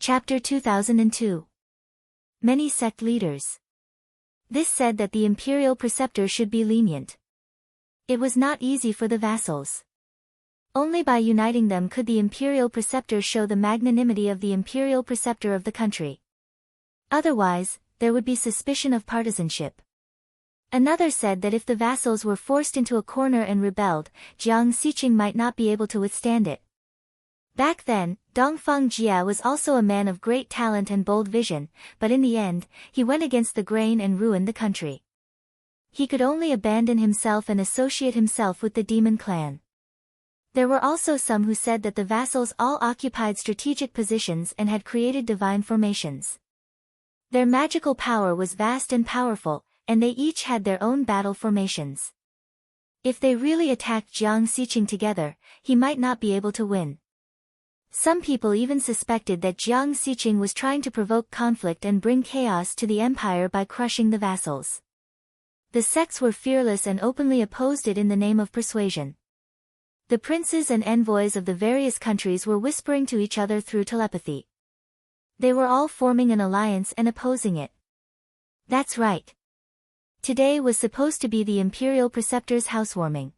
Chapter 2002. Many sect leaders. This said that the imperial preceptor should be lenient. It was not easy for the vassals. Only by uniting them could the imperial preceptor show the magnanimity of the imperial preceptor of the country. Otherwise, there would be suspicion of partisanship. Another said that if the vassals were forced into a corner and rebelled, Jiang Xiqing might not be able to withstand it. Back then, Dongfang Jia was also a man of great talent and bold vision, but in the end, he went against the grain and ruined the country. He could only abandon himself and associate himself with the demon clan. There were also some who said that the vassals all occupied strategic positions and had created divine formations. Their magical power was vast and powerful, and they each had their own battle formations. If they really attacked Jiang Xiqing together, he might not be able to win. Some people even suspected that Jiang Xiqing was trying to provoke conflict and bring chaos to the empire by crushing the vassals. The sects were fearless and openly opposed it in the name of persuasion. The princes and envoys of the various countries were whispering to each other through telepathy. They were all forming an alliance and opposing it. That's right. Today was supposed to be the imperial preceptor's housewarming.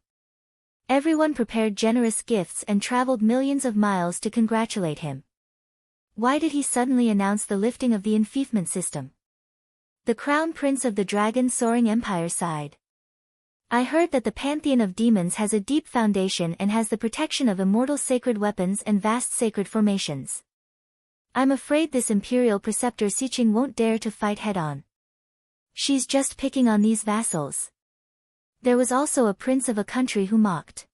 Everyone prepared generous gifts and traveled millions of miles to congratulate him. Why did he suddenly announce the lifting of the enfeoffment system? The crown prince of the dragon-soaring empire sighed. I heard that the pantheon of demons has a deep foundation and has the protection of immortal sacred weapons and vast sacred formations. I'm afraid this imperial preceptor Xiqing won't dare to fight head-on. She's just picking on these vassals. There was also a prince of a country who mocked.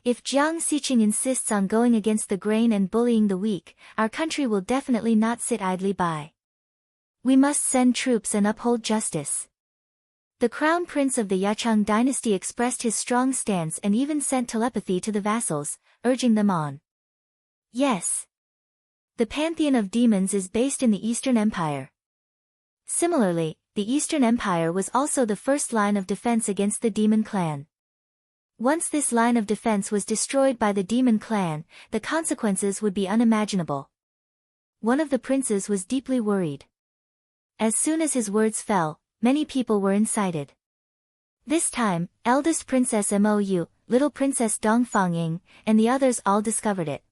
If Jiang Xiqing insists on going against the grain and bullying the weak, our country will definitely not sit idly by. We must send troops and uphold justice. The crown prince of the Yacheng dynasty expressed his strong stance and even sent telepathy to the vassals, urging them on. Yes. The pantheon of demons is based in the Eastern Empire. Similarly, the Eastern Empire was also the first line of defense against the demon clan. Once this line of defense was destroyed by the demon clan, the consequences would be unimaginable. One of the princes was deeply worried. As soon as his words fell, many people were incited. This time, eldest Princess Mou, little Princess Dongfangying, and the others all discovered it.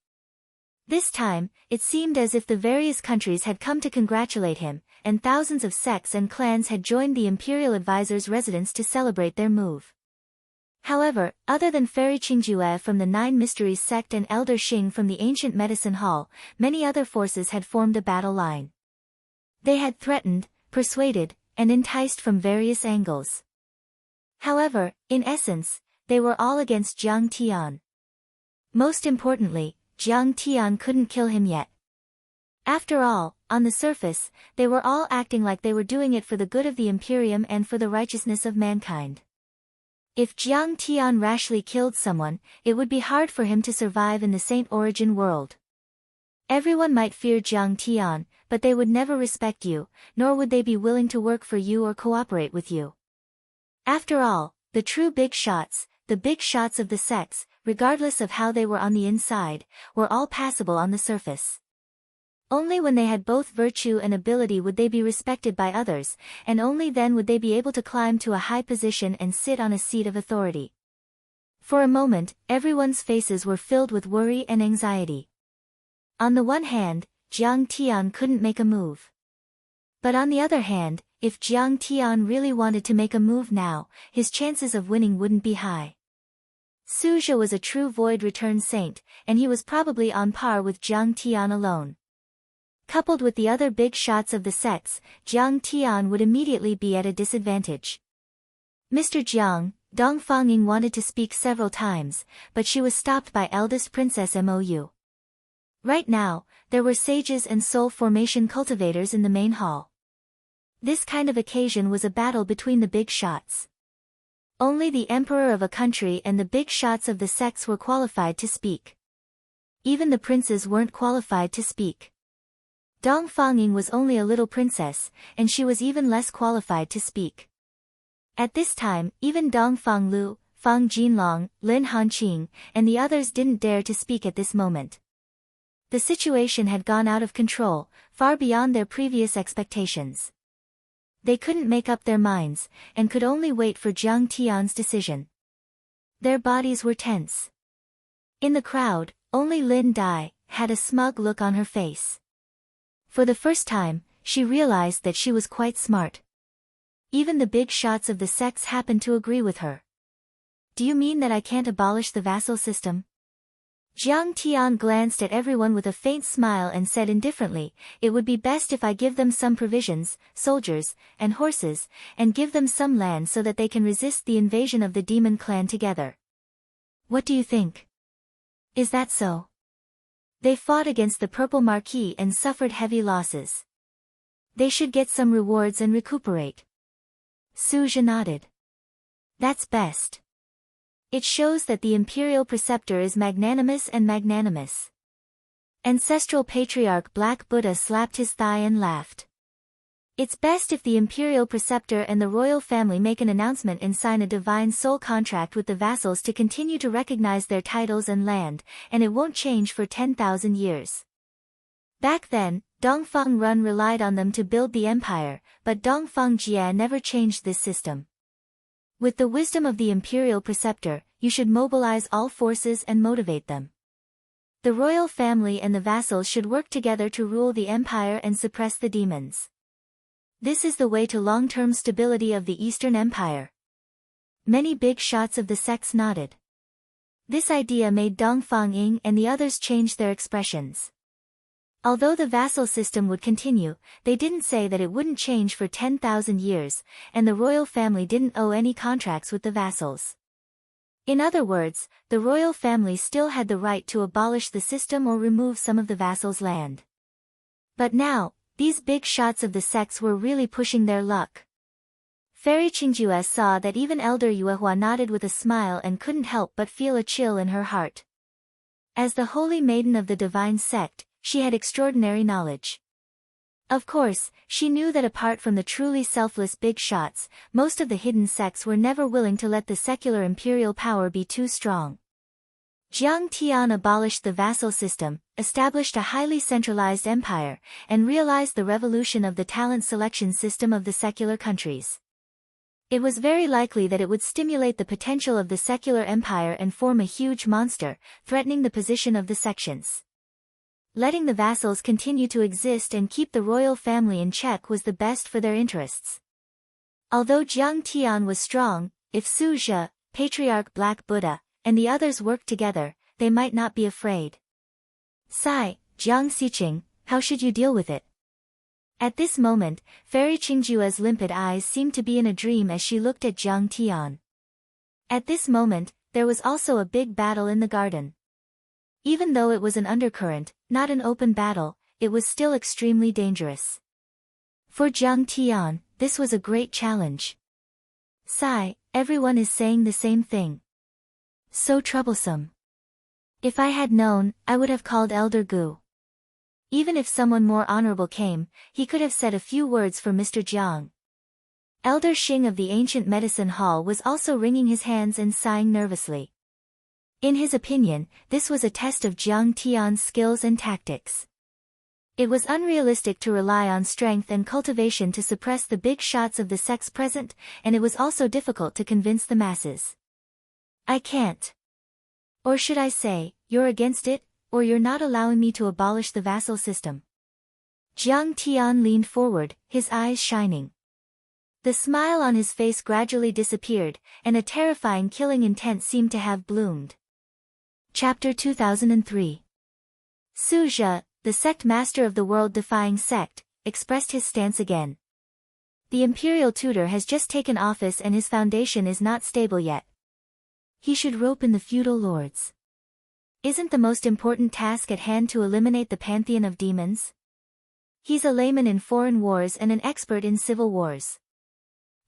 This time, it seemed as if the various countries had come to congratulate him, and thousands of sects and clans had joined the imperial advisor's residence to celebrate their move. However, other than Fairy Qingjue from the Nine Mysteries sect and Elder Xing from the Ancient Medicine Hall, many other forces had formed a battle line. They had threatened, persuaded, and enticed from various angles. However, in essence, they were all against Jiang Tian. Most importantly, Jiang Tian couldn't kill him yet. After all, on the surface, they were all acting like they were doing it for the good of the Imperium and for the righteousness of mankind. If Jiang Tian rashly killed someone, it would be hard for him to survive in the Saint Origin world. Everyone might fear Jiang Tian, but they would never respect you, nor would they be willing to work for you or cooperate with you. After all, the true big shots, the big shots of the sects, regardless of how they were on the inside, were all passable on the surface. Only when they had both virtue and ability would they be respected by others, and only then would they be able to climb to a high position and sit on a seat of authority. For a moment, everyone's faces were filled with worry and anxiety. On the one hand, Jiang Tian couldn't make a move. But on the other hand, if Jiang Tian really wanted to make a move now, his chances of winning wouldn't be high. Suzhou was a true void return saint, and he was probably on par with Jiang Tian alone. Coupled with the other big shots of the sects, Jiang Tian would immediately be at a disadvantage. Mr. Jiang, Dongfangying wanted to speak several times, but she was stopped by eldest Princess Mou. Right now, there were sages and soul formation cultivators in the main hall. This kind of occasion was a battle between the big shots. Only the emperor of a country and the big shots of the sects were qualified to speak. Even the princes weren't qualified to speak. Dongfangying was only a little princess, and she was even less qualified to speak. At this time, even Dongfang Lu, Fang Jinlong, Lin Hanqing, and the others didn't dare to speak at this moment. The situation had gone out of control, far beyond their previous expectations. They couldn't make up their minds, and could only wait for Jiang Tian's decision. Their bodies were tense. In the crowd, only Lin Dai had a smug look on her face. For the first time, she realized that she was quite smart. Even the big shots of the sects happened to agree with her. Do you mean that I can't abolish the vassal system? Jiang Tian glanced at everyone with a faint smile and said indifferently, it would be best if I give them some provisions, soldiers, and horses, and give them some land so that they can resist the invasion of the demon clan together. What do you think? Is that so? They fought against the Purple Marquis and suffered heavy losses. They should get some rewards and recuperate. Su Zhe nodded. That's best. It shows that the imperial preceptor is magnanimous and magnanimous. Ancestral patriarch Black Buddha slapped his thigh and laughed. It's best if the imperial preceptor and the royal family make an announcement and sign a divine soul contract with the vassals to continue to recognize their titles and land, and it won't change for 10,000 years. Back then, Dongfang Run relied on them to build the empire, but Dongfang Jie never changed this system. With the wisdom of the imperial preceptor, you should mobilize all forces and motivate them. The royal family and the vassals should work together to rule the empire and suppress the demons. This is the way to long-term stability of the Eastern Empire. Many big shots of the sects nodded. This idea made Dongfang Ying and the others change their expressions. Although the vassal system would continue, they didn't say that it wouldn't change for 10,000 years, and the royal family didn't owe any contracts with the vassals. In other words, the royal family still had the right to abolish the system or remove some of the vassals' land. But now, these big shots of the sects were really pushing their luck. Fairy Qingjue saw that even Elder Yuehua nodded with a smile and couldn't help but feel a chill in her heart. As the holy maiden of the divine sect, she had extraordinary knowledge. Of course, she knew that apart from the truly selfless big shots, most of the hidden sects were never willing to let the secular imperial power be too strong. Jiang Tian abolished the vassal system, established a highly centralized empire, and realized the revolution of the talent selection system of the secular countries. It was very likely that it would stimulate the potential of the secular empire and form a huge monster, threatening the position of the sections. Letting the vassals continue to exist and keep the royal family in check was the best for their interests. Although Jiang Tian was strong, if Su Zhe, Patriarch Black Buddha, and the others worked together, they might not be afraid. Sigh, Jiang Xiqing, how should you deal with it? At this moment, Fairy Qingjue's limpid eyes seemed to be in a dream as she looked at Jiang Tian. At this moment, there was also a big battle in the garden. Even though it was an undercurrent, not an open battle, it was still extremely dangerous. For Jiang Tian, this was a great challenge. Sigh, everyone is saying the same thing. So troublesome. If I had known, I would have called Elder Gu. Even if someone more honorable came, he could have said a few words for Mr. Jiang. Elder Xing of the ancient medicine hall was also wringing his hands and sighing nervously. In his opinion, this was a test of Jiang Tian's skills and tactics. It was unrealistic to rely on strength and cultivation to suppress the big shots of the sects present, and it was also difficult to convince the masses. I can't. Or should I say, you're against it, or you're not allowing me to abolish the vassal system. Jiang Tian leaned forward, his eyes shining. The smile on his face gradually disappeared, and a terrifying killing intent seemed to have bloomed. Chapter 2003. Su Zhe, the sect master of the world-defying sect, expressed his stance again. The imperial tutor has just taken office and his foundation is not stable yet. He should rope in the feudal lords. Isn't the most important task at hand to eliminate the pantheon of demons? He's a layman in foreign wars and an expert in civil wars.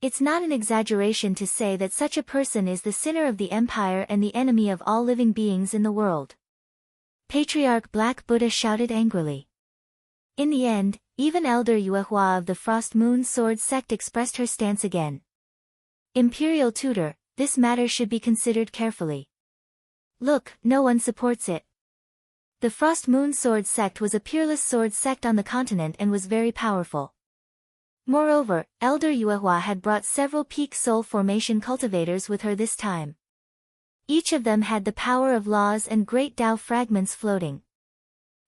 It's not an exaggeration to say that such a person is the sinner of the empire and the enemy of all living beings in the world. Patriarch Black Buddha shouted angrily. In the end, even Elder Yuehua of the Frost Moon Sword sect expressed her stance again. Imperial tutor, this matter should be considered carefully. Look, no one supports it. The Frost Moon Sword sect was a peerless sword sect on the continent and was very powerful. Moreover, Elder Yuehua had brought several peak soul formation cultivators with her this time. Each of them had the power of laws and great Tao fragments floating.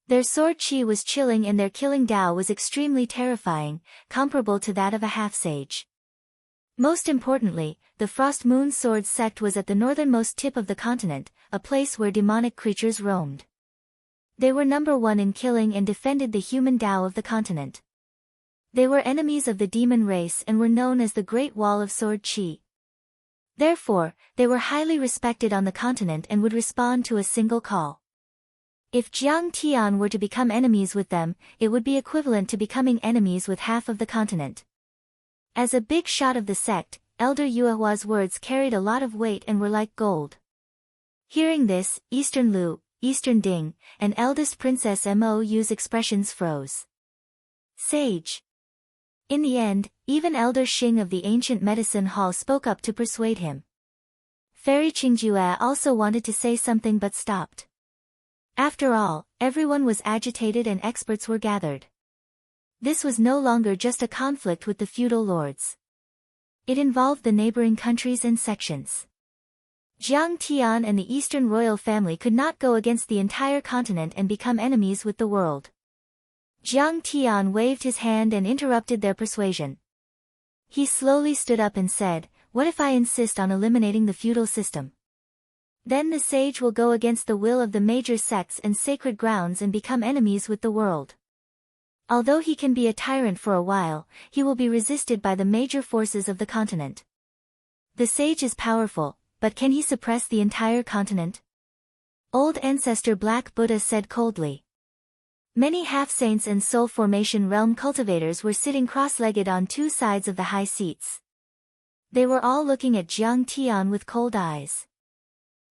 Their sword chi was chilling and their killing Tao was extremely terrifying, comparable to that of a half-sage. Most importantly, the Frost Moon Sword sect was at the northernmost tip of the continent, a place where demonic creatures roamed. They were number one in killing and defended the human Tao of the continent. They were enemies of the demon race and were known as the Great Wall of Sword Chi. Therefore, they were highly respected on the continent and would respond to a single call. If Jiang Tian were to become enemies with them, it would be equivalent to becoming enemies with half of the continent. As a big shot of the sect, Elder Yuehua's words carried a lot of weight and were like gold. Hearing this, Eastern Lu, Eastern Ding, and eldest Princess Mou's expressions froze. Sage. In the end, even Elder Xing of the ancient medicine hall spoke up to persuade him. Fairy Qingjue also wanted to say something but stopped. After all, everyone was agitated and experts were gathered. This was no longer just a conflict with the feudal lords. It involved the neighboring countries and sections. Jiang Tian and the Eastern royal family could not go against the entire continent and become enemies with the world. Jiang Tian waved his hand and interrupted their persuasion. He slowly stood up and said, "What if I insist on eliminating the feudal system? Then the sage will go against the will of the major sects and sacred grounds and become enemies with the world. Although he can be a tyrant for a while, he will be resisted by the major forces of the continent. The sage is powerful, but can he suppress the entire continent?" Old Ancestor Black Buddha said coldly. Many half-saints and soul formation realm cultivators were sitting cross-legged on two sides of the high seats. They were all looking at Jiang Tian with cold eyes.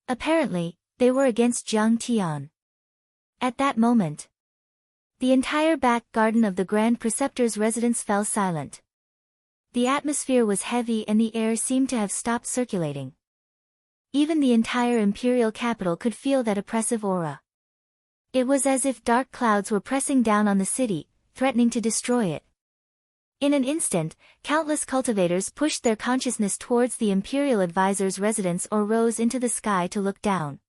Apparently, they were against Jiang Tian. At that moment, the entire back garden of the Grand Preceptor's residence fell silent. The atmosphere was heavy and the air seemed to have stopped circulating. Even the entire imperial capital could feel that oppressive aura. It was as if dark clouds were pressing down on the city, threatening to destroy it. In an instant, countless cultivators pushed their consciousness towards the imperial advisor's residence or rose into the sky to look down.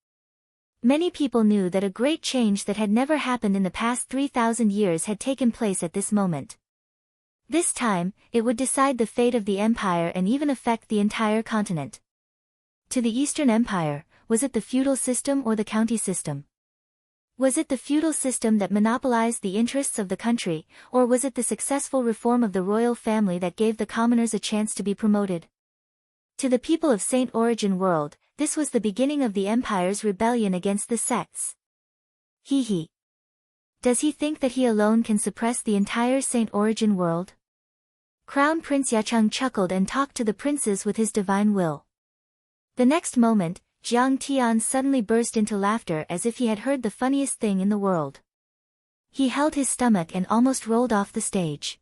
Many people knew that a great change that had never happened in the past 3,000 years had taken place at this moment. This time, it would decide the fate of the empire and even affect the entire continent. To the Eastern Empire, was it the feudal system or the county system? Was it the feudal system that monopolized the interests of the country, or was it the successful reform of the royal family that gave the commoners a chance to be promoted? To the people of Saint Origin World, this was the beginning of the empire's rebellion against the sects. He. Does he think that he alone can suppress the entire Saint Origin World? Crown Prince Yacheng chuckled and talked to the princes with his divine will. The next moment, Jiang Tian suddenly burst into laughter as if he had heard the funniest thing in the world. He held his stomach and almost rolled off the stage.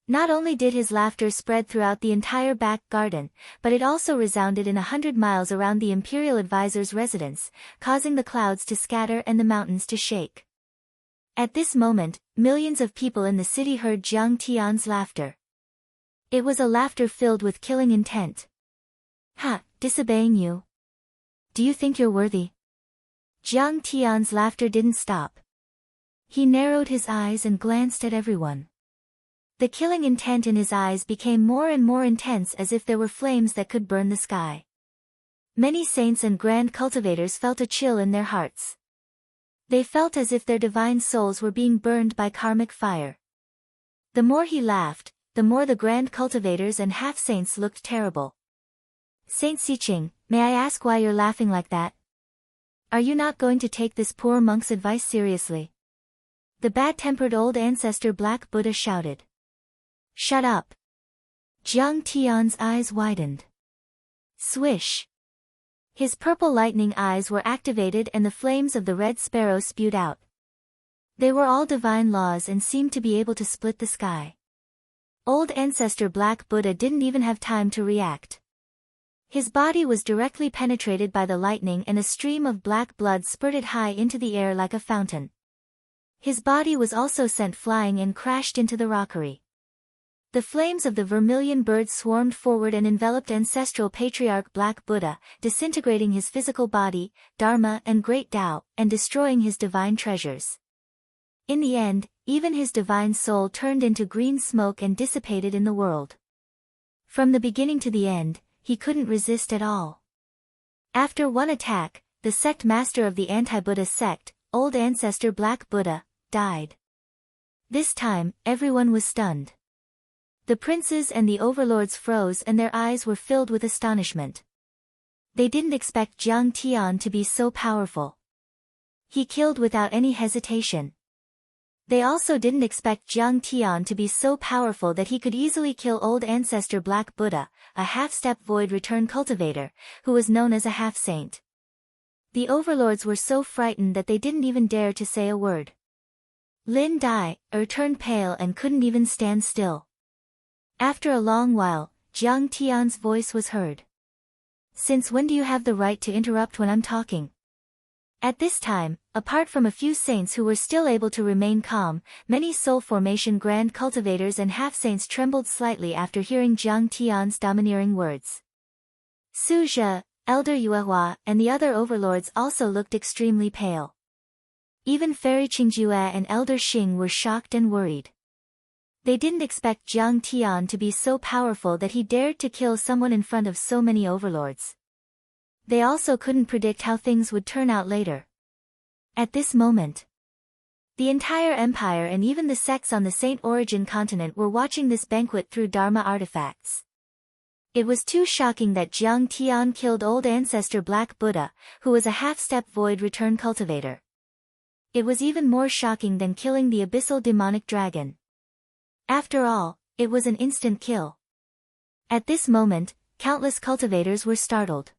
Not only did his laughter spread throughout the entire back garden, but it also resounded in 100 miles around the imperial advisor's residence, causing the clouds to scatter and the mountains to shake. At this moment, millions of people in the city heard Jiang Tian's laughter. It was a laughter filled with killing intent. "Ha, disobeying you? Do you think you're worthy?" Jiang Tian's laughter didn't stop. He narrowed his eyes and glanced at everyone. The killing intent in his eyes became more and more intense as if there were flames that could burn the sky. Many saints and grand cultivators felt a chill in their hearts. They felt as if their divine souls were being burned by karmic fire. The more he laughed, the more the grand cultivators and half-saints looked terrible. "Saint Siqing, may I ask why you're laughing like that? Are you not going to take this poor monk's advice seriously?" The bad-tempered old ancestor Black Buddha shouted. "Shut up!" Jiang Tian's eyes widened. Swish! His purple lightning eyes were activated and the flames of the red sparrow spewed out. They were all divine laws and seemed to be able to split the sky. Old ancestor Black Buddha didn't even have time to react. His body was directly penetrated by the lightning and a stream of black blood spurted high into the air like a fountain. His body was also sent flying and crashed into the rockery. The flames of the vermilion bird swarmed forward and enveloped ancestral patriarch Black Buddha, disintegrating his physical body, Dharma and Great Tao, and destroying his divine treasures. In the end, even his divine soul turned into green smoke and dissipated in the world. From the beginning to the end, he couldn't resist at all. After one attack, the sect master of the anti-Buddha sect, old ancestor Black Buddha, died. This time, everyone was stunned. The princes and the overlords froze and their eyes were filled with astonishment. They didn't expect Jiang Tian to be so powerful. He killed without any hesitation. They also didn't expect Jiang Tian to be so powerful that he could easily kill old ancestor Black Buddha, a half-step void return cultivator, who was known as a half-saint. The overlords were so frightened that they didn't even dare to say a word. Lin Dai turned pale and couldn't even stand still. After a long while, Jiang Tian's voice was heard. "Since when do you have the right to interrupt when I'm talking?" At this time, apart from a few saints who were still able to remain calm, many soul formation grand cultivators and half-saints trembled slightly after hearing Jiang Tian's domineering words. Su Zhe, Elder Yuehua, and the other overlords also looked extremely pale. Even Fairy Qingjue and Elder Xing were shocked and worried. They didn't expect Jiang Tian to be so powerful that he dared to kill someone in front of so many overlords. They also couldn't predict how things would turn out later. At this moment, the entire empire and even the sects on the Saint Origin continent were watching this banquet through Dharma artifacts. It was too shocking that Jiang Tian killed old ancestor Black Buddha, who was a half-step void return cultivator. It was even more shocking than killing the abyssal demonic dragon. After all, it was an instant kill. At this moment, countless cultivators were startled.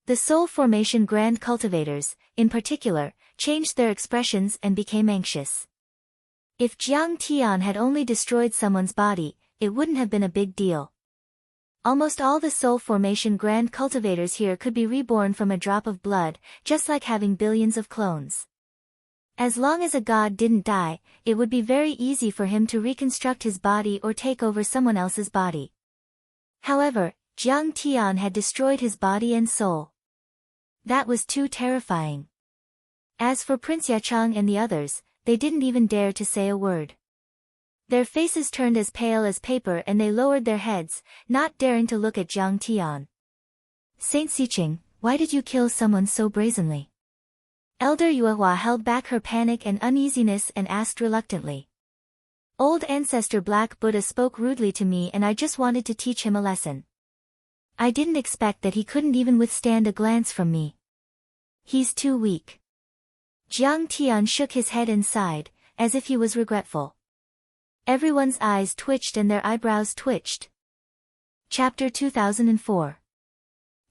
The soul formation grand cultivators, in particular, changed their expressions and became anxious. If Jiang Tian had only destroyed someone's body, it wouldn't have been a big deal. Almost all the soul formation grand cultivators here could be reborn from a drop of blood, just like having billions of clones. As long as a god didn't die, it would be very easy for him to reconstruct his body or take over someone else's body. However, Jiang Tian had destroyed his body and soul. That was too terrifying. As for Prince Yachang and the others, they didn't even dare to say a word. Their faces turned as pale as paper and they lowered their heads, not daring to look at Jiang Tian. "Saint Xiqing, why did you kill someone so brazenly?" Elder Yuehua held back her panic and uneasiness and asked reluctantly. "Old ancestor Black Buddha spoke rudely to me and I just wanted to teach him a lesson. I didn't expect that he couldn't even withstand a glance from me. He's too weak." Jiang Tian shook his head and sighed, as if he was regretful. Everyone's eyes twitched and their eyebrows twitched. Chapter 2004.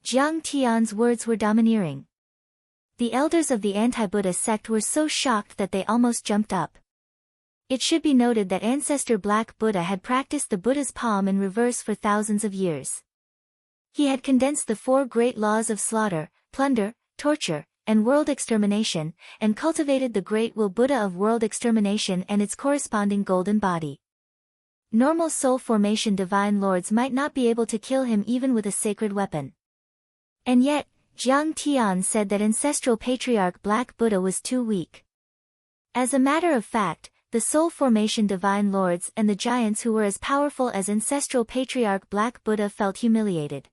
Jiang Tian's words were domineering. The elders of the anti-Buddha sect were so shocked that they almost jumped up. It should be noted that ancestor Black Buddha had practiced the Buddha's palm in reverse for thousands of years. He had condensed the 4 great laws of slaughter, plunder, torture, and world extermination, and cultivated the great will Buddha of world extermination and its corresponding golden body. Normal soul formation divine lords might not be able to kill him even with a sacred weapon. And yet, Jiang Tian said that ancestral patriarch Black Buddha was too weak. As a matter of fact, the soul formation divine lords and the giants who were as powerful as ancestral patriarch Black Buddha felt humiliated.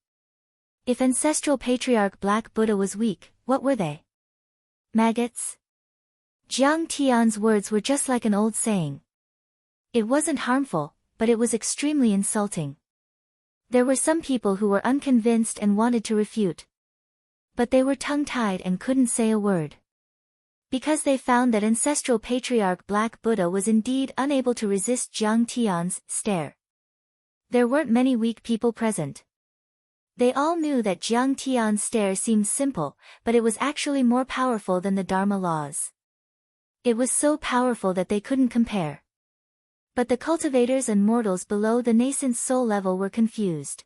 If ancestral patriarch Black Buddha was weak, what were they? Maggots? Jiang Tian's words were just like an old saying. It wasn't harmful, but it was extremely insulting. There were some people who were unconvinced and wanted to refute. But they were tongue-tied and couldn't say a word. Because they found that ancestral patriarch Black Buddha was indeed unable to resist Jiang Tian's stare. There weren't many weak people present. They all knew that Jiang Tian's stare seemed simple, but it was actually more powerful than the Dharma laws. It was so powerful that they couldn't compare. But the cultivators and mortals below the nascent soul level were confused.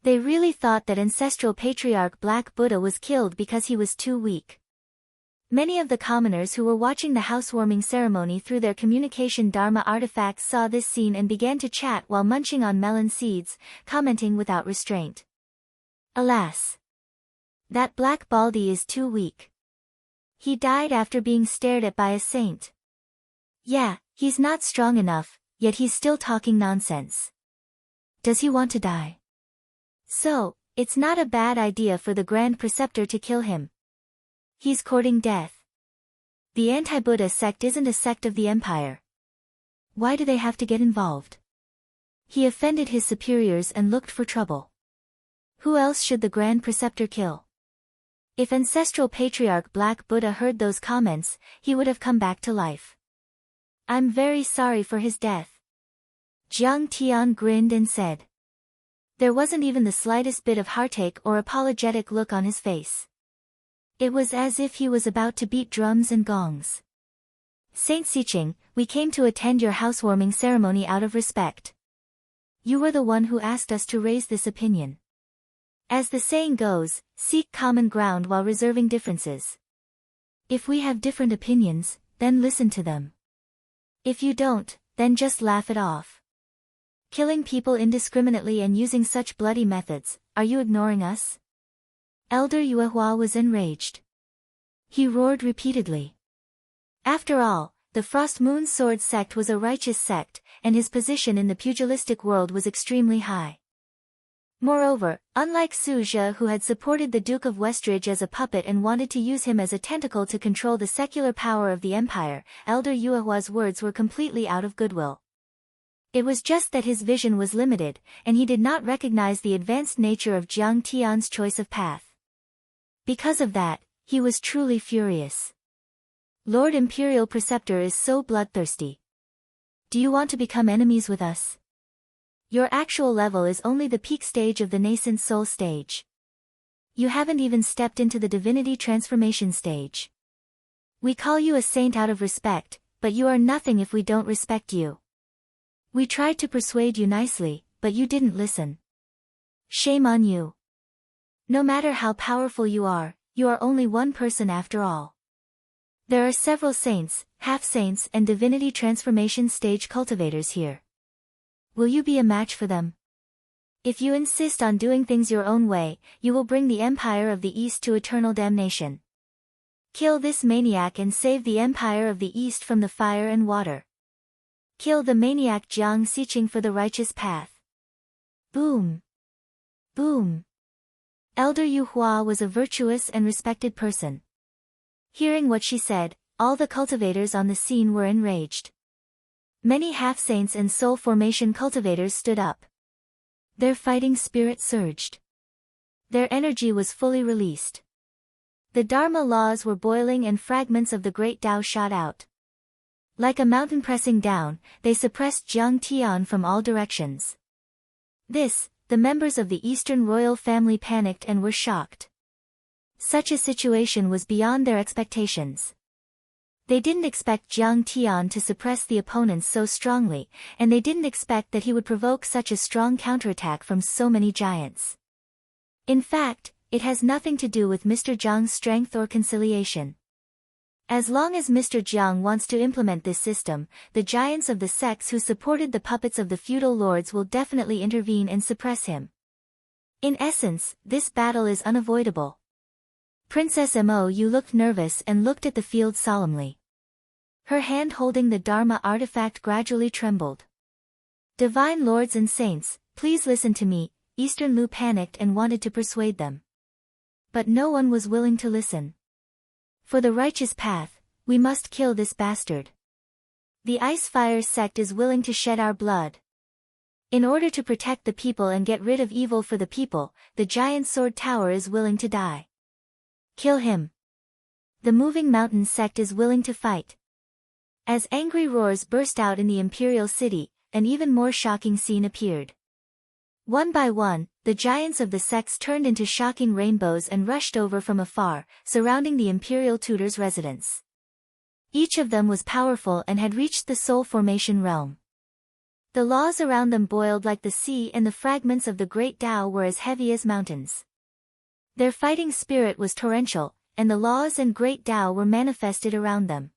They really thought that ancestral patriarch Black Buddha was killed because he was too weak. Many of the commoners who were watching the housewarming ceremony through their communication Dharma artifacts saw this scene and began to chat while munching on melon seeds, commenting without restraint. Alas! That Black Baldy is too weak. He died after being stared at by a saint. Yeah, he's not strong enough, yet he's still talking nonsense. Does he want to die? So, it's not a bad idea for the Grand Preceptor to kill him. He's courting death. The anti-Buddha sect isn't a sect of the empire. Why do they have to get involved? He offended his superiors and looked for trouble. Who else should the Grand Preceptor kill? If ancestral patriarch Black Buddha heard those comments, he would have come back to life. I'm very sorry for his death. Jiang Tian grinned and said. There wasn't even the slightest bit of heartache or apologetic look on his face. It was as if he was about to beat drums and gongs. Saint Siqing, we came to attend your housewarming ceremony out of respect. You were the one who asked us to raise this opinion. As the saying goes, seek common ground while reserving differences. If we have different opinions, then listen to them. If you don't, then just laugh it off. Killing people indiscriminately and using such bloody methods, are you ignoring us? Elder Yuehua was enraged. He roared repeatedly. After all, the Frost Moon Sword sect was a righteous sect, and his position in the pugilistic world was extremely high. Moreover, unlike Su Zhe who had supported the Duke of Westridge as a puppet and wanted to use him as a tentacle to control the secular power of the empire, Elder Yuehua's words were completely out of goodwill. It was just that his vision was limited, and he did not recognize the advanced nature of Jiang Tian's choice of path. Because of that, he was truly furious. Lord Imperial Preceptor is so bloodthirsty. Do you want to become enemies with us? Your actual level is only the peak stage of the nascent soul stage. You haven't even stepped into the divinity transformation stage. We call you a saint out of respect, but you are nothing if we don't respect you. We tried to persuade you nicely, but you didn't listen. Shame on you. No matter how powerful you are only one person after all. There are several saints, half-saints and divinity transformation stage cultivators here. Will you be a match for them? If you insist on doing things your own way, you will bring the Empire of the East to eternal damnation. Kill this maniac and save the Empire of the East from the fire and water. Kill the maniac Jiang Siqing for the righteous path. Boom. Boom. Elder Yuehua was a virtuous and respected person. Hearing what she said, all the cultivators on the scene were enraged. Many half-saints and soul formation cultivators stood up. Their fighting spirit surged. Their energy was fully released. The Dharma laws were boiling and fragments of the great Tao shot out. Like a mountain pressing down, they suppressed Jiang Tian from all directions. The members of the Eastern royal family panicked and were shocked. Such a situation was beyond their expectations. They didn't expect Jiang Tian to suppress the opponents so strongly, and they didn't expect that he would provoke such a strong counterattack from so many giants. In fact, it has nothing to do with Mr. Jiang's strength or conciliation. As long as Mr. Jiang wants to implement this system, the giants of the sects who supported the puppets of the feudal lords will definitely intervene and suppress him. In essence, this battle is unavoidable. Princess Mo Yu looked nervous and looked at the field solemnly. Her hand holding the Dharma artifact gradually trembled. Divine lords and saints, please listen to me. Eastern Lu panicked and wanted to persuade them. But no one was willing to listen. For the righteous path, we must kill this bastard. The Ice Fire sect is willing to shed our blood. In order to protect the people and get rid of evil for the people, the giant sword tower is willing to die. Kill him. The Moving Mountain sect is willing to fight. As angry roars burst out in the imperial city, an even more shocking scene appeared. One by one, the giants of the sects turned into shocking rainbows and rushed over from afar, surrounding the imperial tutor's residence. Each of them was powerful and had reached the soul formation realm. The laws around them boiled like the sea, and the fragments of the great Tao were as heavy as mountains. Their fighting spirit was torrential, and the laws and great Tao were manifested around them.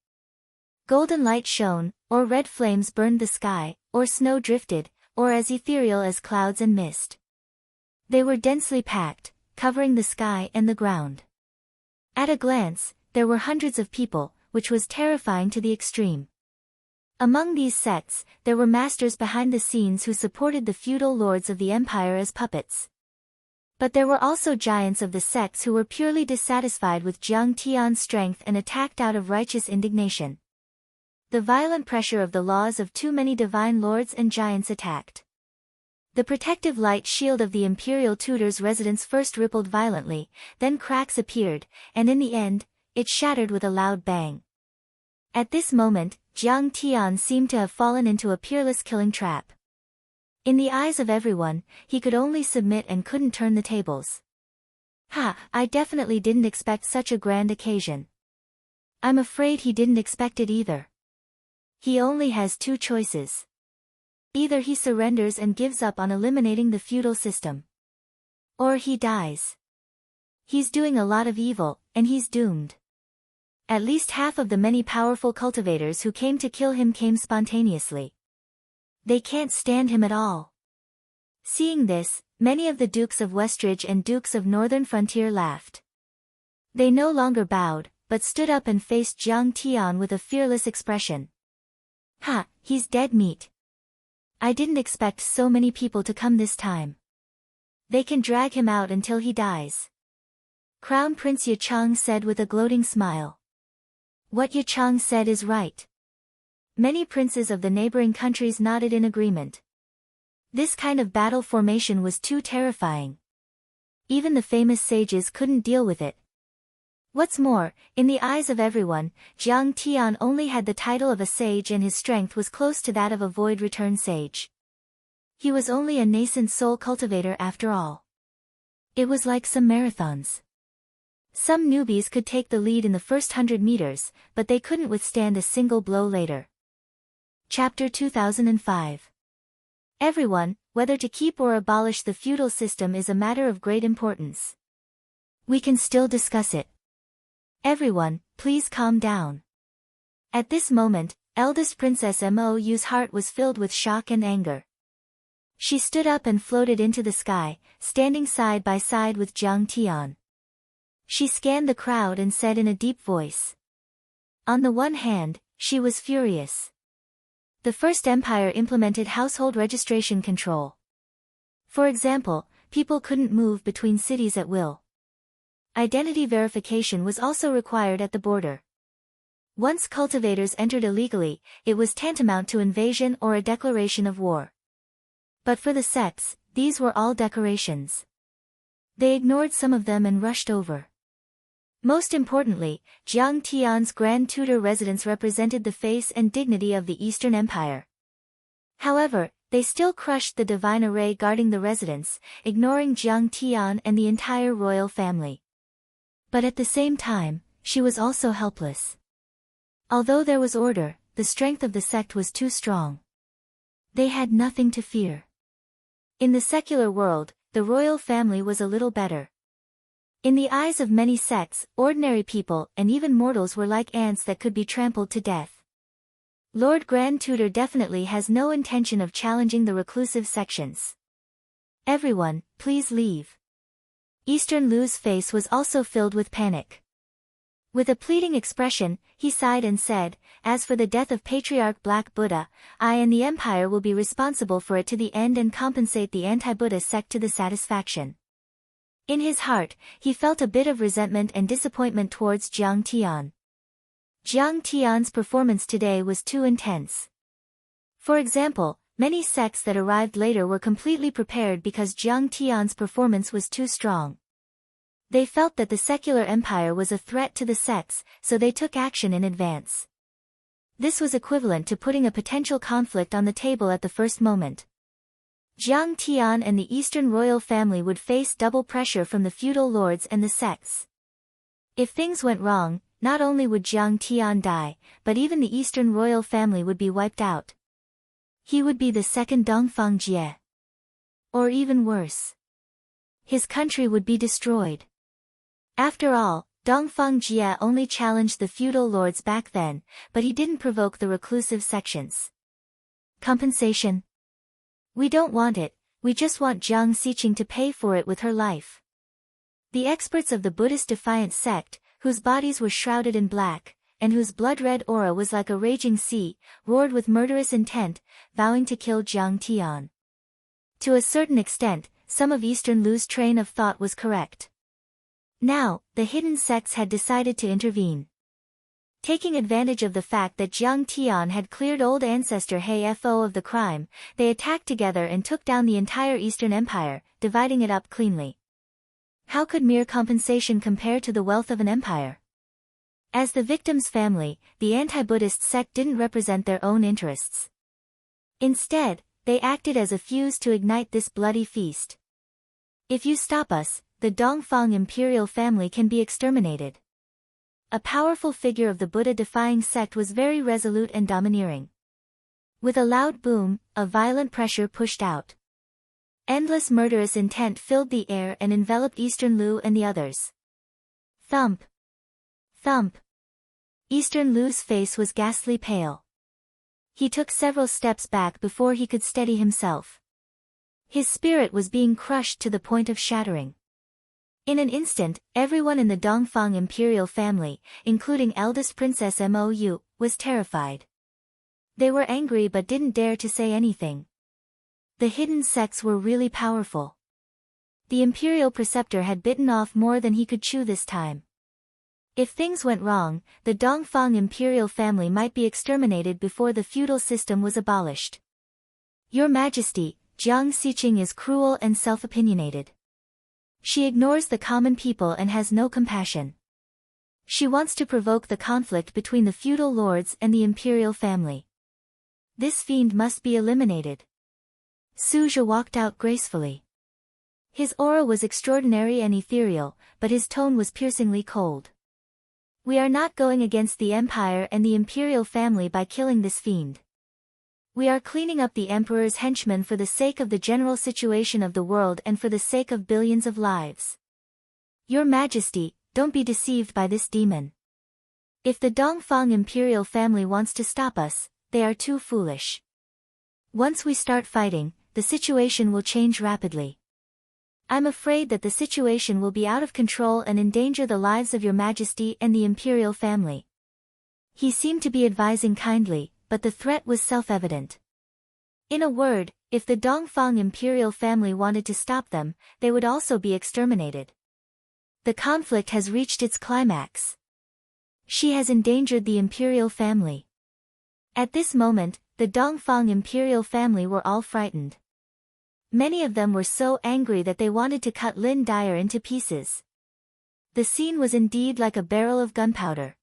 Golden light shone, or red flames burned the sky, or snow drifted, or as ethereal as clouds and mist. They were densely packed, covering the sky and the ground. At a glance, there were hundreds of people, which was terrifying to the extreme. Among these sects, there were masters behind the scenes who supported the feudal lords of the empire as puppets. But there were also giants of the sects who were purely dissatisfied with Jiang Tian's strength and attacked out of righteous indignation. The violent pressure of the laws of too many divine lords and giants attacked. The protective light shield of the imperial tutor's residence first rippled violently, then cracks appeared, and in the end, it shattered with a loud bang. At this moment, Jiang Tian seemed to have fallen into a peerless killing trap. In the eyes of everyone, he could only submit and couldn't turn the tables. I definitely didn't expect such a grand occasion. I'm afraid he didn't expect it either. He only has two choices. Either he surrenders and gives up on eliminating the feudal system. Or he dies. He's doing a lot of evil, and he's doomed. At least half of the many powerful cultivators who came to kill him came spontaneously. They can't stand him at all. Seeing this, many of the dukes of Westridge and dukes of Northern Frontier laughed. They no longer bowed, but stood up and faced Jiang Tian with a fearless expression. He's dead meat. I didn't expect so many people to come this time. They can drag him out until he dies. Crown Prince Yichang said with a gloating smile. What Yichang said is right. Many princes of the neighboring countries nodded in agreement. This kind of battle formation was too terrifying. Even the famous sages couldn't deal with it. What's more, in the eyes of everyone, Jiang Tian only had the title of a sage and his strength was close to that of a void return sage. He was only a nascent soul cultivator after all. It was like some marathons. Some newbies could take the lead in the first 100 meters, but they couldn't withstand a single blow later. Chapter 2005. Everyone, whether to keep or abolish the feudal system is a matter of great importance. We can still discuss it. Everyone, please calm down. At this moment, eldest Princess Mou's heart was filled with shock and anger. She stood up and floated into the sky, standing side by side with Jiang Tian. She scanned the crowd and said in a deep voice. On the one hand, she was furious. The First Empire implemented household registration control. For example, people couldn't move between cities at will. Identity verification was also required at the border. Once cultivators entered illegally, it was tantamount to invasion or a declaration of war. But for the sects, these were all decorations. They ignored some of them and rushed over. Most importantly, Jiang Tian's Grand Tutor residence represented the face and dignity of the Eastern Empire. However, they still crushed the divine array guarding the residence, ignoring Jiang Tian and the entire royal family. But at the same time, she was also helpless. Although there was order, the strength of the sect was too strong. They had nothing to fear. In the secular world, the royal family was a little better. In the eyes of many sects, ordinary people and even mortals were like ants that could be trampled to death. Lord Grand Tutor definitely has no intention of challenging the reclusive sections. Everyone, please leave. Eastern Lu's face was also filled with panic. With a pleading expression, he sighed and said, As for the death of Patriarch Black Buddha, I and the Empire will be responsible for it to the end and compensate the anti-Buddha sect to the satisfaction. In his heart, he felt a bit of resentment and disappointment towards Jiang Tian. Jiang Tian's performance today was too intense. For example, many sects that arrived later were completely prepared because Jiang Tian's performance was too strong. They felt that the secular empire was a threat to the sects, so they took action in advance. This was equivalent to putting a potential conflict on the table at the first moment. Jiang Tian and the Eastern royal family would face double pressure from the feudal lords and the sects. If things went wrong, not only would Jiang Tian die, but even the Eastern royal family would be wiped out. He would be the second Dongfang Jie. Or even worse. His country would be destroyed. After all, Dongfang Jie only challenged the feudal lords back then, but he didn't provoke the reclusive sections. Compensation? We don't want it, we just want Jiang Xiqing to pay for it with her life. The experts of the Buddhist defiant sect, whose bodies were shrouded in black, and whose blood-red aura was like a raging sea, roared with murderous intent, vowing to kill Jiang Tian. To a certain extent, some of Eastern Lu's train of thought was correct. Now, the hidden sects had decided to intervene. Taking advantage of the fact that Jiang Tian had cleared old ancestor He Fo of the crime, they attacked together and took down the entire Eastern Empire, dividing it up cleanly. How could mere compensation compare to the wealth of an empire? As the victim's family, the anti-Buddhist sect didn't represent their own interests. Instead, they acted as a fuse to ignite this bloody feast. If you stop us, the Dongfang imperial family can be exterminated. A powerful figure of the Buddha-defying sect was very resolute and domineering. With a loud boom, a violent pressure pushed out. Endless murderous intent filled the air and enveloped Eastern Lu and the others. Thump. Thump. Eastern Lu's face was ghastly pale. He took several steps back before he could steady himself. His spirit was being crushed to the point of shattering. In an instant, everyone in the Dongfang imperial family, including eldest Princess Mou, was terrified. They were angry but didn't dare to say anything. The hidden sects were really powerful. The imperial preceptor had bitten off more than he could chew this time. If things went wrong, the Dongfang imperial family might be exterminated before the feudal system was abolished. Your Majesty, Jiang Xiqing is cruel and self-opinionated. She ignores the common people and has no compassion. She wants to provoke the conflict between the feudal lords and the imperial family. This fiend must be eliminated. Su Zhe walked out gracefully. His aura was extraordinary and ethereal, but his tone was piercingly cold. We are not going against the empire and the imperial family by killing this fiend. We are cleaning up the emperor's henchmen for the sake of the general situation of the world and for the sake of billions of lives. Your Majesty, don't be deceived by this demon. If the Dongfang imperial family wants to stop us, they are too foolish. Once we start fighting, the situation will change rapidly. I'm afraid that the situation will be out of control and endanger the lives of your Majesty and the imperial family. He seemed to be advising kindly, but the threat was self-evident. In a word, if the Dongfang imperial family wanted to stop them, they would also be exterminated. The conflict has reached its climax. She has endangered the imperial family. At this moment, the Dongfang imperial family were all frightened. Many of them were so angry that they wanted to cut Lin Dyer into pieces. The scene was indeed like a barrel of gunpowder.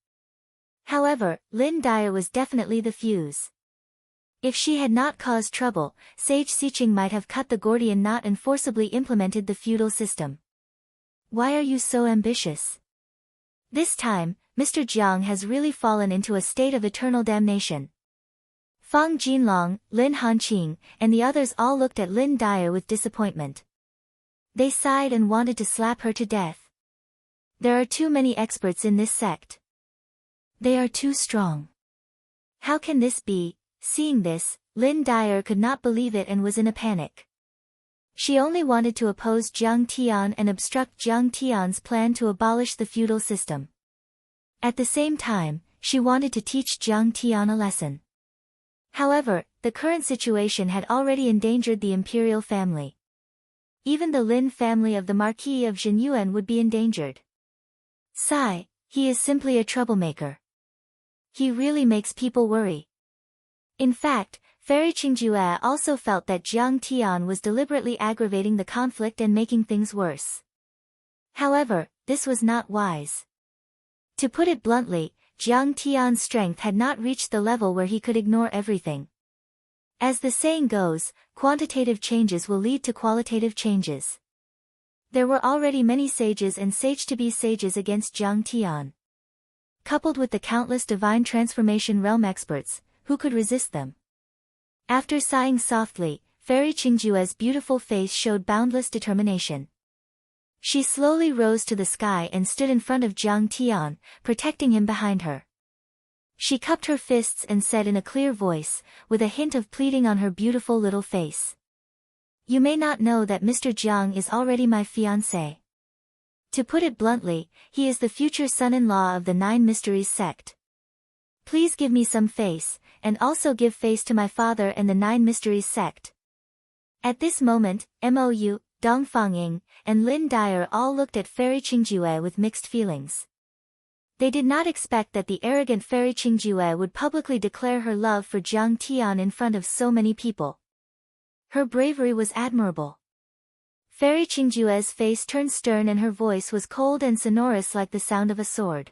However, Lin Dyer was definitely the fuse. If she had not caused trouble, Sage Xiqing might have cut the Gordian knot and forcibly implemented the feudal system. Why are you so ambitious? This time, Mr. Jiang has really fallen into a state of eternal damnation. Fang Jinlong, Lin Hanqing, and the others all looked at Lin Dyer with disappointment. They sighed and wanted to slap her to death. There are too many experts in this sect. They are too strong. How can this be? Seeing this, Lin Dyer could not believe it and was in a panic. She only wanted to oppose Jiang Tian and obstruct Jiang Tian's plan to abolish the feudal system. At the same time, she wanted to teach Jiang Tian a lesson. However, the current situation had already endangered the imperial family. Even the Lin family of the Marquis of Zhenyuan would be endangered. Sigh, he is simply a troublemaker. He really makes people worry. In fact, Fairy Qingjue also felt that Jiang Tian was deliberately aggravating the conflict and making things worse. However, this was not wise. To put it bluntly, Jiang Tian's strength had not reached the level where he could ignore everything. As the saying goes, quantitative changes will lead to qualitative changes. There were already many sages and sage-to-be sages against Jiang Tian. Coupled with the countless divine transformation realm experts, who could resist them? After sighing softly, Fairy Qingjue's beautiful face showed boundless determination. She slowly rose to the sky and stood in front of Jiang Tian, protecting him behind her. She cupped her fists and said in a clear voice, with a hint of pleading on her beautiful little face. You may not know that Mr. Jiang is already my fiancé. To put it bluntly, he is the future son-in-law of the Nine Mysteries sect. Please give me some face, and also give face to my father and the Nine Mysteries sect. At this moment, Mou, Dong Fangying, and Lin Dyer all looked at Fairy Qingjue with mixed feelings. They did not expect that the arrogant Fairy Qingjue would publicly declare her love for Jiang Tian in front of so many people. Her bravery was admirable. Fairy Qingjue's face turned stern and her voice was cold and sonorous like the sound of a sword.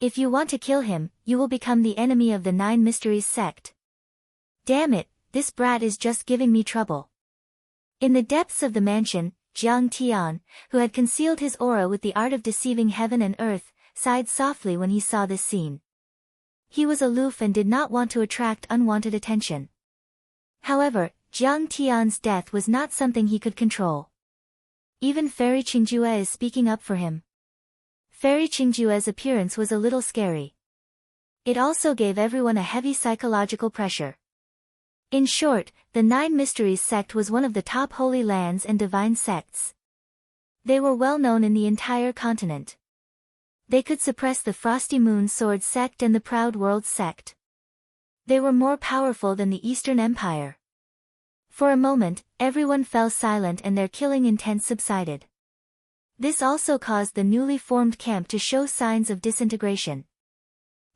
If you want to kill him, you will become the enemy of the Nine Mysteries sect. Damn it, this brat is just giving me trouble. In the depths of the mansion, Jiang Tian, who had concealed his aura with the art of deceiving heaven and earth, sighed softly when he saw this scene. He was aloof and did not want to attract unwanted attention. However, Jiang Tian's death was not something he could control. Even Fairy Qingjue is speaking up for him. Fairy Qingjue's appearance was a little scary. It also gave everyone a heavy psychological pressure. In short, the Nine Mysteries sect was one of the top holy lands and divine sects. They were well known in the entire continent. They could suppress the Frosty Moon Sword sect and the Proud World sect. They were more powerful than the Eastern Empire. For a moment, everyone fell silent and their killing intent subsided. This also caused the newly formed camp to show signs of disintegration.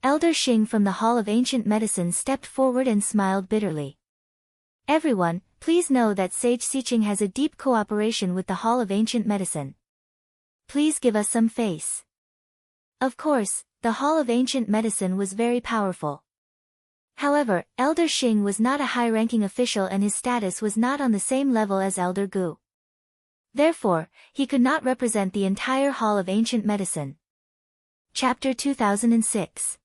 Elder Xing from the Hall of Ancient Medicine stepped forward and smiled bitterly. Everyone, please know that Sage Xiqing has a deep cooperation with the Hall of Ancient Medicine. Please give us some face. Of course, the Hall of Ancient Medicine was very powerful. However, Elder Xing was not a high-ranking official and his status was not on the same level as Elder Gu. Therefore, he could not represent the entire Hall of Ancient Medicine. Chapter 2006.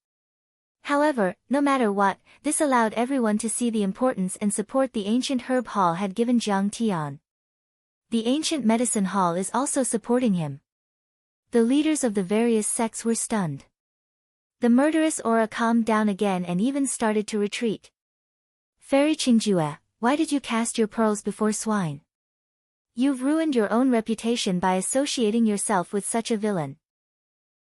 However, no matter what, this allowed everyone to see the importance and support the Ancient Herb Hall had given Jiang Tian. The Ancient Medicine Hall is also supporting him. The leaders of the various sects were stunned. The murderous aura calmed down again and even started to retreat. Fairy Qingjue, why did you cast your pearls before swine? You've ruined your own reputation by associating yourself with such a villain.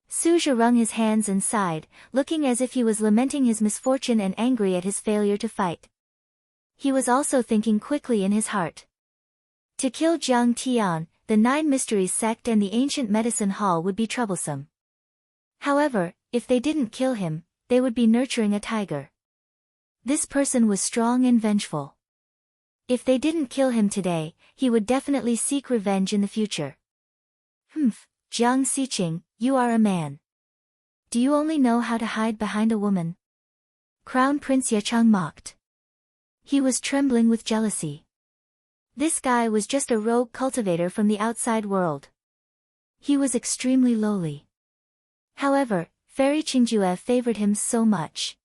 Suja wrung his hands and sighed, looking as if he was lamenting his misfortune and angry at his failure to fight. He was also thinking quickly in his heart. To kill Jiang Tian, the Nine Mysteries sect and the Ancient Medicine Hall would be troublesome. However, if they didn't kill him, they would be nurturing a tiger. This person was strong and vengeful. If they didn't kill him today, he would definitely seek revenge in the future. Jiang Xiqing, you are a man. Do you only know how to hide behind a woman? Crown Prince Yechang mocked. He was trembling with jealousy. This guy was just a rogue cultivator from the outside world. He was extremely lowly. However, Fairy Qingjue favored him so much.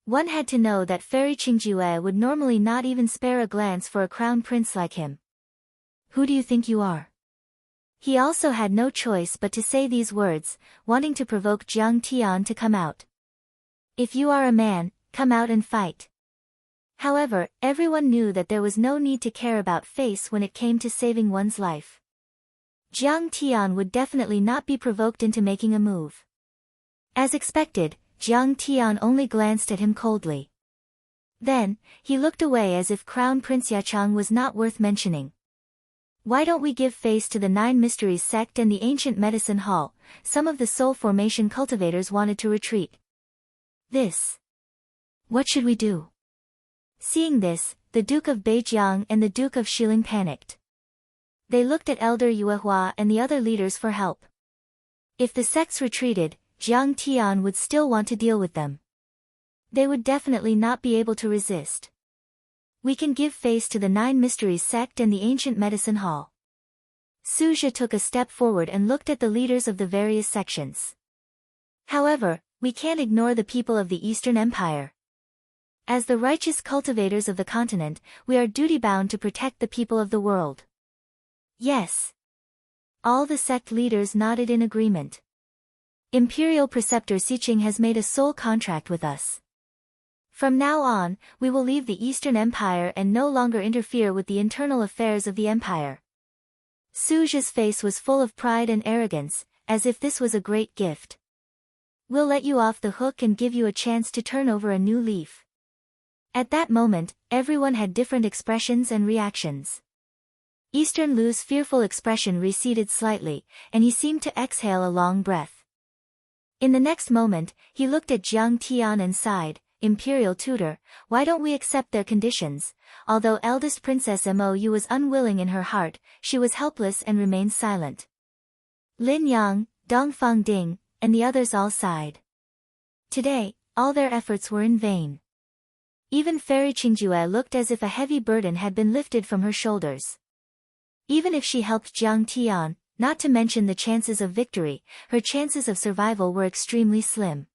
One had to know that Fairy Qingjue would normally not even spare a glance for a crown prince like him. Who do you think you are? He also had no choice but to say these words, wanting to provoke Jiang Tian to come out. If you are a man, come out and fight. However, everyone knew that there was no need to care about face when it came to saving one's life. Jiang Tian would definitely not be provoked into making a move. As expected, Jiang Tian only glanced at him coldly. Then, he looked away as if Crown Prince Yachang was not worth mentioning. Why don't we give face to the Nine Mysteries sect and the Ancient Medicine Hall? Some of the soul formation cultivators wanted to retreat. What should we do? Seeing this, the Duke of Beijiang and the Duke of Shiling panicked. They looked at Elder Yuehua and the other leaders for help. If the sects retreated, Jiang Tian would still want to deal with them. They would definitely not be able to resist. We can give face to the Nine Mysteries sect and the Ancient Medicine Hall. Suja took a step forward and looked at the leaders of the various sections. However, we can't ignore the people of the Eastern Empire. As the righteous cultivators of the continent, we are duty-bound to protect the people of the world. Yes. All the sect leaders nodded in agreement. Imperial Preceptor Siqing has made a soul contract with us. From now on, we will leave the Eastern Empire and no longer interfere with the internal affairs of the empire. Suja's face was full of pride and arrogance, as if this was a great gift. We'll let you off the hook and give you a chance to turn over a new leaf. At that moment, everyone had different expressions and reactions. Eastern Lu's fearful expression receded slightly, and he seemed to exhale a long breath. In the next moment, he looked at Jiang Tian and sighed, Imperial Tutor, why don't we accept their conditions? Although eldest Princess Mou was unwilling in her heart, she was helpless and remained silent. Lin Yang, Dongfang Ding, and the others all sighed. Today, all their efforts were in vain. Even Fairy Qingjue looked as if a heavy burden had been lifted from her shoulders. Even if she helped Jiang Tian, not to mention the chances of victory, her chances of survival were extremely slim.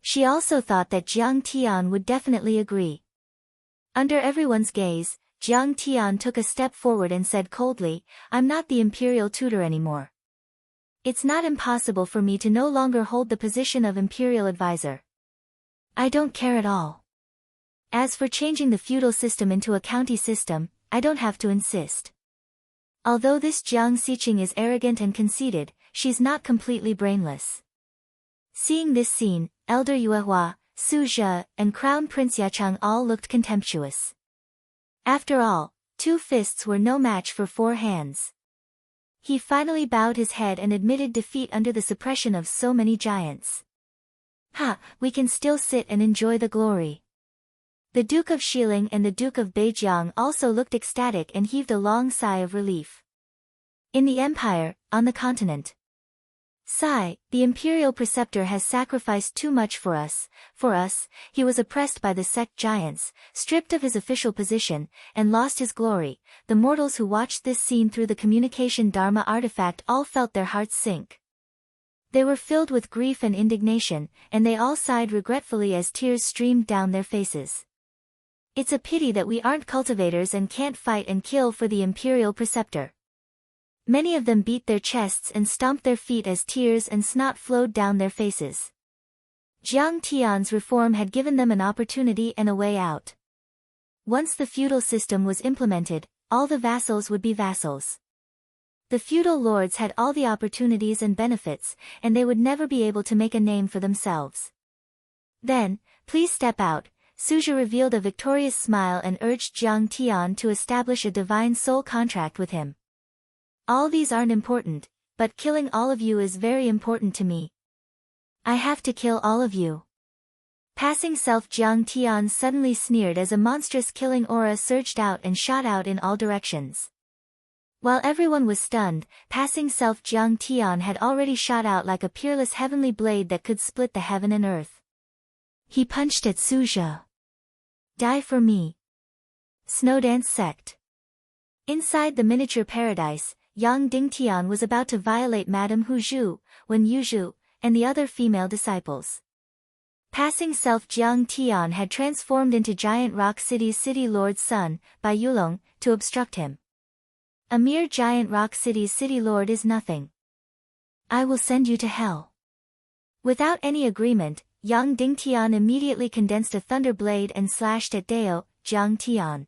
She also thought that Jiang Tian would definitely agree. Under everyone's gaze, Jiang Tian took a step forward and said coldly, I'm not the imperial tutor anymore. It's not impossible for me to no longer hold the position of imperial advisor. I don't care at all. As for changing the feudal system into a county system, I don't have to insist. Although this Jiang Siqing is arrogant and conceited, she's not completely brainless. Seeing this scene, Elder Yuehua, Su Zhe, and Crown Prince Yacheng all looked contemptuous. After all, 2 fists were no match for 4 hands. He finally bowed his head and admitted defeat under the suppression of so many giants. We can still sit and enjoy the glory. The Duke of Xiling and the Duke of Beijiang also looked ecstatic and heaved a long sigh of relief. In the Empire, on the continent. Sigh, the Imperial Preceptor has sacrificed too much for us. He was oppressed by the sect giants, stripped of his official position, and lost his glory. The mortals who watched this scene through the communication Dharma artifact all felt their hearts sink. They were filled with grief and indignation, and they all sighed regretfully as tears streamed down their faces. It's a pity that we aren't cultivators and can't fight and kill for the Imperial Preceptor. Many of them beat their chests and stomped their feet as tears and snot flowed down their faces. Jiang Tian's reform had given them an opportunity and a way out. Once the feudal system was implemented, all the vassals would be vassals. The feudal lords had all the opportunities and benefits, and they would never be able to make a name for themselves. Then, please step out. Suzhi revealed a victorious smile and urged Jiang Tian to establish a divine soul contract with him. All these aren't important, but killing all of you is very important to me. I have to kill all of you. Passing self Jiang Tian suddenly sneered as a monstrous killing aura surged out and shot out in all directions. While everyone was stunned, passing self Jiang Tian had already shot out like a peerless heavenly blade that could split the heaven and earth. He punched at Suzhi. Die for me. Snowdance Sect. Inside the miniature paradise, Yang Dingtian was about to violate Madame Hu Zhu, when Yu Zhu, and the other female disciples. Passing self Jiang Tian had transformed into Giant Rock City's City Lord's son, Bai Yulong, to obstruct him. A mere Giant Rock City's City Lord is nothing. I will send you to hell. Without any agreement, Yang Dingtian immediately condensed a thunder blade and slashed at Dao, Jiang Tian.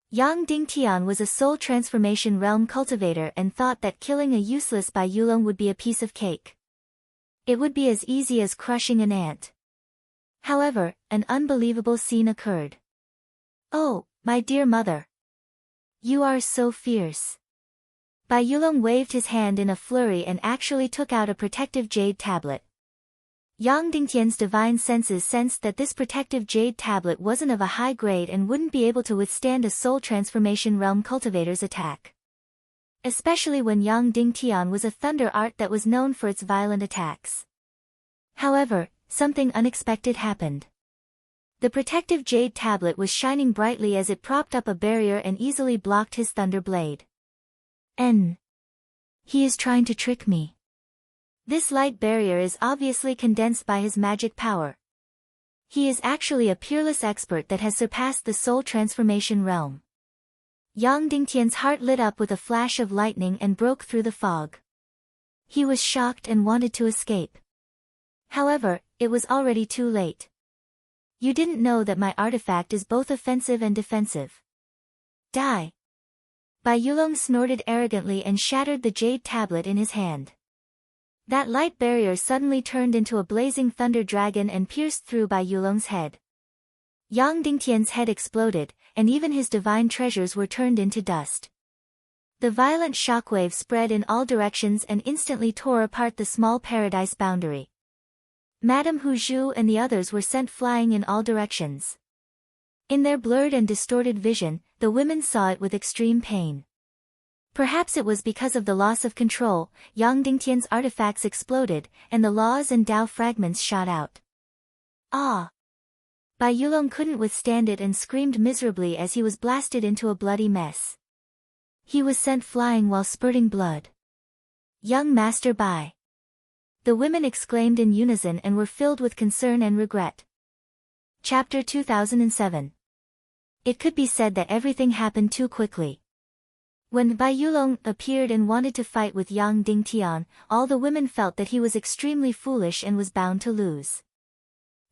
Yang Dingtian was a soul transformation realm cultivator and thought that killing a useless Bai Yulong would be a piece of cake. It would be as easy as crushing an ant. However, an unbelievable scene occurred. Oh, my dear mother. You are so fierce. Bai Yulong waved his hand in a flurry and actually took out a protective jade tablet. Yang Dingtian's divine senses sensed that this protective jade tablet wasn't of a high grade and wouldn't be able to withstand a soul transformation realm cultivator's attack. Especially when Yang Dingtian was a thunder art that was known for its violent attacks. However, something unexpected happened. The protective jade tablet was shining brightly as it propped up a barrier and easily blocked his thunder blade. He is trying to trick me. This light barrier is obviously condensed by his magic power. He is actually a peerless expert that has surpassed the soul transformation realm. Yang Dingtian's heart lit up with a flash of lightning and broke through the fog. He was shocked and wanted to escape. However, it was already too late. You didn't know that my artifact is both offensive and defensive. Die! Bai Yulong snorted arrogantly and shattered the jade tablet in his hand. That light barrier suddenly turned into a blazing thunder dragon and pierced through Bai Yulong's head. Yang Dingtian's head exploded, and even his divine treasures were turned into dust. The violent shockwave spread in all directions and instantly tore apart the small paradise boundary. Madame Hu Zhu and the others were sent flying in all directions. In their blurred and distorted vision, the women saw it with extreme pain. Perhaps it was because of the loss of control, Yang Dingtian's artifacts exploded, and the laws and Dao fragments shot out. Ah! Bai Yulong couldn't withstand it and screamed miserably as he was blasted into a bloody mess. He was sent flying while spurting blood. Young Master Bai! The women exclaimed in unison and were filled with concern and regret. Chapter 2007. It could be said that everything happened too quickly. When Bai Yulong appeared and wanted to fight with Yang Dingtian, all the women felt that he was extremely foolish and was bound to lose.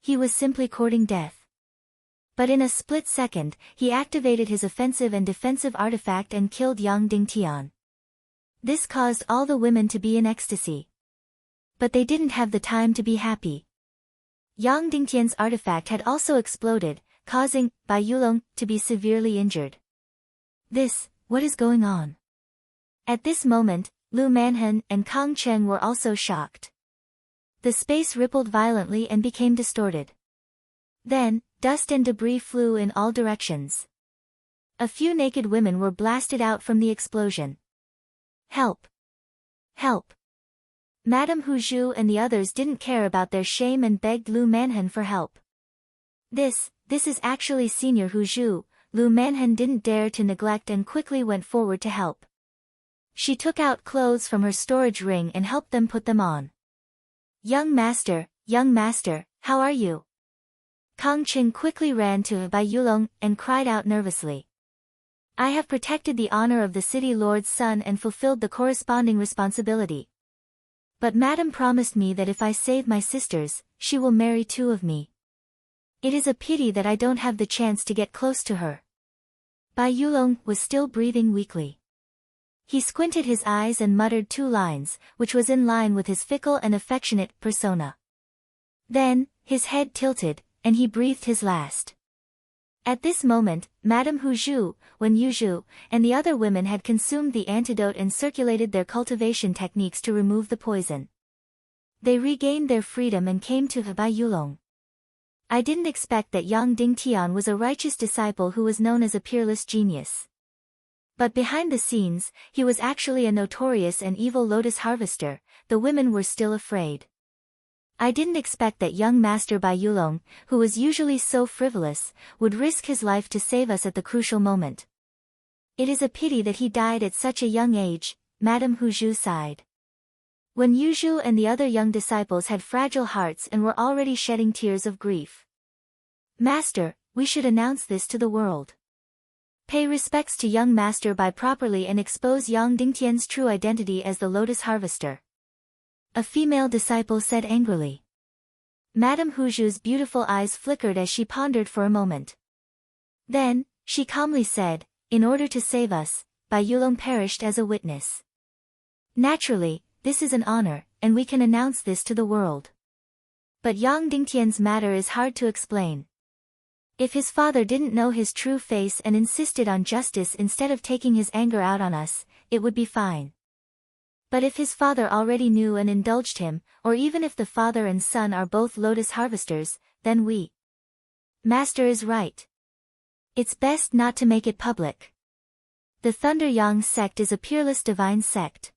He was simply courting death. But in a split second, he activated his offensive and defensive artifact and killed Yang Dingtian. This caused all the women to be in ecstasy. But they didn't have the time to be happy. Yang Dingtian's artifact had also exploded, causing Bai Yulong to be severely injured. What is going on? At this moment, Lu Manhan and Kang Cheng were also shocked. The space rippled violently and became distorted. Then, dust and debris flew in all directions. A few naked women were blasted out from the explosion. Help! Help! Madame Hu Zhu and the others didn't care about their shame and begged Lu Manhan for help. This is actually Senior Hu Zhu. Lu Manhan didn't dare to neglect and quickly went forward to help. She took out clothes from her storage ring and helped them put them on. Young Master, how are you? Kang Cheng quickly ran to Bai Yulong and cried out nervously. I have protected the honor of the city lord's son and fulfilled the corresponding responsibility. But Madame promised me that if I save my sisters, she will marry two of me. It is a pity that I don't have the chance to get close to her. Bai Yulong was still breathing weakly. He squinted his eyes and muttered two lines, which was in line with his fickle and affectionate persona. Then, his head tilted, and he breathed his last. At this moment, Madame Hu Zhu, Wen Yuzhu, and the other women had consumed the antidote and circulated their cultivation techniques to remove the poison. They regained their freedom and came to Bai Yulong. I didn't expect that Yang Dingtian was a righteous disciple who was known as a peerless genius. But behind the scenes, he was actually a notorious and evil lotus harvester. The women were still afraid. I didn't expect that young Master Bai Yulong, who was usually so frivolous, would risk his life to save us at the crucial moment. It is a pity that he died at such a young age, Madame Hu Zhu sighed. When Yuzhu and the other young disciples had fragile hearts and were already shedding tears of grief. Master, we should announce this to the world. Pay respects to young Master Bai properly and expose Yang Dingtian's true identity as the lotus harvester. A female disciple said angrily. Madame Hu Zhu's beautiful eyes flickered as she pondered for a moment. Then, she calmly said, in order to save us, Bai Yulong perished as a witness. Naturally, this is an honor, and we can announce this to the world. But Yang Dingtian's matter is hard to explain. If his father didn't know his true face and insisted on justice instead of taking his anger out on us, it would be fine. But if his father already knew and indulged him, or even if the father and son are both lotus harvesters, then we. Master is right. It's best not to make it public. The Thunder Yang sect is a peerless divine sect.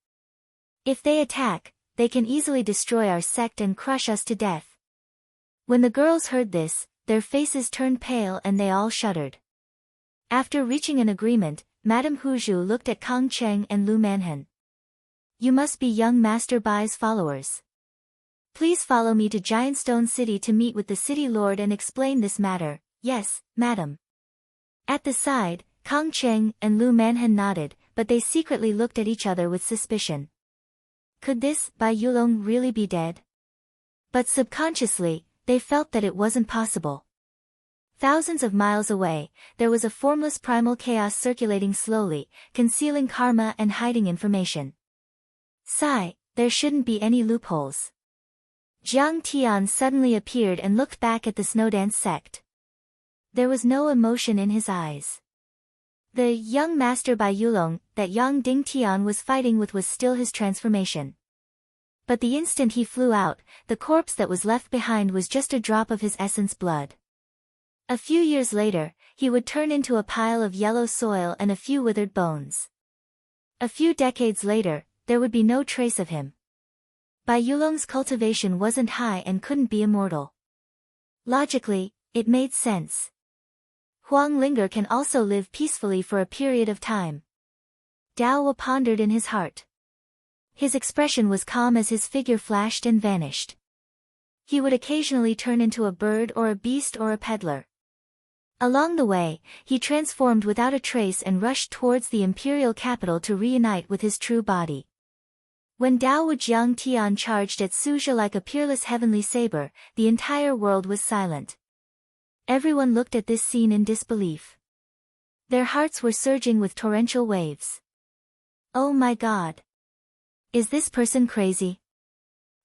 If they attack, they can easily destroy our sect and crush us to death. When the girls heard this, their faces turned pale and they all shuddered. After reaching an agreement, Madame Hu Zhu looked at Kang Cheng and Lu Manhan. You must be young Master Bai's followers. Please follow me to Giant Stone City to meet with the city lord and explain this matter. Yes, madam. At the side, Kong Cheng and Lu Manhan nodded, but they secretly looked at each other with suspicion. Could this Bai Yulong really be dead? But subconsciously, they felt that it wasn't possible. Thousands of miles away, there was a formless primal chaos circulating slowly, concealing karma and hiding information. Sigh, there shouldn't be any loopholes. Jiang Tian suddenly appeared and looked back at the Snowdance sect. There was no emotion in his eyes. The young master Bai Yulong that Yang Ding Tian was fighting with was still his transformation. But the instant he flew out, the corpse that was left behind was just a drop of his essence blood. A few years later, he would turn into a pile of yellow soil and a few withered bones. A few decades later, there would be no trace of him. Bai Yulong's cultivation wasn't high and couldn't be immortal. Logically, it made sense. Huang Linger can also live peacefully for a period of time. Dao pondered in his heart. His expression was calm as his figure flashed and vanished. He would occasionally turn into a bird or a beast or a peddler. Along the way, he transformed without a trace and rushed towards the imperial capital to reunite with his true body. When Dao Jiang Tian charged at Suzhou like a peerless heavenly saber, the entire world was silent. Everyone looked at this scene in disbelief. Their hearts were surging with torrential waves. Oh my God! Is this person crazy?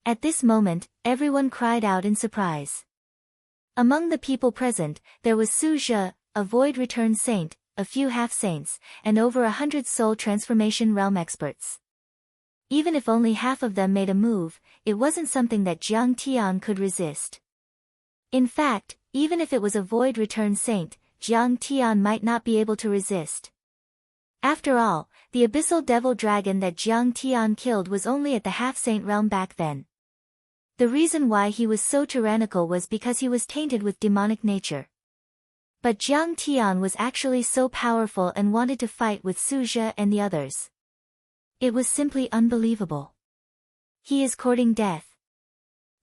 At this moment, everyone cried out in surprise. Among the people present, there was Su Zhe, a void return saint, a few half-saints, and over 100 soul transformation realm experts. Even if only half of them made a move, it wasn't something that Jiang Tian could resist. In fact, even if it was a void return saint, Jiang Tian might not be able to resist. After all, the abyssal devil dragon that Jiang Tian killed was only at the half-saint realm back then. The reason why he was so tyrannical was because he was tainted with demonic nature. But Jiang Tian was actually so powerful and wanted to fight with Su Zhe and the others. It was simply unbelievable. He is courting death.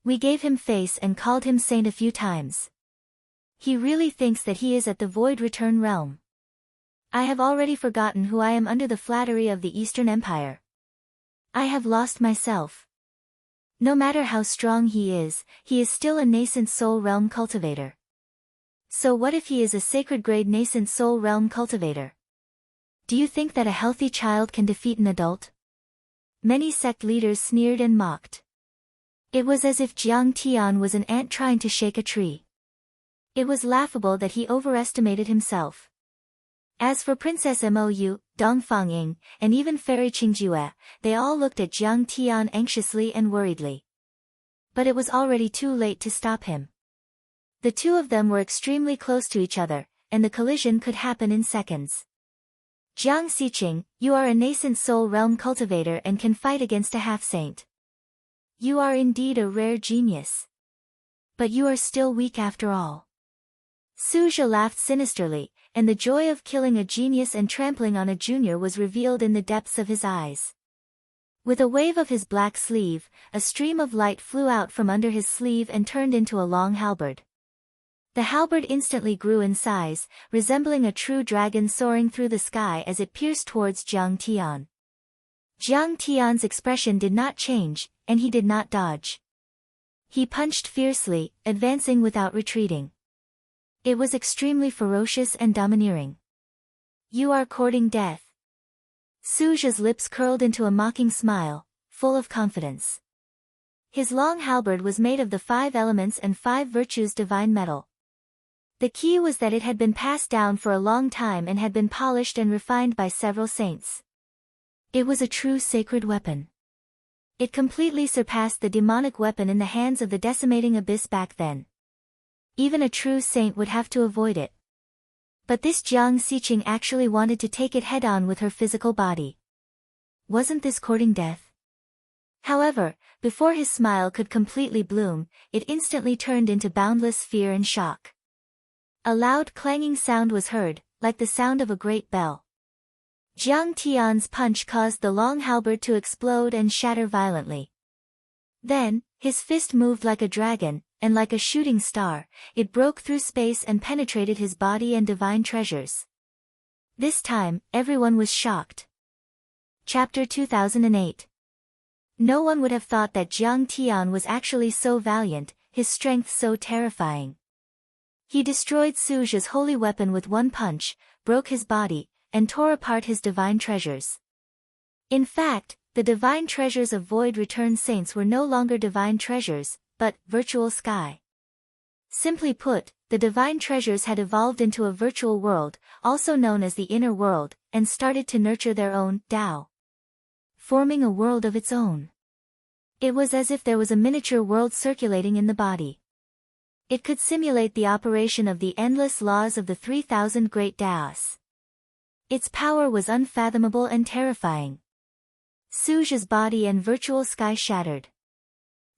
We gave him face and called him saint a few times. He really thinks that he is at the void return realm. I have already forgotten who I am under the flattery of the Eastern Empire. I have lost myself. No matter how strong he is still a nascent soul realm cultivator. So what if he is a sacred grade nascent soul realm cultivator? Do you think that a healthy child can defeat an adult? Many sect leaders sneered and mocked. It was as if Jiang Tian was an ant trying to shake a tree. It was laughable that he overestimated himself. As for Princess Mou, Dong Fangying, and even Fairy Qingjue, they all looked at Jiang Tian anxiously and worriedly. But it was already too late to stop him. The two of them were extremely close to each other, and the collision could happen in seconds. Jiang Xiqing, you are a nascent soul realm cultivator and can fight against a half-saint. You are indeed a rare genius. But you are still weak after all. Su Zhe laughed sinisterly, and the joy of killing a genius and trampling on a junior was revealed in the depths of his eyes. With a wave of his black sleeve, a stream of light flew out from under his sleeve and turned into a long halberd. The halberd instantly grew in size, resembling a true dragon soaring through the sky as it pierced towards Jiang Tian. Jiang Tian's expression did not change, and he did not dodge. He punched fiercely, advancing without retreating. It was extremely ferocious and domineering. You are courting death. Su Zhe's lips curled into a mocking smile, full of confidence. His long halberd was made of the 5 elements and 5 virtues divine metal. The key was that it had been passed down for a long time and had been polished and refined by several saints. It was a true sacred weapon. It completely surpassed the demonic weapon in the hands of the decimating abyss back then. Even a true saint would have to avoid it. But this Jiang Xiqing actually wanted to take it head-on with her physical body. Wasn't this courting death? However, before his smile could completely bloom, it instantly turned into boundless fear and shock. A loud clanging sound was heard, like the sound of a great bell. Jiang Tian's punch caused the long halberd to explode and shatter violently. Then, his fist moved like a dragon, and like a shooting star, it broke through space and penetrated his body and divine treasures. This time, everyone was shocked. Chapter 2008. No one would have thought that Jiang Tian was actually so valiant, his strength so terrifying. He destroyed Suja's holy weapon with one punch, broke his body, and tore apart his divine treasures. In fact, the divine treasures of Void Return Saints were no longer divine treasures, but virtual sky. Simply put, the divine treasures had evolved into a virtual world, also known as the inner world, and started to nurture their own Tao, forming a world of its own. It was as if there was a miniature world circulating in the body. It could simulate the operation of the endless laws of the 3,000 great Taos. Its power was unfathomable and terrifying. Suja's body and virtual sky shattered.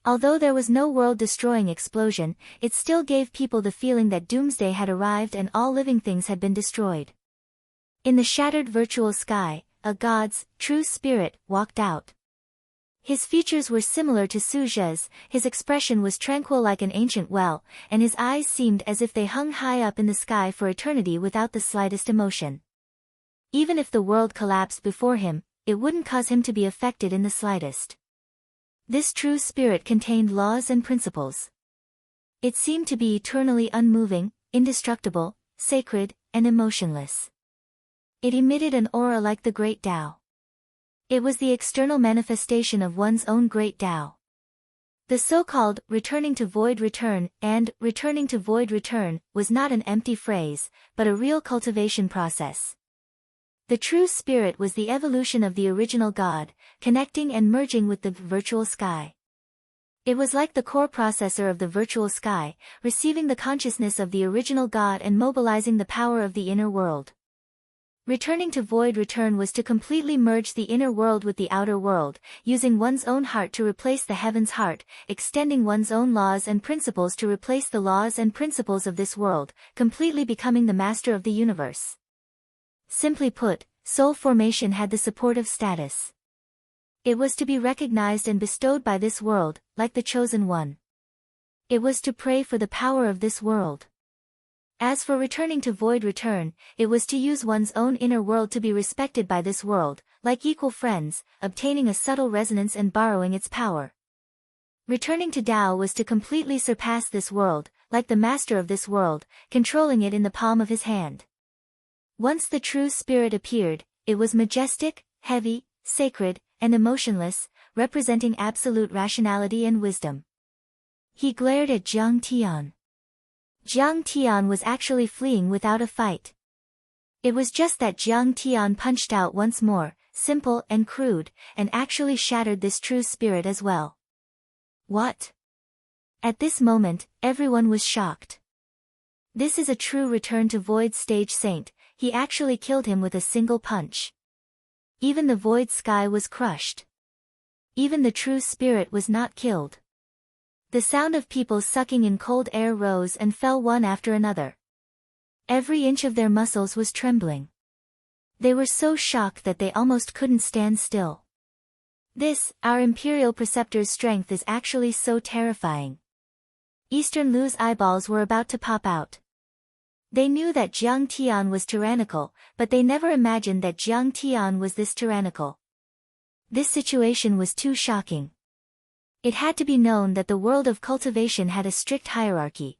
Although there was no world-destroying explosion, it still gave people the feeling that doomsday had arrived and all living things had been destroyed. In the shattered virtual sky, a god's true spirit walked out. His features were similar to Suja's, his expression was tranquil like an ancient well, and his eyes seemed as if they hung high up in the sky for eternity without the slightest emotion. Even if the world collapsed before him, it wouldn't cause him to be affected in the slightest. This true spirit contained laws and principles. It seemed to be eternally unmoving, indestructible, sacred, and emotionless. It emitted an aura like the great Tao. It was the external manifestation of one's own great Tao. The so-called returning to void return and returning to void return was not an empty phrase, but a real cultivation process. The true spirit was the evolution of the original God, connecting and merging with the virtual sky. It was like the core processor of the virtual sky, receiving the consciousness of the original God and mobilizing the power of the inner world. Returning to void return was to completely merge the inner world with the outer world, using one's own heart to replace the heaven's heart, extending one's own laws and principles to replace the laws and principles of this world, completely becoming the master of the universe. Simply put, soul formation had the supportive status. It was to be recognized and bestowed by this world, like the chosen one. It was to pray for the power of this world. As for returning to void return, it was to use one's own inner world to be respected by this world, like equal friends, obtaining a subtle resonance and borrowing its power. Returning to Tao was to completely surpass this world, like the master of this world, controlling it in the palm of his hand. Once the true spirit appeared, it was majestic, heavy, sacred, and emotionless, representing absolute rationality and wisdom. He glared at Jiang Tian. Jiang Tian was actually fleeing without a fight. It was just that Jiang Tian punched out once more, simple and crude, and actually shattered this true spirit as well. What? At this moment, everyone was shocked. This is a true return to void stage saint. He actually killed him with a single punch. Even the void sky was crushed. Even the true spirit was not killed. The sound of people sucking in cold air rose and fell one after another. Every inch of their muscles was trembling. They were so shocked that they almost couldn't stand still. This, our Imperial Preceptor's strength is actually so terrifying. Eastern Lu's eyeballs were about to pop out. They knew that Jiang Tian was tyrannical, but they never imagined that Jiang Tian was this tyrannical. This situation was too shocking. It had to be known that the world of cultivation had a strict hierarchy.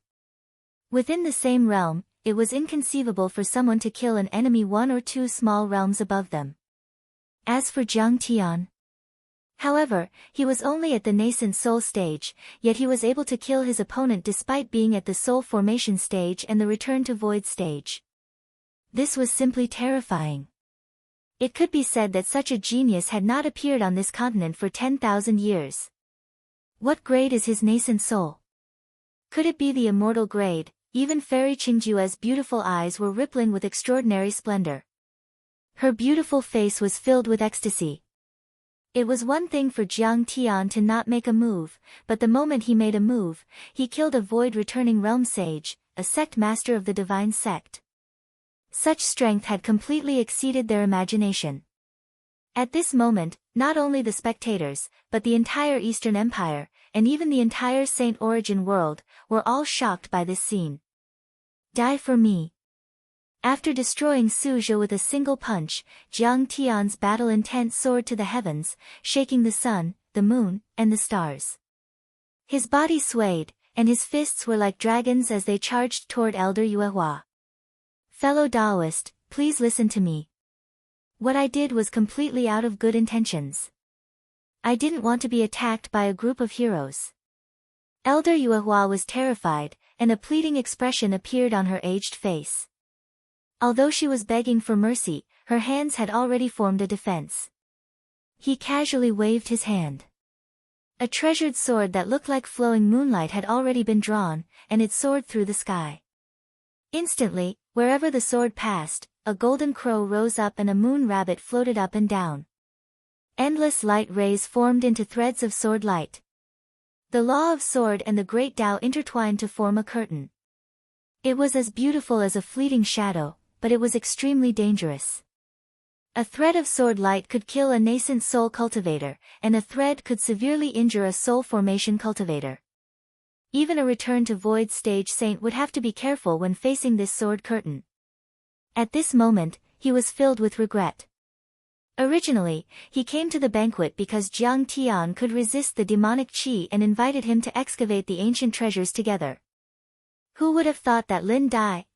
Within the same realm, it was inconceivable for someone to kill an enemy one or two small realms above them. As for Jiang Tian, however, he was only at the nascent soul stage, yet he was able to kill his opponent despite being at the soul formation stage and the return to void stage. This was simply terrifying. It could be said that such a genius had not appeared on this continent for 10,000 years. What grade is his nascent soul? Could it be the immortal grade? Even Fairy Qingjue's beautiful eyes were rippling with extraordinary splendor. Her beautiful face was filled with ecstasy. It was one thing for Jiang Tian to not make a move, but the moment he made a move, he killed a void-returning realm sage, a sect master of the divine sect. Such strength had completely exceeded their imagination. At this moment, not only the spectators, but the entire Eastern Empire, and even the entire Saint Origin world, were all shocked by this scene. Die for me. After destroying Suzhou with a single punch, Jiang Tian's battle intent soared to the heavens, shaking the sun, the moon, and the stars. His body swayed, and his fists were like dragons as they charged toward Elder Yuehua. Fellow Taoist, please listen to me. What I did was completely out of good intentions. I didn't want to be attacked by a group of heroes. Elder Yuehua was terrified, and a pleading expression appeared on her aged face. Although she was begging for mercy, her hands had already formed a defense. He casually waved his hand. A treasured sword that looked like flowing moonlight had already been drawn, and it soared through the sky. Instantly, wherever the sword passed, a golden crow rose up and a moon rabbit floated up and down. Endless light rays formed into threads of sword light. The law of sword and the great Tao intertwined to form a curtain. It was as beautiful as a fleeting shadow, but it was extremely dangerous. A thread of sword light could kill a nascent soul cultivator, and a thread could severely injure a soul formation cultivator. Even a return to void stage saint would have to be careful when facing this sword curtain. At this moment, he was filled with regret. Originally, he came to the banquet because Jiang Tian could resist the demonic qi and invited him to excavate the ancient treasures together. Who would have thought that Lin Dai,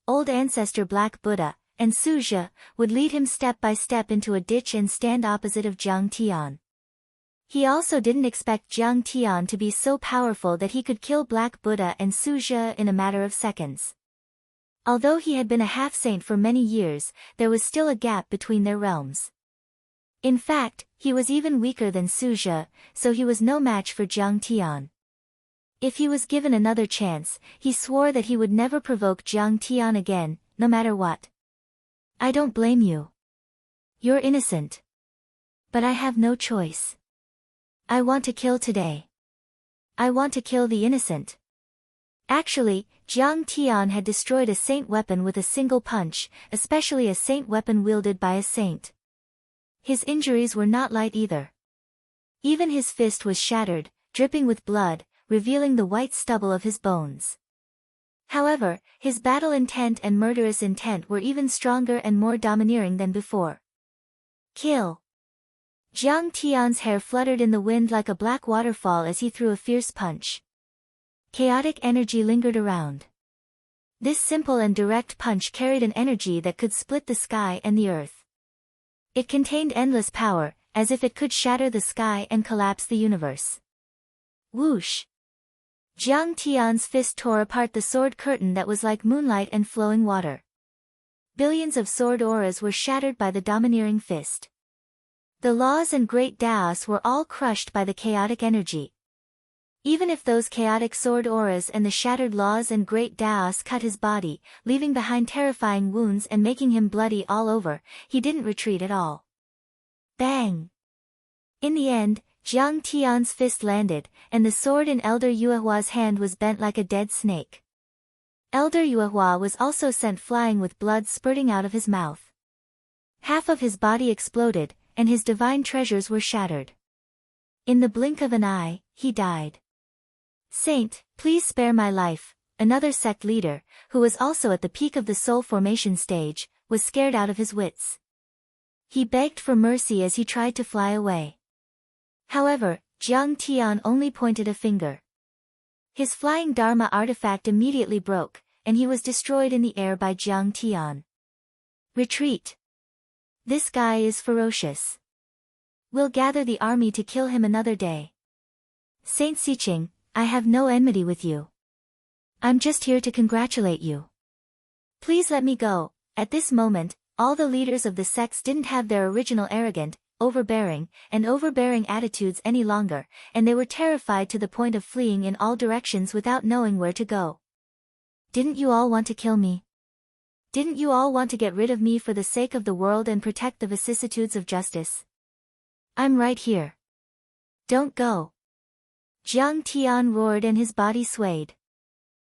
old ancestor Black Buddha, and Suzhou, would lead him step by step into a ditch and stand opposite of Jiang Tian. He also didn't expect Jiang Tian to be so powerful that he could kill Black Buddha and Suzhou in a matter of seconds. Although he had been a half-saint for many years, there was still a gap between their realms. In fact, he was even weaker than Suzhou, so he was no match for Jiang Tian. If he was given another chance, he swore that he would never provoke Jiang Tian again, no matter what. I don't blame you. You're innocent. But I have no choice. I want to kill today. I want to kill the innocent. Actually, Jiang Tian had destroyed a saint weapon with a single punch, especially a saint weapon wielded by a saint. His injuries were not light either. Even his fist was shattered, dripping with blood, revealing the white stubble of his bones. However, his battle intent and murderous intent were even stronger and more domineering than before. Kill! Jiang Tian's hair fluttered in the wind like a black waterfall as he threw a fierce punch. Chaotic energy lingered around. This simple and direct punch carried an energy that could split the sky and the earth. It contained endless power, as if it could shatter the sky and collapse the universe. Whoosh! Jiang Tian's fist tore apart the sword curtain that was like moonlight and flowing water. Billions of sword auras were shattered by the domineering fist. The laws and great Taos were all crushed by the chaotic energy. Even if those chaotic sword auras and the shattered laws and great Taos cut his body, leaving behind terrifying wounds and making him bloody all over, he didn't retreat at all. Bang! In the end, Jiang Tian's fist landed, and the sword in Elder Yuehua's hand was bent like a dead snake. Elder Yuehua was also sent flying with blood spurting out of his mouth. Half of his body exploded, and his divine treasures were shattered. In the blink of an eye, he died. Saint, please spare my life, another sect leader, who was also at the peak of the soul formation stage, was scared out of his wits. He begged for mercy as he tried to fly away. However, Jiang Tian only pointed a finger. His flying Dharma artifact immediately broke, and he was destroyed in the air by Jiang Tian. Retreat! This guy is ferocious. We'll gather the army to kill him another day. Saint Siqing, I have no enmity with you. I'm just here to congratulate you. Please let me go. At this moment, all the leaders of the sects didn't have their original arrogant, overbearing attitudes any longer, and they were terrified to the point of fleeing in all directions without knowing where to go. Didn't you all want to kill me? Didn't you all want to get rid of me for the sake of the world and protect the vicissitudes of justice? I'm right here. Don't go. Jiang Tian roared and his body swayed.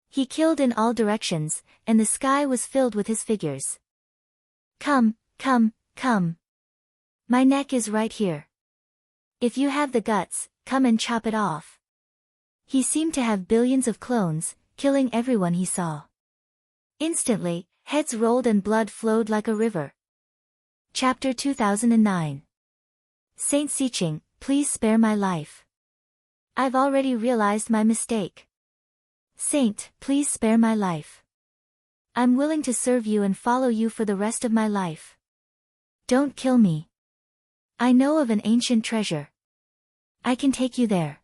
He killed in all directions, and the sky was filled with his figures. Come, come, come. My neck is right here. If you have the guts, come and chop it off. He seemed to have billions of clones, killing everyone he saw. Instantly, heads rolled and blood flowed like a river. Chapter 2009. Saint Sicheng, please spare my life. I've already realized my mistake. Saint, please spare my life. I'm willing to serve you and follow you for the rest of my life. Don't kill me. I know of an ancient treasure. I can take you there.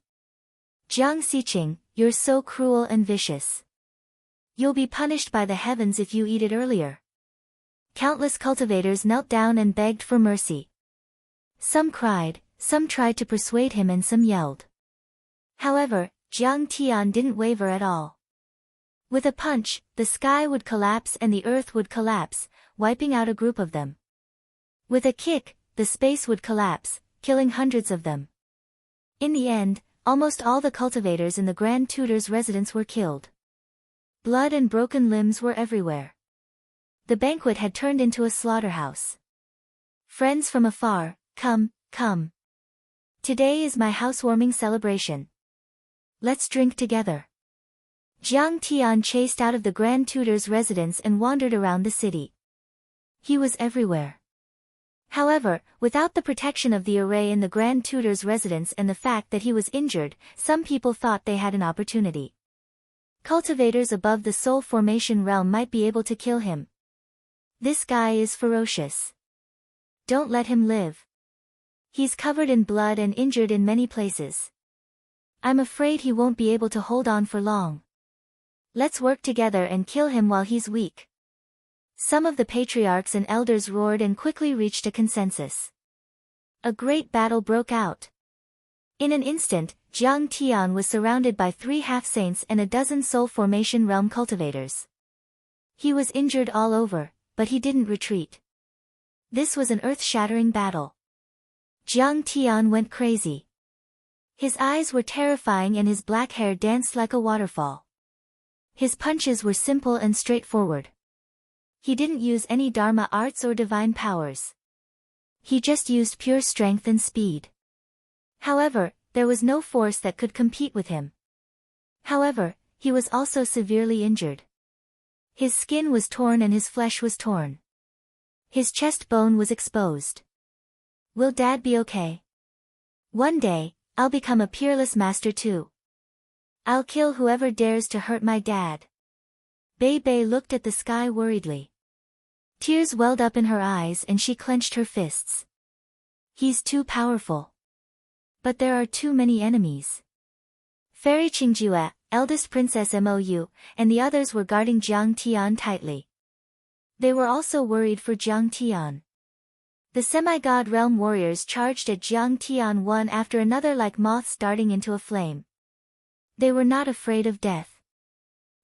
Jiang Sicheng, you're so cruel and vicious. You'll be punished by the heavens if you eat it earlier. Countless cultivators knelt down and begged for mercy. Some cried, some tried to persuade him and some yelled. However, Jiang Tian didn't waver at all. With a punch, the sky would collapse and the earth would collapse, wiping out a group of them. With a kick, the space would collapse, killing hundreds of them. In the end, almost all the cultivators in the Grand Tutor's residence were killed. Blood and broken limbs were everywhere. The banquet had turned into a slaughterhouse. Friends from afar, come, come. Today is my housewarming celebration. Let's drink together. Jiang Tian chased out of the Grand Tutor's residence and wandered around the city. He was everywhere. However, without the protection of the array in the Grand Tutor's residence and the fact that he was injured, some people thought they had an opportunity. Cultivators above the soul formation realm might be able to kill him. This guy is ferocious. Don't let him live. He's covered in blood and injured in many places. I'm afraid he won't be able to hold on for long. Let's work together and kill him while he's weak. Some of the patriarchs and elders roared and quickly reached a consensus. A great battle broke out. In an instant, Jiang Tian was surrounded by 3 half-saints and a dozen soul formation realm cultivators. He was injured all over, but he didn't retreat. This was an earth-shattering battle. Jiang Tian went crazy. His eyes were terrifying and his black hair danced like a waterfall. His punches were simple and straightforward. He didn't use any Dharma arts or divine powers. He just used pure strength and speed. However, there was no force that could compete with him. However, he was also severely injured. His skin was torn and his flesh was torn. His chest bone was exposed. Will Dad be okay? One day, I'll become a peerless master too. I'll kill whoever dares to hurt my dad. Bei Bei looked at the sky worriedly. Tears welled up in her eyes and she clenched her fists. He's too powerful. But there are too many enemies. Fairy Qingjue, eldest princess Mou, and the others were guarding Jiang Tian tightly. They were also worried for Jiang Tian. The semi-god realm warriors charged at Jiang Tian one after another like moths darting into a flame. They were not afraid of death.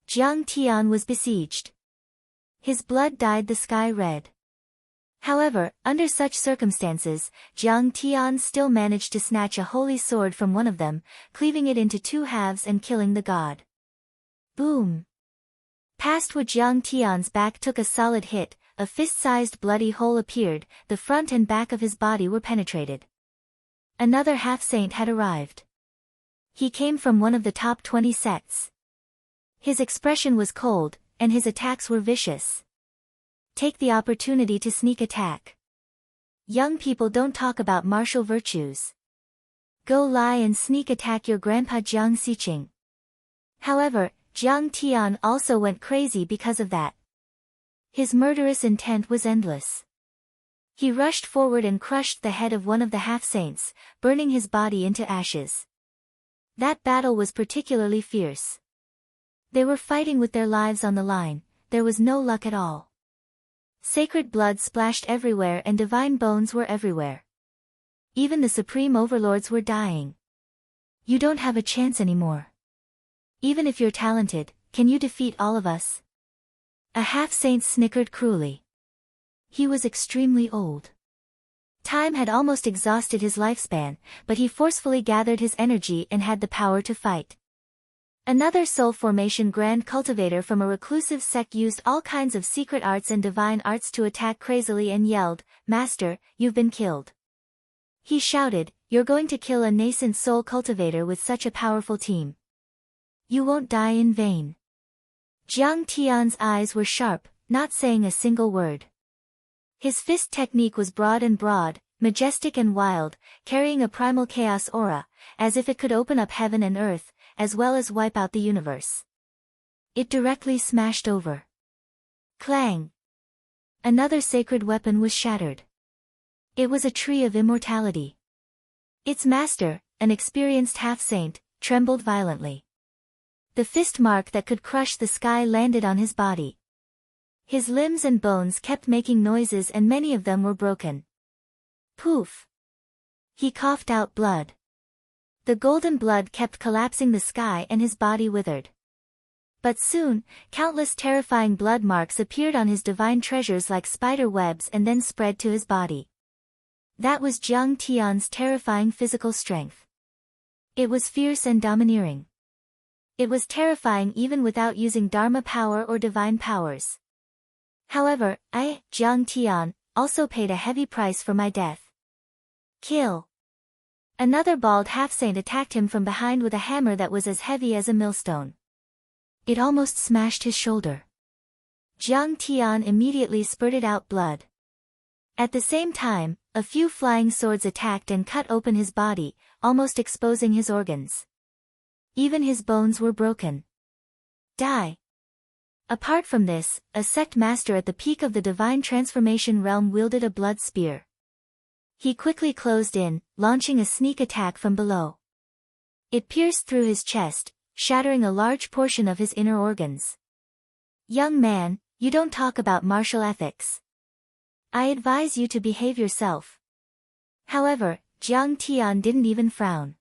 Jiang Tian was besieged. His blood dyed the sky red. However, under such circumstances, Jiang Tian still managed to snatch a holy sword from one of them, cleaving it into 2 halves and killing the god. Boom! Past what Jiang Tian's back took a solid hit, a fist-sized bloody hole appeared, the front and back of his body were penetrated. Another half-saint had arrived. He came from one of the top 20 sects. His expression was cold, and his attacks were vicious. Take the opportunity to sneak attack. Young people don't talk about martial virtues. Go lie and sneak attack your grandpa Jiang Sicheng. However, Jiang Tian also went crazy because of that. His murderous intent was endless. He rushed forward and crushed the head of one of the half-saints, burning his body into ashes. That battle was particularly fierce. They were fighting with their lives on the line, there was no luck at all. Sacred blood splashed everywhere and divine bones were everywhere. Even the supreme overlords were dying. You don't have a chance anymore. Even if you're talented, can you defeat all of us? A half-saint snickered cruelly. He was extremely old. Time had almost exhausted his lifespan, but he forcefully gathered his energy and had the power to fight. Another soul formation grand cultivator from a reclusive sect used all kinds of secret arts and divine arts to attack crazily and yelled, "Master, you've been killed." He shouted, "You're going to kill a nascent soul cultivator with such a powerful team. You won't die in vain." Jiang Tian's eyes were sharp, not saying a single word. His fist technique was broad, majestic and wild, carrying a primal chaos aura, as if it could open up heaven and earth, as well as wipe out the universe. It directly smashed over. Clang! Another sacred weapon was shattered. It was a tree of immortality. Its master, an experienced half-saint, trembled violently. The fist mark that could crush the sky landed on his body. His limbs and bones kept making noises and many of them were broken. Poof! He coughed out blood. The golden blood kept collapsing the sky and his body withered. But soon, countless terrifying blood marks appeared on his divine treasures like spider webs and then spread to his body. That was Jiang Tian's terrifying physical strength. It was fierce and domineering. It was terrifying even without using Dharma power or divine powers. However, I, Jiang Tian, also paid a heavy price for my death. Kill! Another bald half-saint attacked him from behind with a hammer that was as heavy as a millstone. It almost smashed his shoulder. Jiang Tian immediately spurted out blood. At the same time, a few flying swords attacked and cut open his body, almost exposing his organs. Even his bones were broken. Die! Apart from this, a sect master at the peak of the divine transformation realm wielded a blood spear. He quickly closed in, launching a sneak attack from below. It pierced through his chest, shattering a large portion of his inner organs. Young man, you don't talk about martial ethics. I advise you to behave yourself. However, Jiang Tian didn't even frown.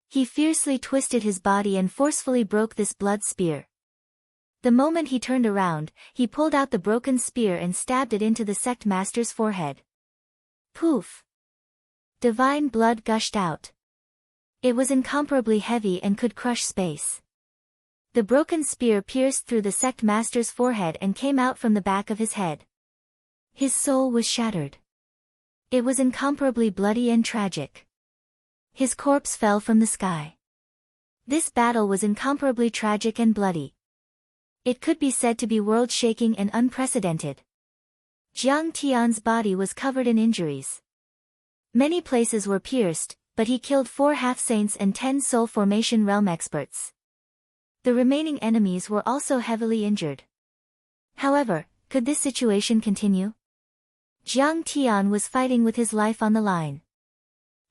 He fiercely twisted his body and forcefully broke this blood spear. The moment he turned around, he pulled out the broken spear and stabbed it into the sect master's forehead. Poof! Divine blood gushed out. It was incomparably heavy and could crush space. The broken spear pierced through the sect master's forehead and came out from the back of his head. His soul was shattered. It was incomparably bloody and tragic. His corpse fell from the sky. This battle was incomparably tragic and bloody. It could be said to be world-shaking and unprecedented. Jiang Tian's body was covered in injuries. Many places were pierced, but he killed 4 half-saints and 10 soul formation realm experts. The remaining enemies were also heavily injured. However, could this situation continue? Jiang Tian was fighting with his life on the line.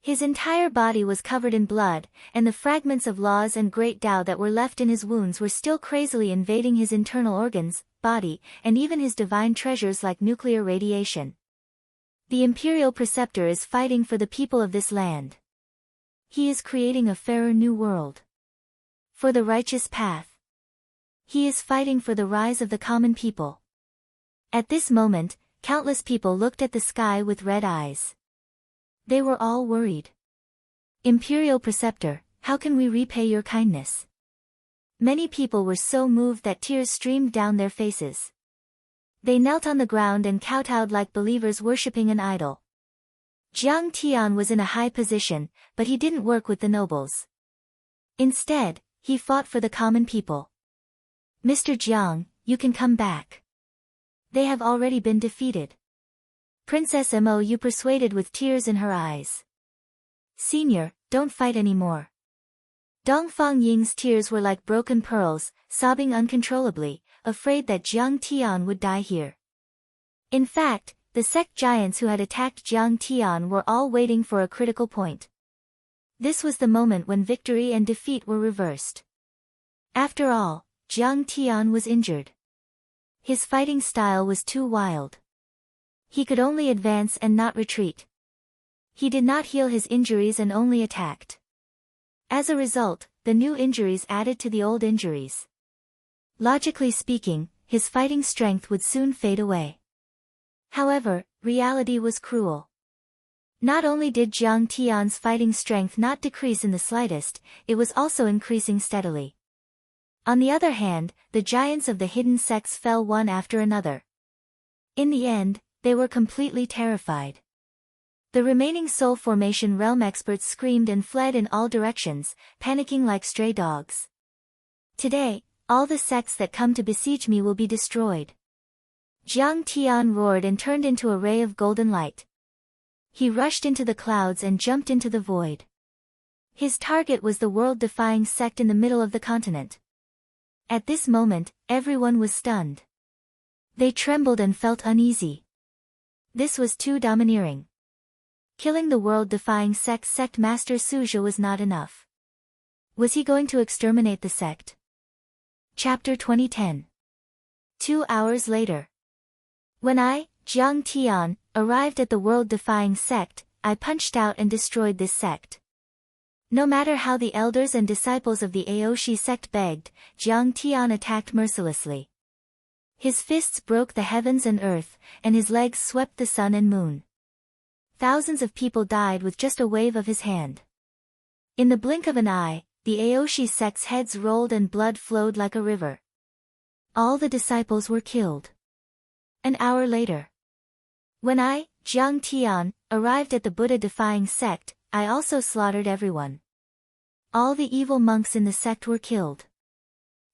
His entire body was covered in blood, and the fragments of laws and great Tao that were left in his wounds were still crazily invading his internal organs, body, and even his divine treasures like nuclear radiation. The Imperial Preceptor is fighting for the people of this land. He is creating a fairer new world. For the righteous path. He is fighting for the rise of the common people. At this moment, countless people looked at the sky with red eyes. They were all worried. Imperial Preceptor, how can we repay your kindness? Many people were so moved that tears streamed down their faces. They knelt on the ground and kowtowed like believers worshipping an idol. Jiang Tian was in a high position, but he didn't work with the nobles. Instead, he fought for the common people. Mr. Jiang, you can come back. They have already been defeated. Princess Mo persuaded with tears in her eyes. Senior, don't fight anymore. Dongfang Ying's tears were like broken pearls, sobbing uncontrollably, afraid that Jiang Tian would die here. In fact, the sect giants who had attacked Jiang Tian were all waiting for a critical point. This was the moment when victory and defeat were reversed. After all, Jiang Tian was injured. His fighting style was too wild. He could only advance and not retreat. He did not heal his injuries and only attacked. As a result, the new injuries added to the old injuries. Logically speaking, his fighting strength would soon fade away. However, reality was cruel. Not only did Jiang Tian's fighting strength not decrease in the slightest, it was also increasing steadily. On the other hand, the giants of the hidden sects fell one after another. In the end, they were completely terrified. The remaining soul formation realm experts screamed and fled in all directions, panicking like stray dogs. Today, all the sects that come to besiege me will be destroyed. Jiang Tian roared and turned into a ray of golden light. He rushed into the clouds and jumped into the void. His target was the world-defying sect in the middle of the continent. At this moment, everyone was stunned. They trembled and felt uneasy. This was too domineering. Killing the world-defying sect master Suzhou was not enough. Was he going to exterminate the sect? Chapter 2010. 2 hours later. When I, Jiang Tian, arrived at the world-defying sect, I punched out and destroyed this sect. No matter how the elders and disciples of the Aoshi sect begged, Jiang Tian attacked mercilessly. His fists broke the heavens and earth, and his legs swept the sun and moon. Thousands of people died with just a wave of his hand. In the blink of an eye, the Aoshi sect's heads rolled and blood flowed like a river. All the disciples were killed. An hour later. When I, Jiang Tian, arrived at the Buddha-defying sect, I also slaughtered everyone. All the evil monks in the sect were killed.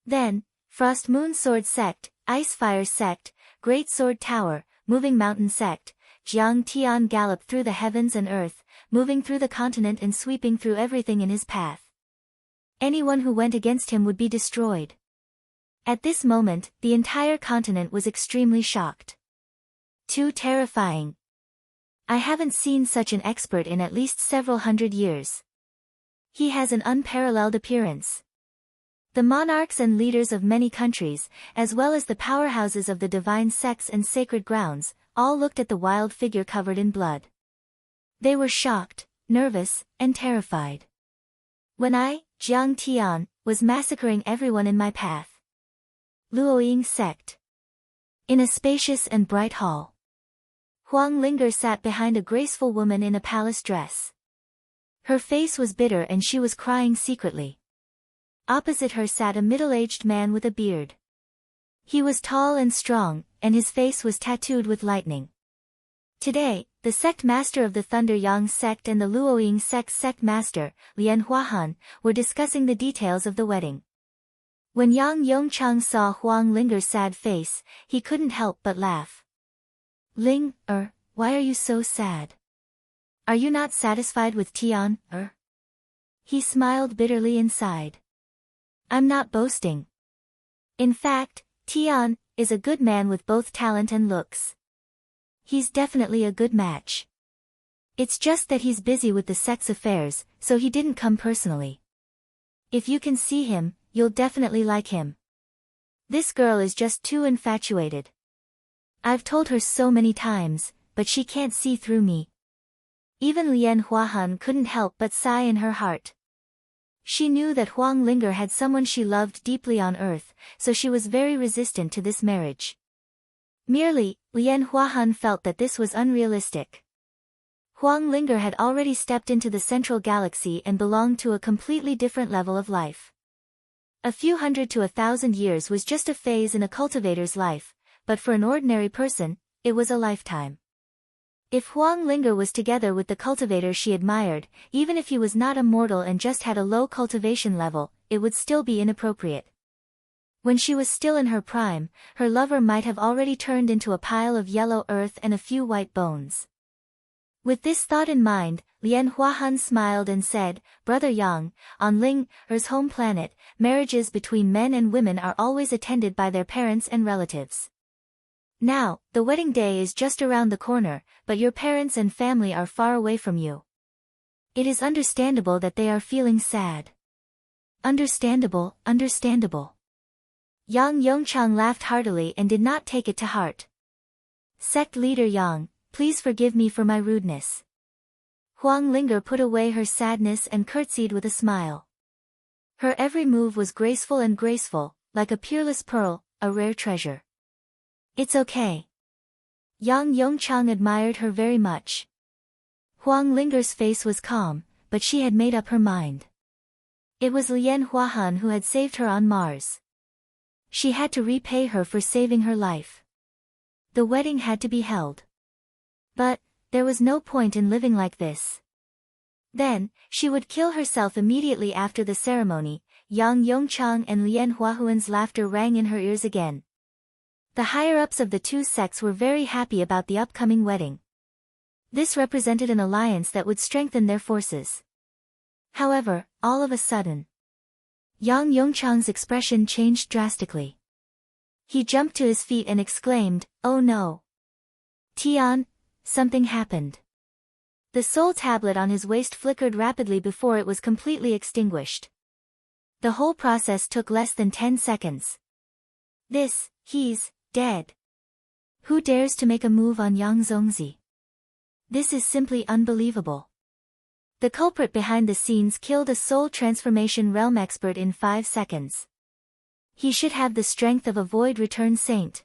Then, Frost Moon Sword sect, Ice Fire sect, Great Sword Tower, Moving Mountain sect, Jiang Tian galloped through the heavens and earth, moving through the continent and sweeping through everything in his path. Anyone who went against him would be destroyed. At this moment, the entire continent was extremely shocked. Too terrifying. I haven't seen such an expert in at least several hundred years. He has an unparalleled appearance. The monarchs and leaders of many countries, as well as the powerhouses of the divine sects and sacred grounds, all looked at the wild figure covered in blood. They were shocked, nervous, and terrified. When I, Jiang Tian, was massacring everyone in my path. Luoying sect. In a spacious and bright hall. Huang Linger sat behind a graceful woman in a palace dress. Her face was bitter and she was crying secretly. Opposite her sat a middle-aged man with a beard. He was tall and strong, and his face was tattooed with lightning. Today, the sect master of the Thunder Yang sect and the Luoying sect master, Lian Huahan, were discussing the details of the wedding. When Yang Yongchang saw Huang Linger's sad face, he couldn't help but laugh. Ling, why are you so sad? Are you not satisfied with Tian, He smiled bitterly inside. I'm not boasting. In fact, Tian is a good man with both talent and looks. He's definitely a good match. It's just that he's busy with the sect's affairs, so he didn't come personally. If you can see him, you'll definitely like him. This girl is just too infatuated. I've told her so many times, but she can't see through me. Even Lian Huahan couldn't help but sigh in her heart. She knew that Huang Linger had someone she loved deeply on earth, so she was very resistant to this marriage. Merely, Lian Huahan felt that this was unrealistic. Huang Linger had already stepped into the central galaxy and belonged to a completely different level of life. A few hundred to 1,000 years was just a phase in a cultivator's life, but for an ordinary person, it was a lifetime. If Huang Linger was together with the cultivator she admired, even if he was not a mortal and just had a low cultivation level, it would still be inappropriate. When she was still in her prime, her lover might have already turned into a pile of yellow earth and a few white bones. With this thought in mind, Lian Huahan smiled and said, Brother Yang, on Ling-er's home planet, marriages between men and women are always attended by their parents and relatives. Now, the wedding day is just around the corner, but your parents and family are far away from you. It is understandable that they are feeling sad. Understandable. Yang Yongchang laughed heartily and did not take it to heart. Sect leader Yang, please forgive me for my rudeness. Huang Linger put away her sadness and curtsied with a smile. Her every move was graceful, like a peerless pearl, a rare treasure. It's okay. Yang Yongchang admired her very much. Huang Linger's face was calm, but she had made up her mind. It was Lian Huahan who had saved her on Mars. She had to repay her for saving her life. The wedding had to be held. But There was no point in living like this. Then, she would kill herself immediately after the ceremony. Yang Yongchang and Lian Huahuan's laughter rang in her ears again. The higher-ups of the two sects were very happy about the upcoming wedding. This represented an alliance that would strengthen their forces. However, all of a sudden, Yang Yongchang's expression changed drastically. He jumped to his feet and exclaimed, "Oh no! Tian, something happened." The soul tablet on his waist flickered rapidly before it was completely extinguished. The whole process took less than 10 seconds. He's dead. Who dares to make a move on Yang Zongzi? This is simply unbelievable. The culprit behind the scenes killed a soul transformation realm expert in 5 seconds. He should have the strength of a void return saint.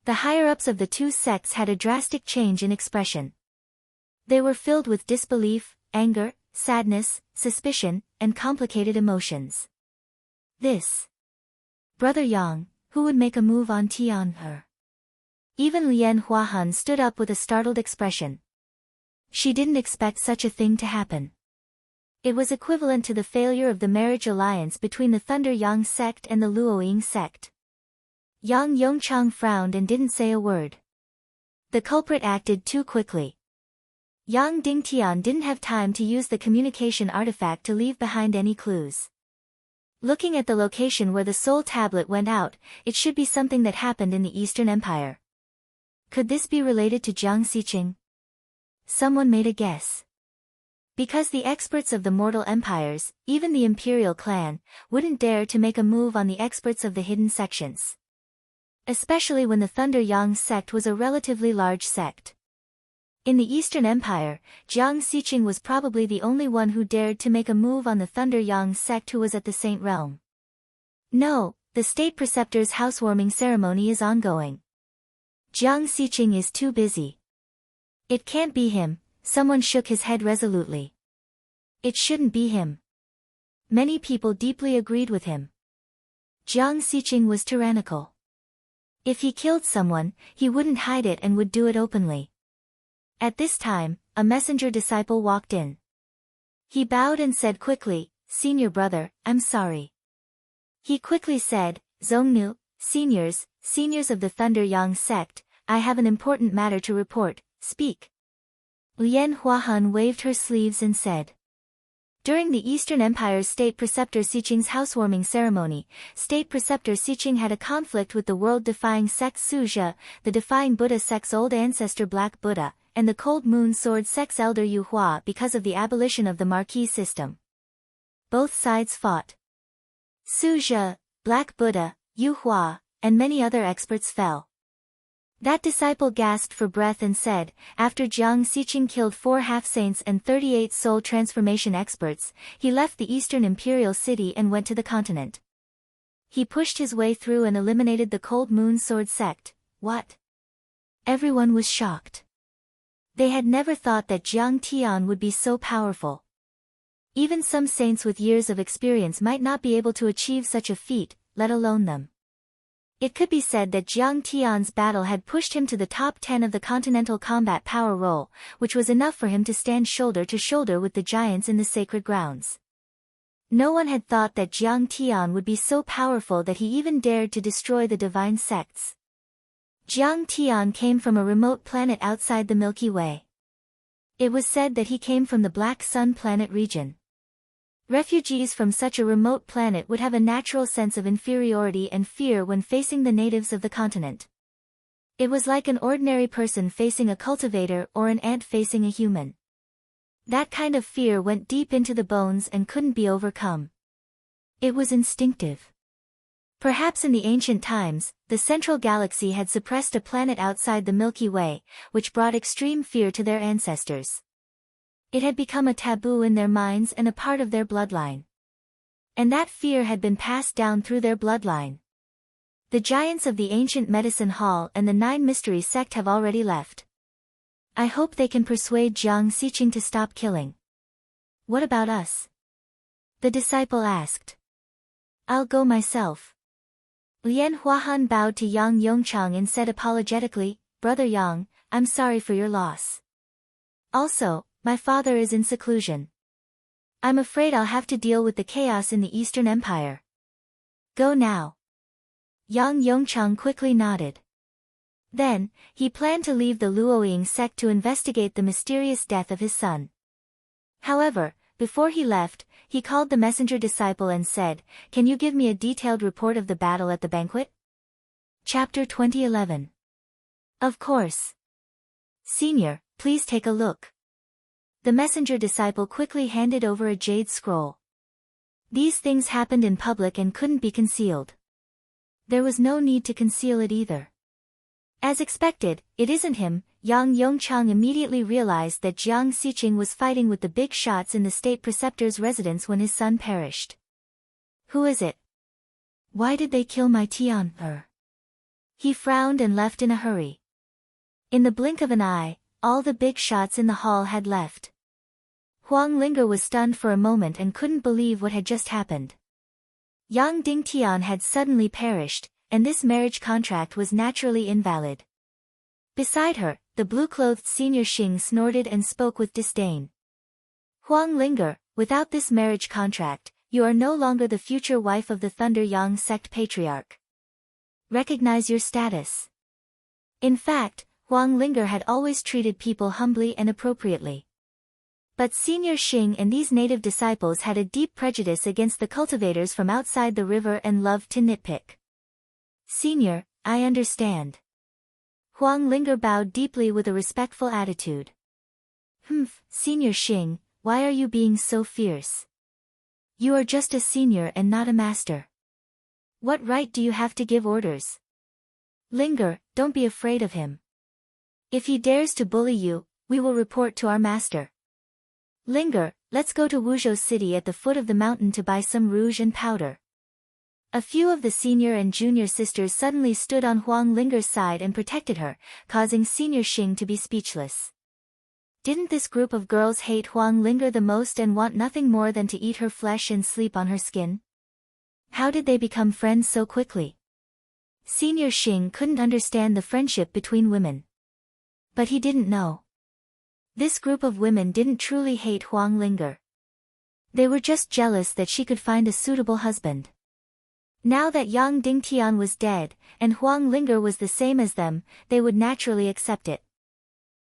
The higher-ups of the two sects had a drastic change in expression. They were filled with disbelief, anger, sadness, suspicion, and complicated emotions. Brother Yang, who would make a move on Tianhe? Even Lian Huahan stood up with a startled expression. She didn't expect such a thing to happen. It was equivalent to the failure of the marriage alliance between the Thunder Yang sect and the Luoying sect. Yang Yongchang frowned and didn't say a word. The culprit acted too quickly. Yang Dingtian didn't have time to use the communication artifact to leave behind any clues. Looking at the location where the soul tablet went out, it should be something that happened in the Eastern Empire. Could this be related to Jiang Xiqing? Someone made a guess. Because the experts of the mortal empires, even the imperial clan, wouldn't dare to make a move on the experts of the hidden sections. Especially when the Thunder Yang sect was a relatively large sect. In the Eastern Empire, Jiang Xiqing was probably the only one who dared to make a move on the Thunder Yang sect who was at the Saint Realm. No, the state preceptor's housewarming ceremony is ongoing. Jiang Xiqing is too busy. It can't be him. Someone shook his head resolutely. It shouldn't be him. Many people deeply agreed with him. Jiang Xiqing was tyrannical. If he killed someone, he wouldn't hide it and would do it openly. At this time, a messenger disciple walked in. He bowed and said quickly, "Senior brother, I'm sorry." He quickly said, "Zongnu, seniors of the Thunder Yang sect, I have an important matter to report, speak." Lian Huahan waved her sleeves and said. During the Eastern Empire's State Preceptor Xiqing's housewarming ceremony, State Preceptor Xiqing had a conflict with the world-defying sect Suzhe, the Defying Buddha sect's old ancestor Black Buddha, and the Cold Moon Sword sect's elder Yu Hua because of the abolition of the Marquis system. Both sides fought. Suzhe, Black Buddha, Yu Hua, and many other experts fell. That disciple gasped for breath and said, after Jiang Xiqing killed 4 half-saints and 38 soul transformation experts, he left the Eastern Imperial City and went to the continent. He pushed his way through and eliminated the Cold Moon Sword sect. What? Everyone was shocked. They had never thought that Jiang Tian would be so powerful. Even some saints with years of experience might not be able to achieve such a feat, let alone them. It could be said that Jiang Tian's battle had pushed him to the top 10 of the continental combat power roll, which was enough for him to stand shoulder to shoulder with the giants in the sacred grounds. No one had thought that Jiang Tian would be so powerful that he even dared to destroy the divine sects. Jiang Tian came from a remote planet outside the Milky Way. It was said that he came from the Black Sun planet region. Refugees from such a remote planet would have a natural sense of inferiority and fear when facing the natives of the continent. It was like an ordinary person facing a cultivator or an ant facing a human. That kind of fear went deep into the bones and couldn't be overcome. It was instinctive. Perhaps in the ancient times, the central galaxy had suppressed a planet outside the Milky Way, which brought extreme fear to their ancestors. It had become a taboo in their minds and a part of their bloodline. And that fear had been passed down through their bloodline. The giants of the ancient medicine hall and the 9 mystery sect have already left. I hope they can persuade Jiang Xiqing to stop killing. What about us? The disciple asked. I'll go myself. Lian Huahan bowed to Yang Yongchang and said apologetically, Brother Yang, I'm sorry for your loss. Also, my father is in seclusion. I'm afraid I'll have to deal with the chaos in the Eastern Empire. Go now. Yang Yongchang quickly nodded. Then, he planned to leave the Luoying sect to investigate the mysterious death of his son. However, before he left, he called the messenger disciple and said, "Can you give me a detailed report of the battle at the banquet?" Chapter 2011. Of course. Senior, please take a look. The messenger disciple quickly handed over a jade scroll. These things happened in public and couldn't be concealed. There was no need to conceal it either. As expected, it isn't him. Yang Yongchang immediately realized that Jiang Xiqing was fighting with the big shots in the state preceptor's residence when his son perished. Who is it? Why did they kill my Tian? He frowned and left in a hurry. In the blink of an eye, all the big shots in the hall had left. Huang Linger was stunned for a moment and couldn't believe what had just happened. Yang Dingtian had suddenly perished, and this marriage contract was naturally invalid. Beside her, the blue-clothed senior Xing snorted and spoke with disdain. Huang Linger, without this marriage contract, you are no longer the future wife of the Thunder Yang sect patriarch. Recognize your status. In fact, Huang Linger had always treated people humbly and appropriately. But Senior Xing and these native disciples had a deep prejudice against the cultivators from outside the river and loved to nitpick. Senior, I understand. Huang Linger bowed deeply with a respectful attitude. Senior Xing, why are you being so fierce? You are just a senior and not a master. What right do you have to give orders? Linger, don't be afraid of him. If he dares to bully you, we will report to our master. Linger, let's go to Wuzhou City at the foot of the mountain to buy some rouge and powder. A few of the senior and junior sisters suddenly stood on Huang Linger's side and protected her, causing Senior Xing to be speechless. Didn't this group of girls hate Huang Linger the most and want nothing more than to eat her flesh and sleep on her skin? How did they become friends so quickly? Senior Xing couldn't understand the friendship between women. But he didn't know. This group of women didn't truly hate Huang Linger. They were just jealous that she could find a suitable husband. Now that Yang Dingtian was dead, and Huang Linger was the same as them, they would naturally accept it.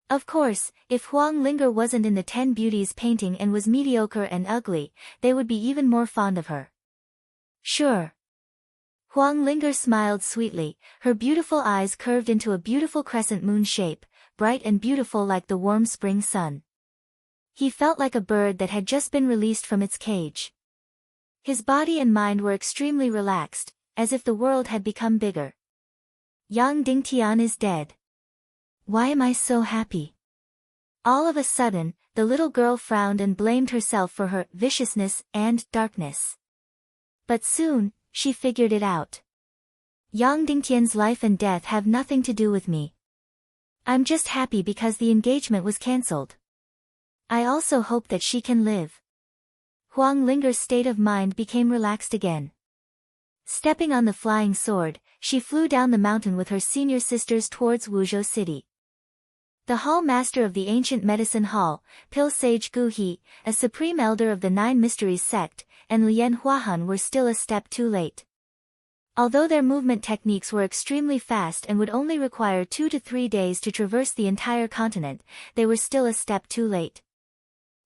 Of course, if Huang Linger wasn't in the 10 Beauties painting and was mediocre and ugly, they would be even more fond of her. Sure. Huang Linger smiled sweetly, her beautiful eyes curved into a beautiful crescent moon shape, bright and beautiful like the warm spring sun. He felt like a bird that had just been released from its cage. His body and mind were extremely relaxed, as if the world had become bigger. Yang Dingtian is dead. Why am I so happy? All of a sudden, the little girl frowned and blamed herself for her viciousness and darkness. But soon, she figured it out. Yang Dingtian's life and death have nothing to do with me. I'm just happy because the engagement was cancelled. I also hope that she can live. Huang Linger's state of mind became relaxed again. Stepping on the flying sword, she flew down the mountain with her senior sisters towards Wuzhou City. The hall master of the ancient medicine hall, Pil Sage Gu He, a supreme elder of the Nine Mysteries sect, and Lian Huahan were still a step too late. Although their movement techniques were extremely fast and would only require 2 to 3 days to traverse the entire continent, they were still a step too late.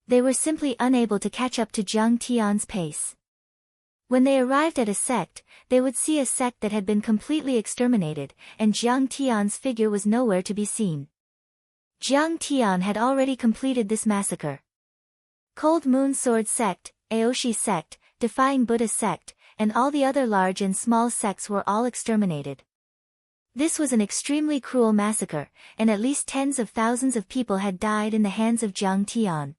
They were simply unable to catch up to Jiang Tian's pace. When they arrived at a sect, they would see a sect that had been completely exterminated, and Jiang Tian's figure was nowhere to be seen. Jiang Tian had already completed this massacre. Cold Moon Sword Sect, Aoshi Sect, Defying Buddha Sect, and all the other large and small sects were all exterminated. This was an extremely cruel massacre, and at least tens of thousands of people had died in the hands of Jiang Tian.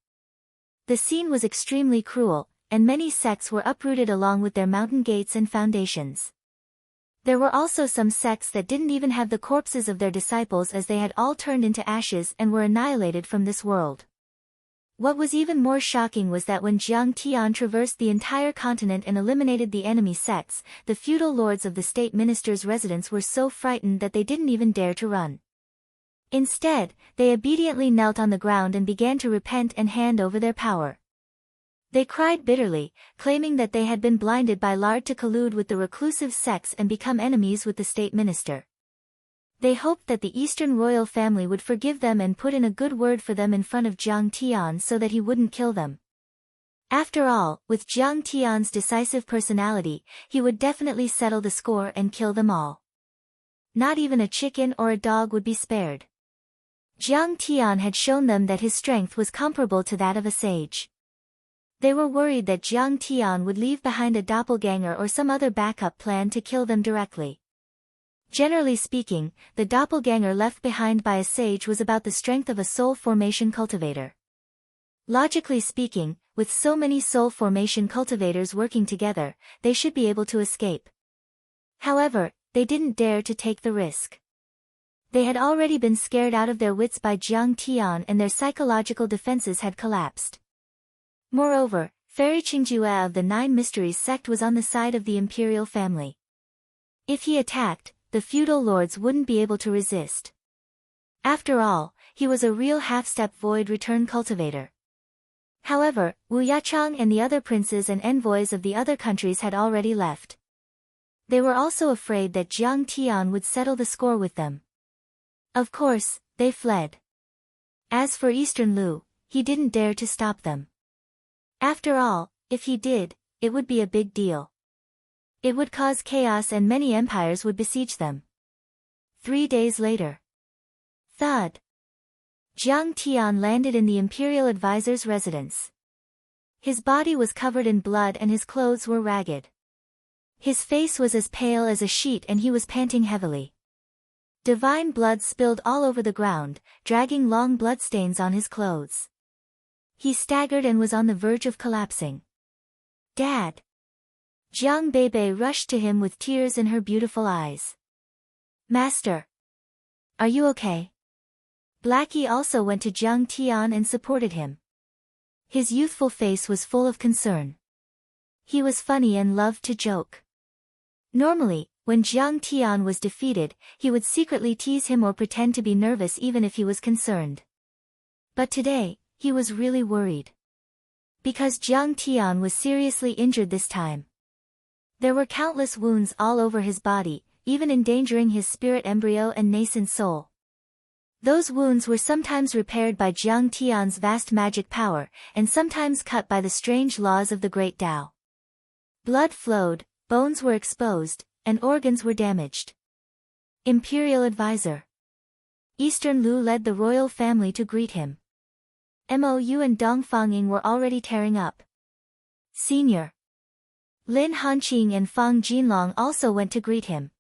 The scene was extremely cruel, and many sects were uprooted along with their mountain gates and foundations. There were also some sects that didn't even have the corpses of their disciples, as they had all turned into ashes and were annihilated from this world. What was even more shocking was that when Jiang Tian traversed the entire continent and eliminated the enemy sects, the feudal lords of the state minister's residence were so frightened that they didn't even dare to run. Instead, they obediently knelt on the ground and began to repent and hand over their power. They cried bitterly, claiming that they had been blinded by lard to collude with the reclusive sects and become enemies with the state minister. They hoped that the Eastern royal family would forgive them and put in a good word for them in front of Jiang Tian so that he wouldn't kill them. After all, with Jiang Tian's decisive personality, he would definitely settle the score and kill them all. Not even a chicken or a dog would be spared. Jiang Tian had shown them that his strength was comparable to that of a sage. They were worried that Jiang Tian would leave behind a doppelganger or some other backup plan to kill them directly. Generally speaking, the doppelganger left behind by a sage was about the strength of a soul formation cultivator. Logically speaking, with so many soul formation cultivators working together, they should be able to escape. However, they didn't dare to take the risk. They had already been scared out of their wits by Jiang Tian and their psychological defenses had collapsed. Moreover, Fairy Qingjue of the Nine Mysteries sect was on the side of the imperial family. If he attacked, the feudal lords wouldn't be able to resist. After all, he was a real half-step void return cultivator. However, Wu Yachang and the other princes and envoys of the other countries had already left. They were also afraid that Jiang Tian would settle the score with them. Of course, they fled. As for Eastern Lu, he didn't dare to stop them. After all, if he did, it would be a big deal. It would cause chaos and many empires would besiege them. 3 days later. Thud. Jiang Tian landed in the imperial advisor's residence. His body was covered in blood and his clothes were ragged. His face was as pale as a sheet and he was panting heavily. Divine blood spilled all over the ground, dragging long bloodstains on his clothes. He staggered and was on the verge of collapsing. Dad! Jiang Bebe rushed to him with tears in her beautiful eyes. Master! Are you okay? Blackie also went to Jiang Tian and supported him. His youthful face was full of concern. He was funny and loved to joke. Normally, when Jiang Tian was defeated, he would secretly tease him or pretend to be nervous even if he was concerned. But today, he was really worried. Because Jiang Tian was seriously injured this time. There were countless wounds all over his body, even endangering his spirit embryo and nascent soul. Those wounds were sometimes repaired by Jiang Tian's vast magic power, and sometimes cut by the strange laws of the Great Tao. Blood flowed, bones were exposed, and organs were damaged. Imperial Advisor. Eastern Lu led the royal family to greet him. Mou and Dong Fangying were already tearing up. Senior. Lin Hanqing and Fang Jinlong also went to greet him.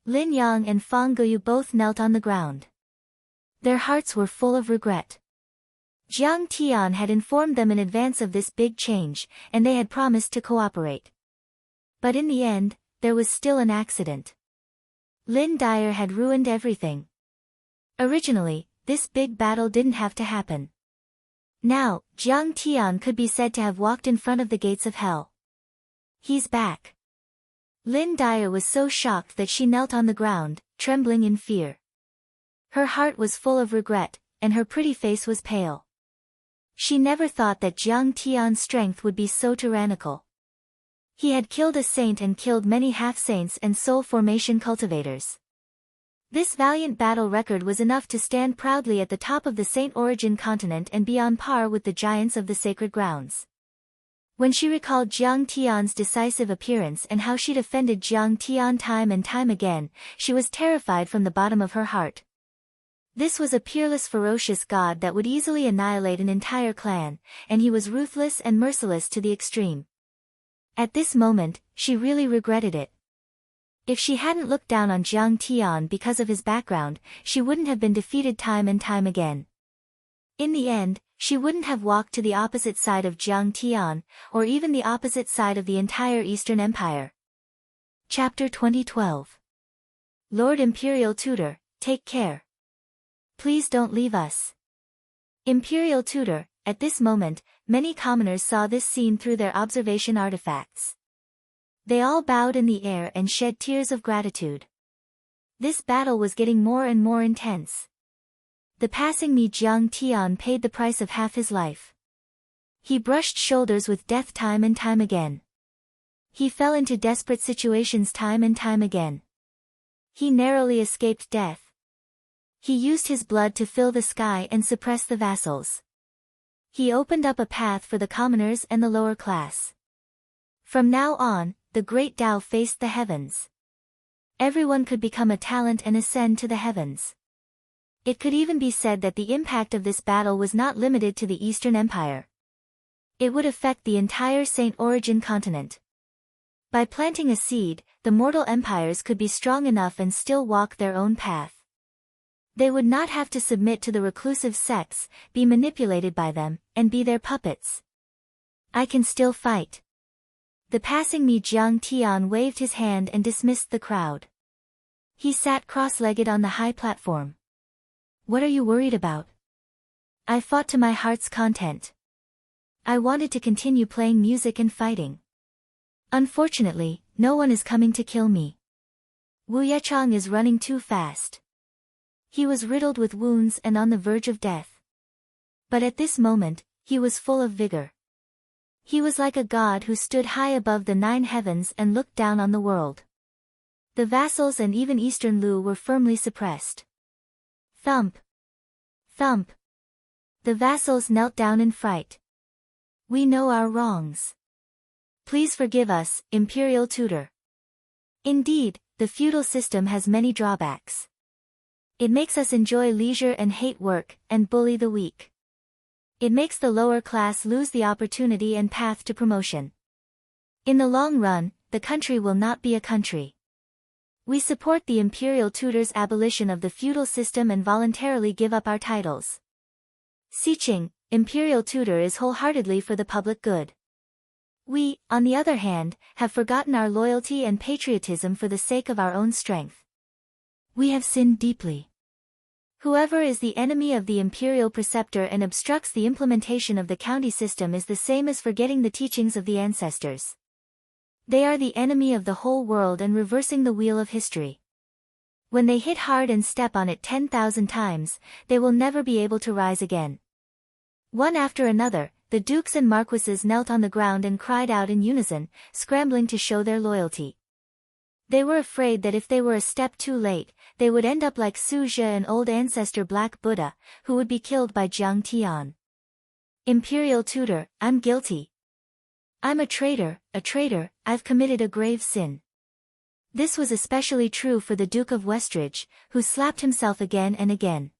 Lin Yang and Fang Guyu both knelt on the ground. Their hearts were full of regret. Jiang Tian had informed them in advance of this big change, and they had promised to cooperate. But in the end, there was still an accident. Lin Dyer had ruined everything. Originally, this big battle didn't have to happen. Now, Jiang Tian could be said to have walked in front of the gates of hell. He's back. Lin Dyer was so shocked that she knelt on the ground, trembling in fear. Her heart was full of regret, and her pretty face was pale. She never thought that Jiang Tian's strength would be so tyrannical. He had killed a saint and killed many half-saints and soul formation cultivators. This valiant battle record was enough to stand proudly at the top of the Saint Origin continent and be on par with the giants of the sacred grounds. When she recalled Jiang Tian's decisive appearance and how she defended Jiang Tian time and time again, she was terrified from the bottom of her heart. This was a peerless ferocious god that would easily annihilate an entire clan, and he was ruthless and merciless to the extreme. At this moment, she really regretted it. If she hadn't looked down on Jiang Tian because of his background, she wouldn't have been defeated time and time again. In the end, she wouldn't have walked to the opposite side of Jiang Tian, or even the opposite side of the entire Eastern Empire. Chapter 2012. Lord Imperial Tutor, take care. Please don't leave us. Imperial Tutor, at this moment, many commoners saw this scene through their observation artifacts. They all bowed in the air and shed tears of gratitude. This battle was getting more and more intense. The passing Mi Jiang Tian paid the price of half his life. He brushed shoulders with death time and time again. He fell into desperate situations time and time again. He narrowly escaped death. He used his blood to fill the sky and suppress the vassals. He opened up a path for the commoners and the lower class. From now on, the great Tao faced the heavens. Everyone could become a talent and ascend to the heavens. It could even be said that the impact of this battle was not limited to the Eastern Empire. It would affect the entire Saint Origin continent. By planting a seed, the mortal empires could be strong enough and still walk their own path. They would not have to submit to the reclusive sects, be manipulated by them, and be their puppets. I can still fight. The passing Mi Jiang Tian waved his hand and dismissed the crowd. He sat cross-legged on the high platform. What are you worried about? I fought to my heart's content. I wanted to continue playing music and fighting. Unfortunately, no one is coming to kill me. Wu Yechang is running too fast. He was riddled with wounds and on the verge of death. But at this moment, he was full of vigor. He was like a god who stood high above the 9 heavens and looked down on the world. The vassals and even Eastern Lu were firmly suppressed. Thump! Thump! The vassals knelt down in fright. We know our wrongs. Please forgive us, Imperial Tutor. Indeed, the feudal system has many drawbacks. It makes us enjoy leisure and hate work, and bully the weak. It makes the lower class lose the opportunity and path to promotion. In the long run, the country will not be a country. We support the Imperial Tutor's abolition of the feudal system and voluntarily give up our titles. Siqing, Imperial Tutor is wholeheartedly for the public good. We, on the other hand, have forgotten our loyalty and patriotism for the sake of our own strength. We have sinned deeply. Whoever is the enemy of the imperial preceptor and obstructs the implementation of the county system is the same as forgetting the teachings of the ancestors. They are the enemy of the whole world and reversing the wheel of history. When they hit hard and step on it 10,000 times, they will never be able to rise again. One after another, the dukes and marquises knelt on the ground and cried out in unison, scrambling to show their loyalty. They were afraid that if they were a step too late, they would end up like Su Zhe and old ancestor Black Buddha, who would be killed by Jiang Tian. Imperial Tutor, I'm guilty. I'm a traitor, I've committed a grave sin. This was especially true for the Duke of Westridge, who slapped himself again and again.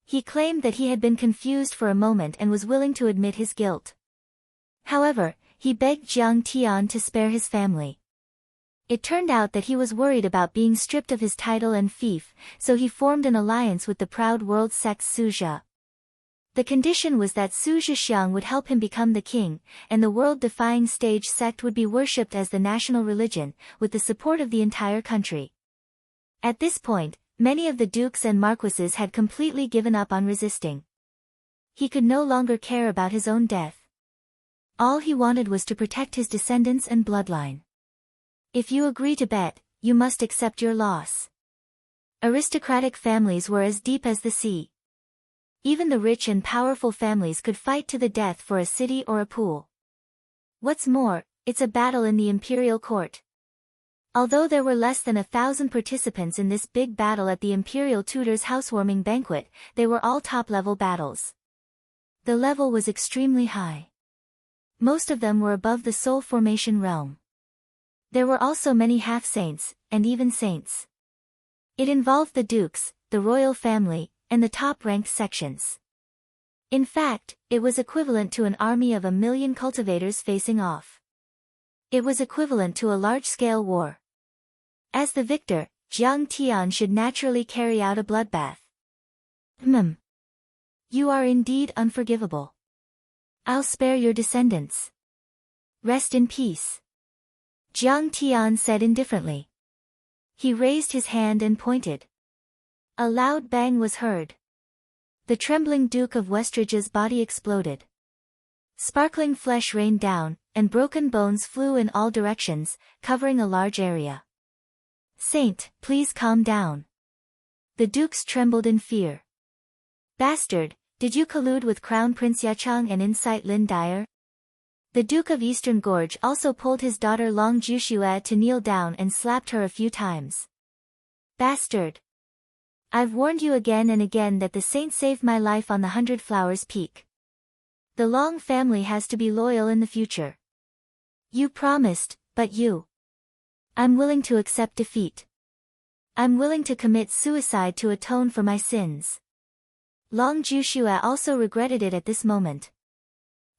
He claimed that he had been confused for a moment and was willing to admit his guilt. However, he begged Jiang Tian to spare his family. It turned out that he was worried about being stripped of his title and fief, so he formed an alliance with the proud world sect Su Zhe. The condition was that Su Zhexiang would help him become the king, and the world-defying stage sect would be worshipped as the national religion, with the support of the entire country. At this point, many of the dukes and marquises had completely given up on resisting. He could no longer care about his own death. All he wanted was to protect his descendants and bloodline. If you agree to bet, you must accept your loss. Aristocratic families were as deep as the sea. Even the rich and powerful families could fight to the death for a city or a pool. What's more, it's a battle in the imperial court. Although there were less than 1,000 participants in this big battle at the Imperial Tutor's housewarming banquet, they were all top-level battles. The level was extremely high. Most of them were above the soul formation realm. There were also many half-saints, and even saints. It involved the dukes, the royal family, and the top-ranked sections. In fact, it was equivalent to an army of 1 million cultivators facing off. It was equivalent to a large-scale war. As the victor, Jiang Tian should naturally carry out a bloodbath. You are indeed unforgivable. I'll spare your descendants. Rest in peace. Jiang Tian said indifferently. He raised his hand and pointed. A loud bang was heard. The trembling Duke of Westridge's body exploded. Sparkling flesh rained down, and broken bones flew in all directions, covering a large area. Saint, please calm down. The dukes trembled in fear. Bastard, did you collude with Crown Prince Yachang and incite Lin Dyer? The Duke of Eastern Gorge also pulled his daughter Long Jushue to kneel down and slapped her a few times. Bastard! I've warned you again and again that the saint saved my life on the 100 Flowers Peak. The Long family has to be loyal in the future. You promised, but I'm willing to accept defeat. I'm willing to commit suicide to atone for my sins. Long Jushue also regretted it at this moment.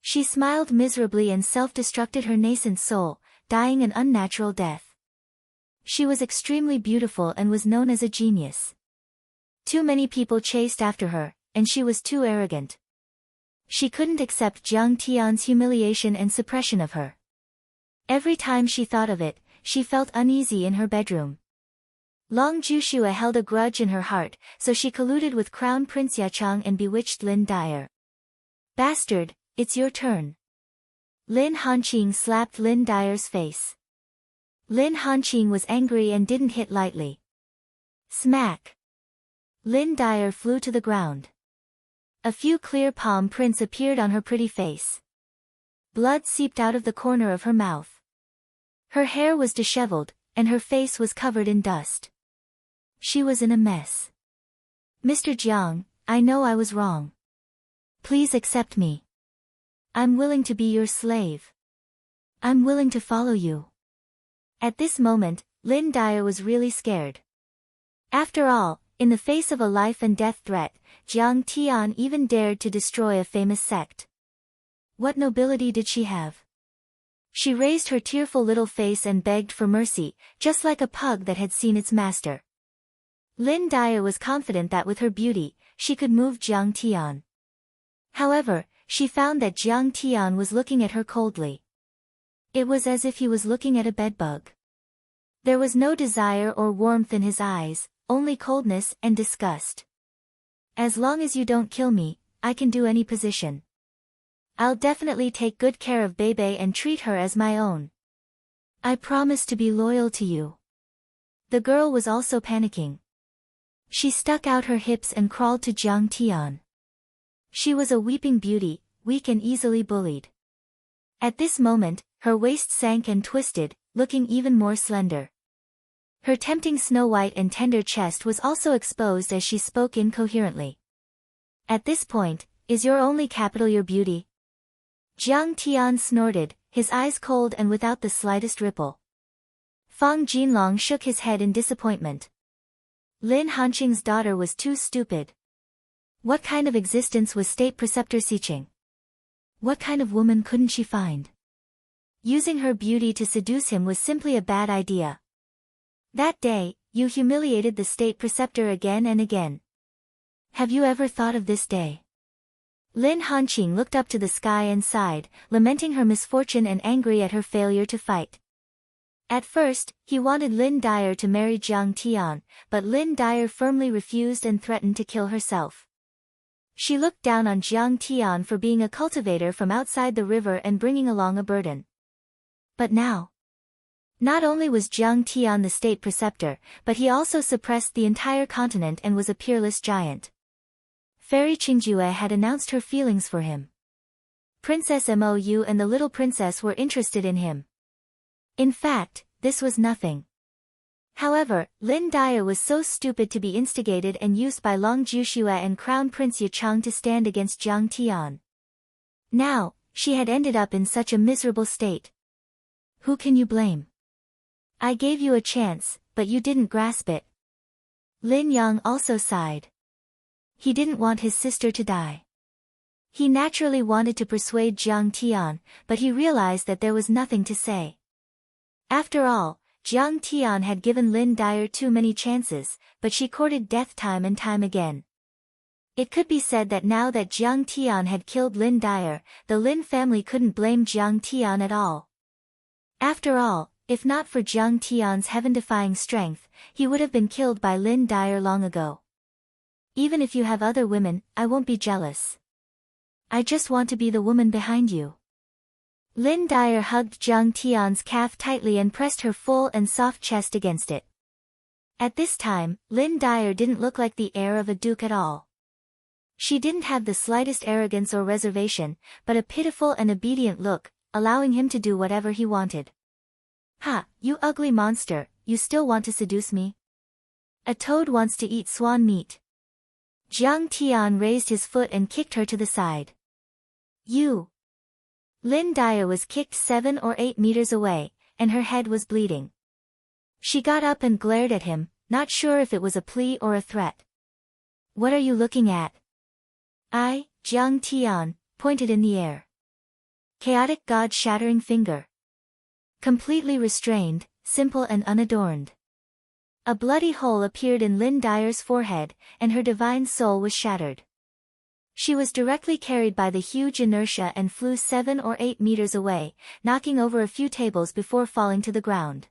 She smiled miserably and self-destructed her nascent soul, dying an unnatural death. She was extremely beautiful and was known as a genius. Too many people chased after her, and she was too arrogant. She couldn't accept Jiang Tian's humiliation and suppression of her. Every time she thought of it, she felt uneasy in her bedroom. Long Jushue held a grudge in her heart, so she colluded with Crown Prince Yachang and bewitched Lin Dyer. Bastard, it's your turn. Lin Hanqing slapped Lin Dyer's face. Lin Hanqing was angry and didn't hit lightly. Smack! Lin Dyer flew to the ground. A few clear palm prints appeared on her pretty face. Blood seeped out of the corner of her mouth. Her hair was disheveled, and her face was covered in dust. She was in a mess. Mr. Jiang, I know I was wrong. Please accept me. I'm willing to be your slave. I'm willing to follow you. At this moment, Lin Dyer was really scared. After all, in the face of a life and death threat, Jiang Tian even dared to destroy a famous sect. What nobility did she have? She raised her tearful little face and begged for mercy, just like a pug that had seen its master. Lin Dyer was confident that with her beauty, she could move Jiang Tian. However, she found that Jiang Tian was looking at her coldly. It was as if he was looking at a bedbug. There was no desire or warmth in his eyes, only coldness and disgust. As long as you don't kill me, I can do any position. I'll definitely take good care of Bebe and treat her as my own. I promise to be loyal to you. The girl was also panicking. She stuck out her hips and crawled to Jiang Tian. She was a weeping beauty, weak and easily bullied. At this moment, her waist sank and twisted, looking even more slender. Her tempting snow-white and tender chest was also exposed as she spoke incoherently. At this point, is your only capital your beauty? Jiang Tian snorted, his eyes cold and without the slightest ripple. Fang Jinlong shook his head in disappointment. Lin Hanqing's daughter was too stupid. What kind of existence was State Preceptor Siqing? What kind of woman couldn't she find? Using her beauty to seduce him was simply a bad idea. That day, you humiliated the State Preceptor again and again. Have you ever thought of this day? Lin Hanqing looked up to the sky and sighed, lamenting her misfortune and angry at her failure to fight. At first, he wanted Lin Dyer to marry Jiang Tian, but Lin Dyer firmly refused and threatened to kill herself. She looked down on Jiang Tian for being a cultivator from outside the river and bringing along a burden. But now, not only was Jiang Tian the state preceptor, but he also suppressed the entire continent and was a peerless giant. Fairy Qingjue had announced her feelings for him. Princess Mou and the little princess were interested in him. In fact, this was nothing. However, Lin Dyer was so stupid to be instigated and used by Long Jushue and Crown Prince Yachang to stand against Jiang Tian. Now, she had ended up in such a miserable state. Who can you blame? I gave you a chance, but you didn't grasp it. Lin Yang also sighed. He didn't want his sister to die. He naturally wanted to persuade Jiang Tian, but he realized that there was nothing to say. After all, Jiang Tian had given Lin Dyer too many chances, but she courted death time and time again. It could be said that now that Jiang Tian had killed Lin Dyer, the Lin family couldn't blame Jiang Tian at all. After all, if not for Jiang Tian's heaven-defying strength, he would have been killed by Lin Dyer long ago. Even if you have other women, I won't be jealous. I just want to be the woman behind you. Lin Dyer hugged Jiang Tian's calf tightly and pressed her full and soft chest against it. At this time, Lin Dyer didn't look like the heir of a duke at all. She didn't have the slightest arrogance or reservation, but a pitiful and obedient look, allowing him to do whatever he wanted. "Ha, you ugly monster, you still want to seduce me? A toad wants to eat swan meat." Jiang Tian raised his foot and kicked her to the side. "You!" Lin Dyer was kicked 7 or 8 meters away, and her head was bleeding. She got up and glared at him, not sure if it was a plea or a threat. "What are you looking at?" Jiang Tian, pointed in the air. Chaotic God-shattering finger. Completely restrained, simple and unadorned. A bloody hole appeared in Lin Dyer's forehead, and her divine soul was shattered. She was directly carried by the huge inertia and flew 7 or 8 meters away, knocking over a few tables before falling to the ground.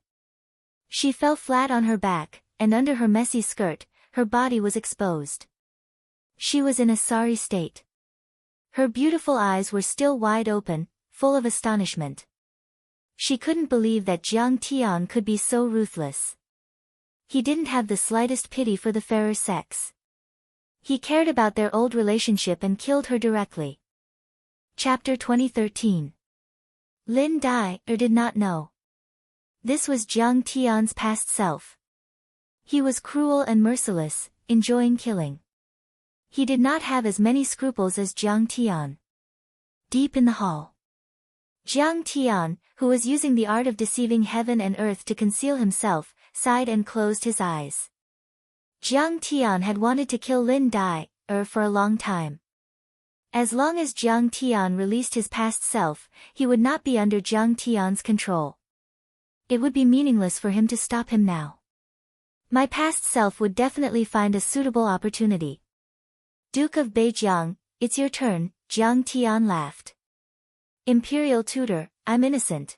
She fell flat on her back, and under her messy skirt, her body was exposed. She was in a sorry state. Her beautiful eyes were still wide open, full of astonishment. She couldn't believe that Jiang Tian could be so ruthless. He didn't have the slightest pity for the fairer sex. He cared about their old relationship and killed her directly. Chapter 2013. Lin Dai did not know. This was Jiang Tian's past self. He was cruel and merciless, enjoying killing. He did not have as many scruples as Jiang Tian. Deep in the hall, Jiang Tian, who was using the art of deceiving heaven and earth to conceal himself, sighed and closed his eyes. Jiang Tian had wanted to kill Lin Dai for a long time. As long as Jiang Tian released his past self, he would not be under Jiang Tian's control. It would be meaningless for him to stop him now. My past self would definitely find a suitable opportunity. Duke of Beijiang, it's your turn, Jiang Tian laughed. Imperial tutor, I'm innocent.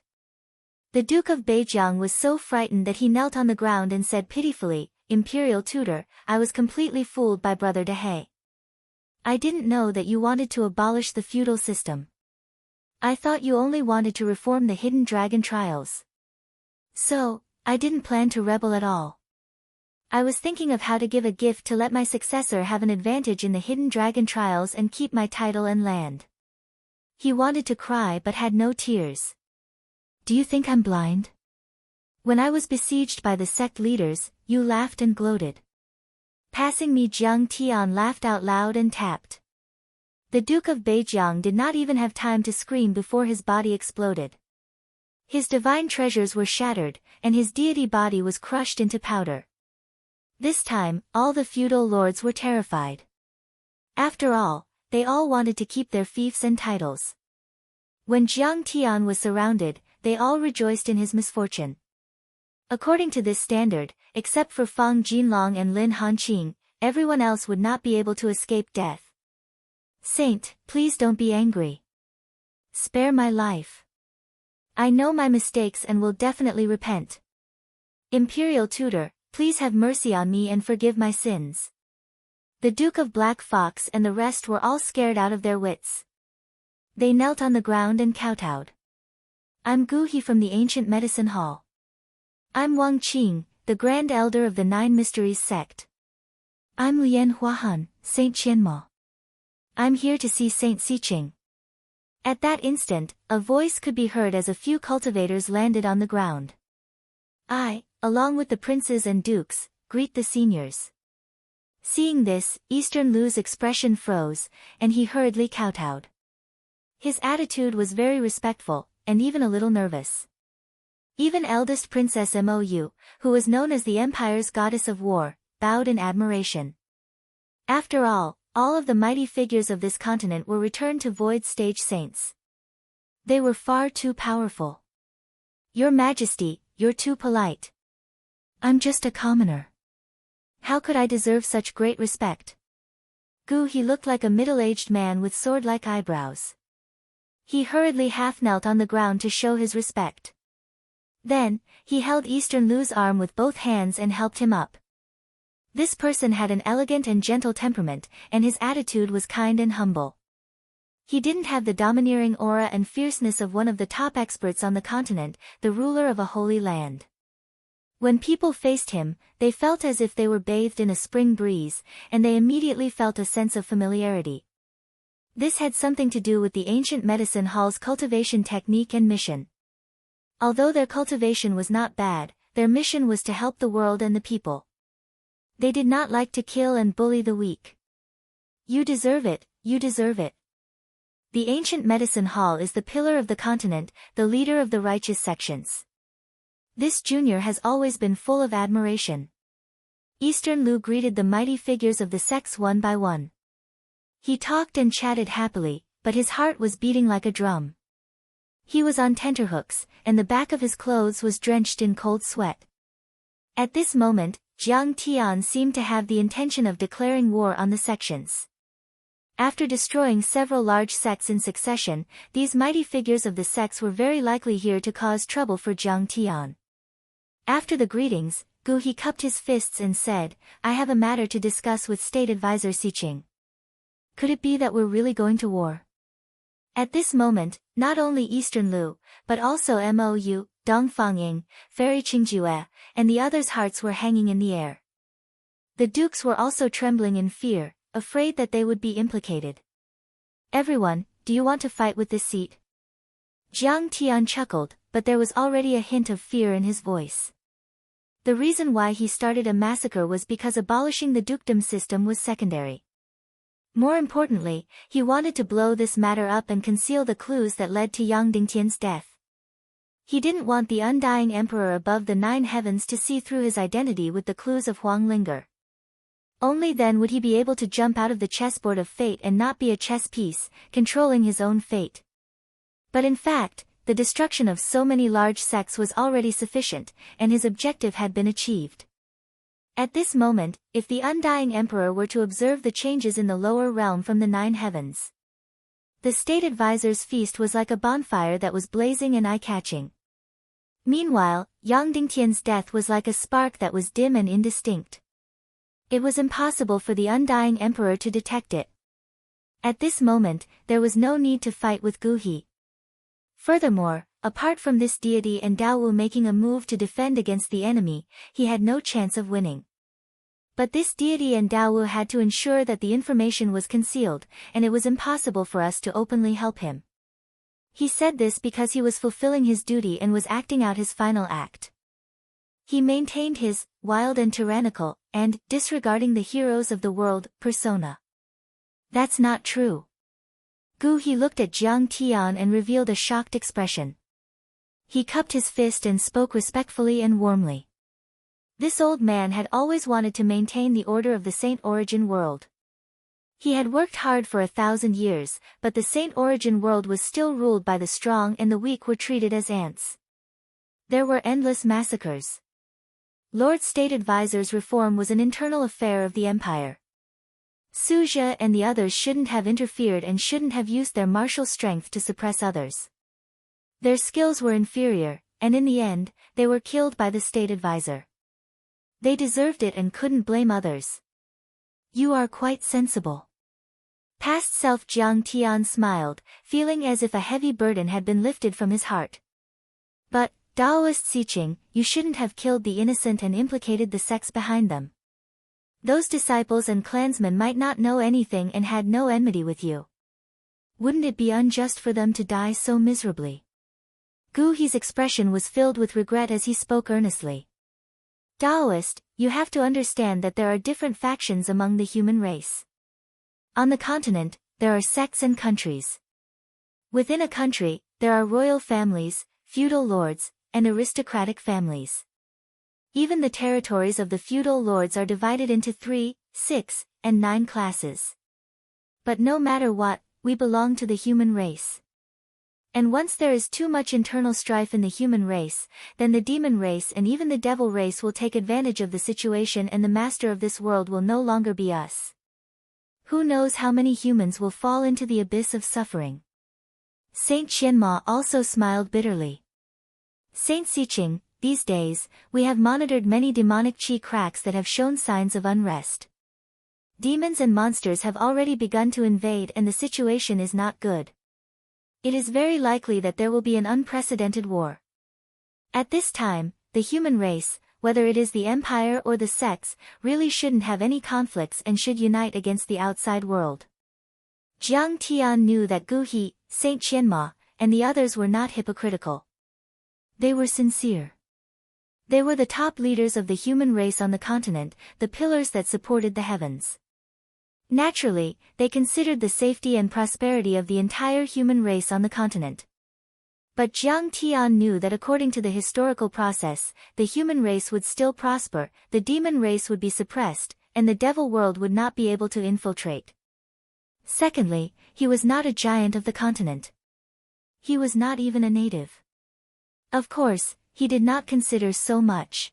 The Duke of Beijiang was so frightened that he knelt on the ground and said pitifully, Imperial tutor, I was completely fooled by Brother Dehe. I didn't know that you wanted to abolish the feudal system. I thought you only wanted to reform the hidden dragon trials. So, I didn't plan to rebel at all. I was thinking of how to give a gift to let my successor have an advantage in the hidden dragon trials and keep my title and land. He wanted to cry but had no tears. Do you think I'm blind? When I was besieged by the sect leaders, you laughed and gloated. Passing me, Jiang Tian laughed out loud and tapped. The Duke of Beijiang did not even have time to scream before his body exploded. His divine treasures were shattered, and his deity body was crushed into powder. This time, all the feudal lords were terrified. After all, they all wanted to keep their fiefs and titles. When Jiang Tian was surrounded, they all rejoiced in his misfortune. According to this standard, except for Fang Jinlong and Lin Hanqing, everyone else would not be able to escape death. Saint, please don't be angry. Spare my life. I know my mistakes and will definitely repent. Imperial tutor, please have mercy on me and forgive my sins. The Duke of Black Fox and the rest were all scared out of their wits. They knelt on the ground and kowtowed. I'm Gu He from the ancient medicine hall. I'm Wang Qing, the Grand Elder of the Nine Mysteries sect. I'm Lian Huahan, Saint Qianmo. I'm here to see Saint Xiqing. At that instant, a voice could be heard as a few cultivators landed on the ground. I, along with the princes and dukes, greet the seniors. Seeing this, Eastern Lu's expression froze, and he hurriedly kowtowed. His attitude was very respectful, and even a little nervous. Even eldest Princess Mou, who was known as the Empire's goddess of war, bowed in admiration. After all of the mighty figures of this continent were returned to Void Stage saints. They were far too powerful. Your Majesty, you're too polite. I'm just a commoner. How could I deserve such great respect? Gu He looked like a middle-aged man with sword-like eyebrows. He hurriedly half-knelt on the ground to show his respect. Then, he held Eastern Lu's arm with both hands and helped him up. This person had an elegant and gentle temperament, and his attitude was kind and humble. He didn't have the domineering aura and fierceness of one of the top experts on the continent, the ruler of a holy land. When people faced him, they felt as if they were bathed in a spring breeze, and they immediately felt a sense of familiarity. This had something to do with the ancient medicine hall's cultivation technique and mission. Although their cultivation was not bad, their mission was to help the world and the people. They did not like to kill and bully the weak. You deserve it, you deserve it. The ancient medicine hall is the pillar of the continent, the leader of the righteous sections. This junior has always been full of admiration. Eastern Lu greeted the mighty figures of the sects one by one. He talked and chatted happily, but his heart was beating like a drum. He was on tenterhooks, and the back of his clothes was drenched in cold sweat. At this moment, Jiang Tian seemed to have the intention of declaring war on the sections. After destroying several large sects in succession, these mighty figures of the sects were very likely here to cause trouble for Jiang Tian. After the greetings, Gu He cupped his fists and said, "I have a matter to discuss with State Advisor Xiqing. Could it be that we're really going to war?" At this moment, not only Eastern Lu, but also Mou, Dong Fangying, Fairy Qingjue, and the others' hearts were hanging in the air. The dukes were also trembling in fear, afraid that they would be implicated. "Everyone, do you want to fight with this seat?" Jiang Tian chuckled, but there was already a hint of fear in his voice. The reason why he started a massacre was because abolishing the dukedom system was secondary. More importantly, he wanted to blow this matter up and conceal the clues that led to Yang Dingtian's death. He didn't want the undying emperor above the 9 heavens to see through his identity with the clues of Huang Linger. Only then would he be able to jump out of the chessboard of fate and not be a chess piece, controlling his own fate. But in fact, the destruction of so many large sects was already sufficient, and his objective had been achieved. At this moment, if the undying emperor were to observe the changes in the lower realm from the 9 heavens, the state advisor's feast was like a bonfire that was blazing and eye-catching. Meanwhile, Yang Dingtian's death was like a spark that was dim and indistinct. It was impossible for the undying emperor to detect it. At this moment, there was no need to fight with Gu He. Furthermore, apart from this deity and Dao Wu making a move to defend against the enemy, he had no chance of winning. But this deity and Dao Wu had to ensure that the information was concealed, and it was impossible for us to openly help him. He said this because he was fulfilling his duty and was acting out his final act. He maintained his wild and tyrannical, and disregarding the heroes of the world persona. That's not true. Gu He looked at Jiang Tian and revealed a shocked expression. He cupped his fist and spoke respectfully and warmly. This old man had always wanted to maintain the order of the Saint Origin world. He had worked hard for 1,000 years, but the Saint Origin world was still ruled by the strong and the weak were treated as ants. There were endless massacres. Lord State Advisor's reform was an internal affair of the empire. Suzhou and the others shouldn't have interfered and shouldn't have used their martial strength to suppress others. Their skills were inferior, and in the end, they were killed by the State Advisor. They deserved it and couldn't blame others. You are quite sensible. Past self Jiang Tian smiled, feeling as if a heavy burden had been lifted from his heart. But, Daoist Xiqing, you shouldn't have killed the innocent and implicated the sects behind them. Those disciples and clansmen might not know anything and had no enmity with you. Wouldn't it be unjust for them to die so miserably? Gu He's expression was filled with regret as he spoke earnestly. Daoist, you have to understand that there are different factions among the human race. On the continent, there are sects and countries. Within a country, there are royal families, feudal lords, and aristocratic families. Even the territories of the feudal lords are divided into 3, 6, and 9 classes. But no matter what, we belong to the human race. And once there is too much internal strife in the human race, then the demon race and even the devil race will take advantage of the situation and the master of this world will no longer be us. Who knows how many humans will fall into the abyss of suffering? Saint Qianma also smiled bitterly. Saint Xiqing, these days, we have monitored many demonic qi cracks that have shown signs of unrest. Demons and monsters have already begun to invade and the situation is not good. It is very likely that there will be an unprecedented war. At this time, the human race, whether it is the empire or the sects, really shouldn't have any conflicts and should unite against the outside world. Jiang Tian knew that Gu He, Saint Qianma, and the others were not hypocritical. They were sincere. They were the top leaders of the human race on the continent, the pillars that supported the heavens. Naturally, they considered the safety and prosperity of the entire human race on the continent. But Jiang Tian knew that according to the historical process, the human race would still prosper, the demon race would be suppressed, and the devil world would not be able to infiltrate. Secondly, he was not a giant of the continent. He was not even a native. Of course, he did not consider so much.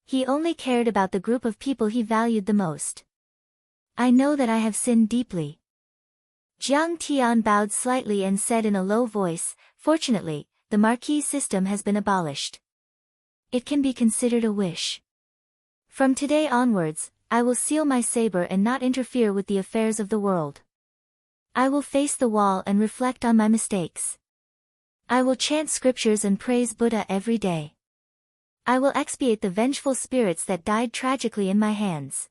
He only cared about the group of people he valued the most. I know that I have sinned deeply. Jiang Tian bowed slightly and said in a low voice, fortunately, the marquis system has been abolished. It can be considered a wish. From today onwards, I will seal my saber and not interfere with the affairs of the world. I will face the wall and reflect on my mistakes. I will chant scriptures and praise Buddha every day. I will expiate the vengeful spirits that died tragically in my hands.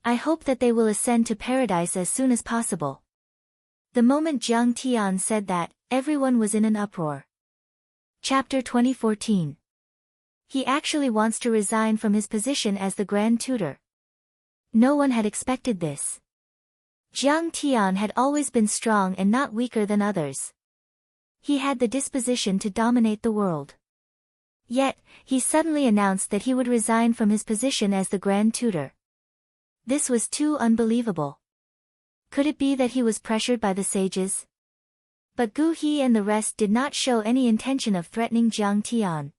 I hope that they will ascend to paradise as soon as possible. The moment Jiang Tian said that, everyone was in an uproar. Chapter 2014. He actually wants to resign from his position as the Grand Tutor. No one had expected this. Jiang Tian had always been strong and not weaker than others. He had the disposition to dominate the world. Yet, he suddenly announced that he would resign from his position as the Grand Tutor. This was too unbelievable. Could it be that he was pressured by the sages? But Gu He and the rest did not show any intention of threatening Jiang Tian.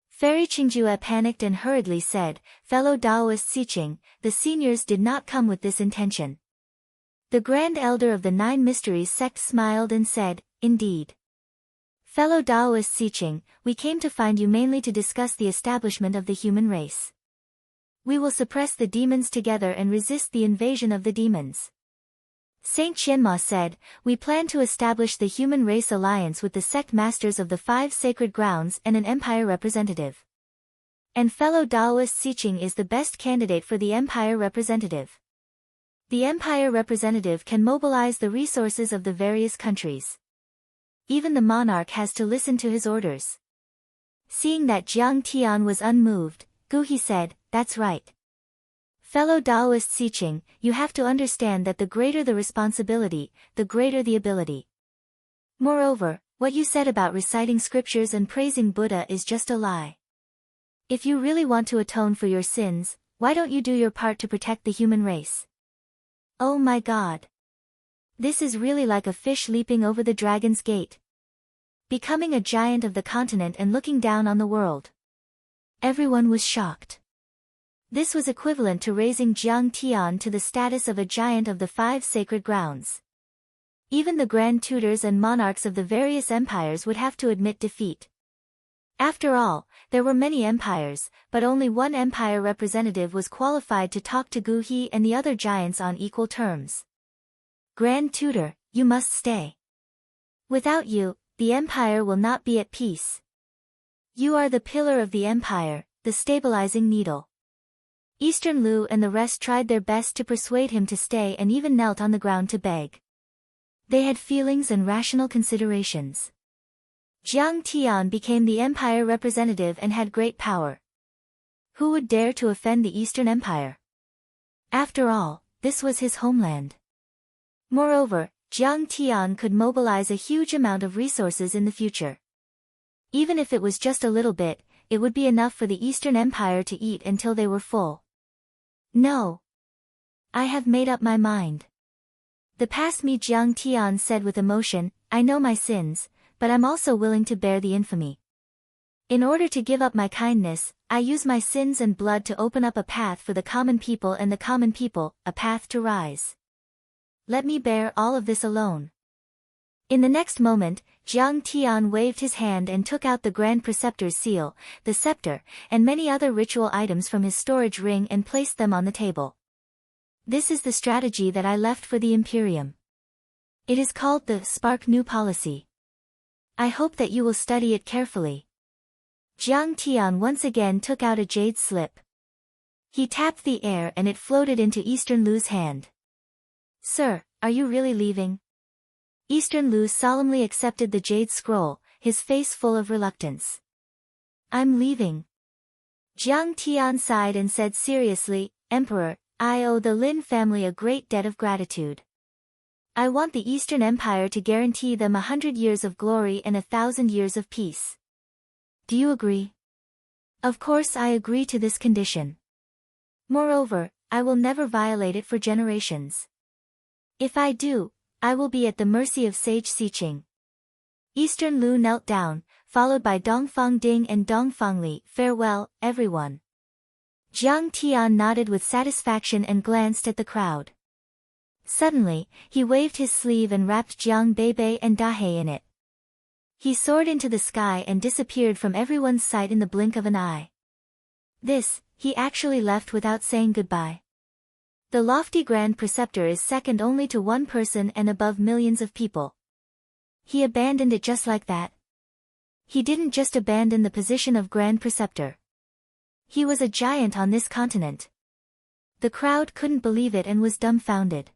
Fairy Qingjue panicked and hurriedly said, "Fellow Taoist Siqing, the seniors did not come with this intention." The Grand Elder of the Nine Mysteries sect smiled and said, "Indeed. Fellow Taoist Siqing, we came to find you mainly to discuss the establishment of the human race. We will suppress the demons together and resist the invasion of the demons." Saint Qianma said, "We plan to establish the human race alliance with the sect masters of the 5 sacred grounds and an empire representative. And fellow Taoist Siqing is the best candidate for the empire representative. The empire representative can mobilize the resources of the various countries. Even the monarch has to listen to his orders." Seeing that Jiang Tian was unmoved, Gu He said, "That's right. Fellow Taoist Siqing, you have to understand that the greater the responsibility, the greater the ability. Moreover, what you said about reciting scriptures and praising Buddha is just a lie. If you really want to atone for your sins, why don't you do your part to protect the human race?" Oh my God. This is really like a fish leaping over the dragon's gate. Becoming a giant of the continent and looking down on the world. Everyone was shocked. This was equivalent to raising Jiang Tian to the status of a giant of the 5 sacred grounds. Even the grand tutors and monarchs of the various empires would have to admit defeat. After all, there were many empires, but only one empire representative was qualified to talk to Gu He and the other giants on equal terms. "Grand Tutor, you must stay. Without you, the empire will not be at peace. You are the pillar of the empire, the stabilizing needle." Eastern Lu and the rest tried their best to persuade him to stay and even knelt on the ground to beg. They had feelings and rational considerations. Jiang Tian became the empire representative and had great power. Who would dare to offend the Eastern Empire? After all, this was his homeland. Moreover, Jiang Tian could mobilize a huge amount of resources in the future. Even if it was just a little bit, it would be enough for the Eastern Empire to eat until they were full. "No. I have made up my mind. The past me," Jiang Tian said with emotion, "I know my sins, but I'm also willing to bear the infamy. In order to give up my kindness, I use my sins and blood to open up a path for the common people and the common people, a path to rise. Let me bear all of this alone." In the next moment, Jiang Tian waved his hand and took out the Grand Preceptor's seal, the scepter, and many other ritual items from his storage ring and placed them on the table. "This is the strategy that I left for the Imperium. It is called the Spark New Policy. I hope that you will study it carefully. Jiang Tian once again took out a jade slip. He tapped the air and it floated into Eastern Lu's hand. Sir, are you really leaving? Eastern Lu solemnly accepted the jade scroll, his face full of reluctance. I'm leaving. Jiang Tian sighed and said seriously, Emperor, I owe the Lin family a great debt of gratitude. I want the Eastern Empire to guarantee them 100 years of glory and 1,000 years of peace. Do you agree? Of course I agree to this condition. Moreover, I will never violate it for generations. If I do, I will be at the mercy of Sage Siqing. Eastern Lu knelt down, followed by Dongfang Ding and Dongfang Li. Farewell, everyone. Jiang Tian nodded with satisfaction and glanced at the crowd. Suddenly, he waved his sleeve and wrapped Jiang Beibei and Dahe in it. He soared into the sky and disappeared from everyone's sight in the blink of an eye. This, he actually left without saying goodbye. The lofty Grand Preceptor is second only to one person and above millions of people. He abandoned it just like that. He didn't just abandon the position of Grand Preceptor. He was a giant on this continent. The crowd couldn't believe it and was dumbfounded.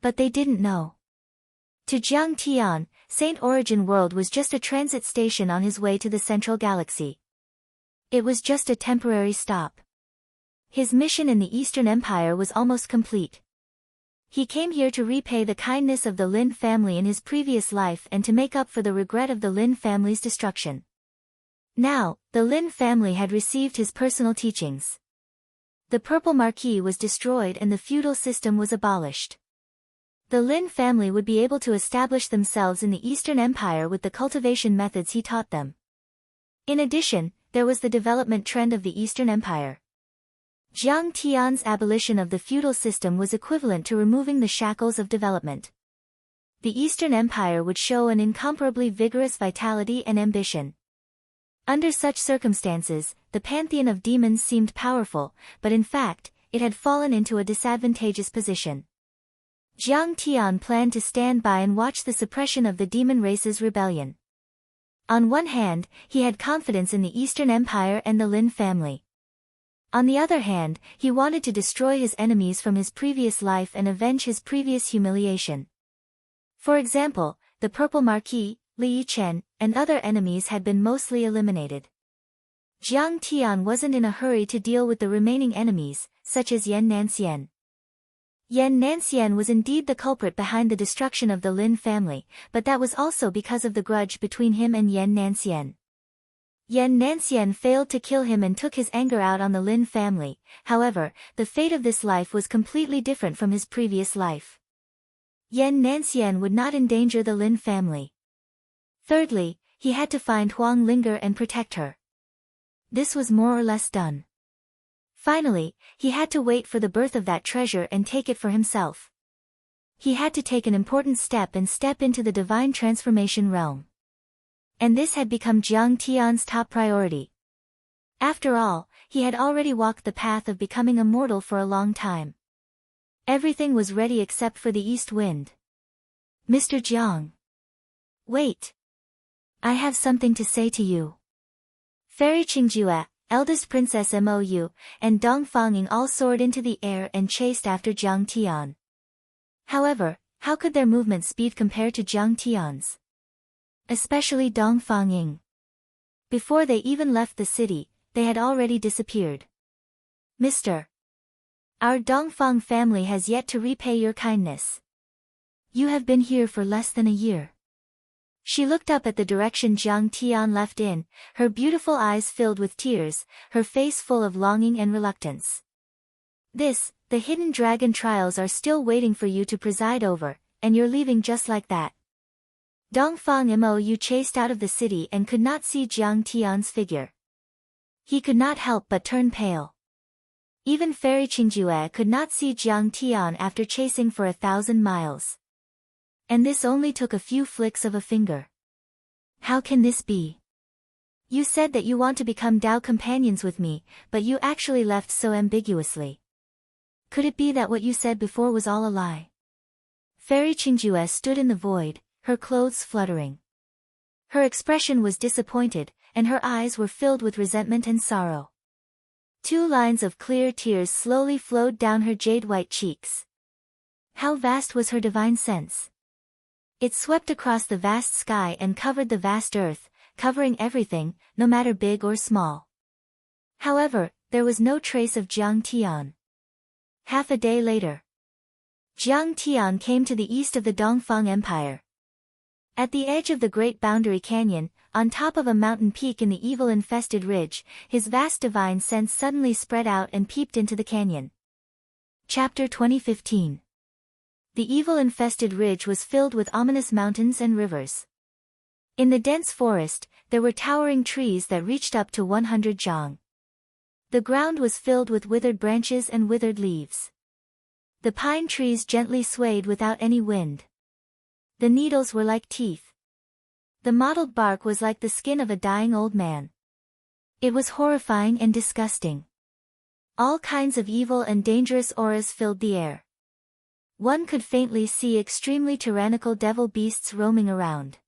But they didn't know. To Jiang Tian, Saint Origin World was just a transit station on his way to the Central Galaxy. It was just a temporary stop. His mission in the Eastern Empire was almost complete. He came here to repay the kindness of the Lin family in his previous life and to make up for the regret of the Lin family's destruction. Now, the Lin family had received his personal teachings. The Purple Marquis was destroyed and the feudal system was abolished. The Lin family would be able to establish themselves in the Eastern Empire with the cultivation methods he taught them. In addition, there was the development trend of the Eastern Empire. Jiang Tian's abolition of the feudal system was equivalent to removing the shackles of development. The Eastern Empire would show an incomparably vigorous vitality and ambition. Under such circumstances, the pantheon of demons seemed powerful, but in fact, it had fallen into a disadvantageous position. Jiang Tian planned to stand by and watch the suppression of the demon race's rebellion. On one hand, he had confidence in the Eastern Empire and the Lin family. On the other hand, he wanted to destroy his enemies from his previous life and avenge his previous humiliation. For example, the Purple Marquis, Li Yichen, and other enemies had been mostly eliminated. Jiang Tian wasn't in a hurry to deal with the remaining enemies, such as Yan Nanxian. Yan Nanxian was indeed the culprit behind the destruction of the Lin family, but that was also because of the grudge between him and Yan Nanxian. Yan Nanxian failed to kill him and took his anger out on the Lin family. However, the fate of this life was completely different from his previous life. Yan Nanxian would not endanger the Lin family. Thirdly, he had to find Huang Linger and protect her. This was more or less done. Finally, he had to wait for the birth of that treasure and take it for himself. He had to take an important step and step into the divine transformation realm. And this had become Jiang Tian's top priority. After all, he had already walked the path of becoming immortal for a long time. Everything was ready except for the east wind. Mr. Jiang. Wait. I have something to say to you. Fairy Qingjue, eldest princess Mou, and Dong Fangying all soared into the air and chased after Jiang Tian. However, how could their movement speed compare to Jiang Tian's? Especially Dong Fangying. Before they even left the city, they had already disappeared. Mr. Our Dongfang family has yet to repay your kindness. You have been here for less than a year. She looked up at the direction Jiang Tian left in, her beautiful eyes filled with tears, her face full of longing and reluctance. The hidden dragon trials are still waiting for you to preside over, and you're leaving just like that. Dongfang Mou chased out of the city and could not see Jiang Tian's figure. He could not help but turn pale. Even Fairy Qingjue could not see Jiang Tian after chasing for 1,000 miles. And this only took a few flicks of a finger. How can this be? You said that you want to become Dao companions with me, but you actually left so ambiguously. Could it be that what you said before was all a lie? Fairy Qingjue stood in the void, her clothes fluttering. Her expression was disappointed, and her eyes were filled with resentment and sorrow. 2 lines of clear tears slowly flowed down her jade-white cheeks. How vast was her divine sense! It swept across the vast sky and covered the vast earth, covering everything, no matter big or small. However, there was no trace of Jiang Tian. Half a day later, Jiang Tian came to the east of the Dongfang Empire. At the edge of the Great Boundary Canyon, on top of a mountain peak in the evil-infested ridge, his vast divine sense suddenly spread out and peeped into the canyon. Chapter 2015. The evil-infested ridge was filled with ominous mountains and rivers. In the dense forest, there were towering trees that reached up to 100 zhang. The ground was filled with withered branches and withered leaves. The pine trees gently swayed without any wind. The needles were like teeth. The mottled bark was like the skin of a dying old man. It was horrifying and disgusting. All kinds of evil and dangerous auras filled the air. One could faintly see extremely tyrannical devil beasts roaming around.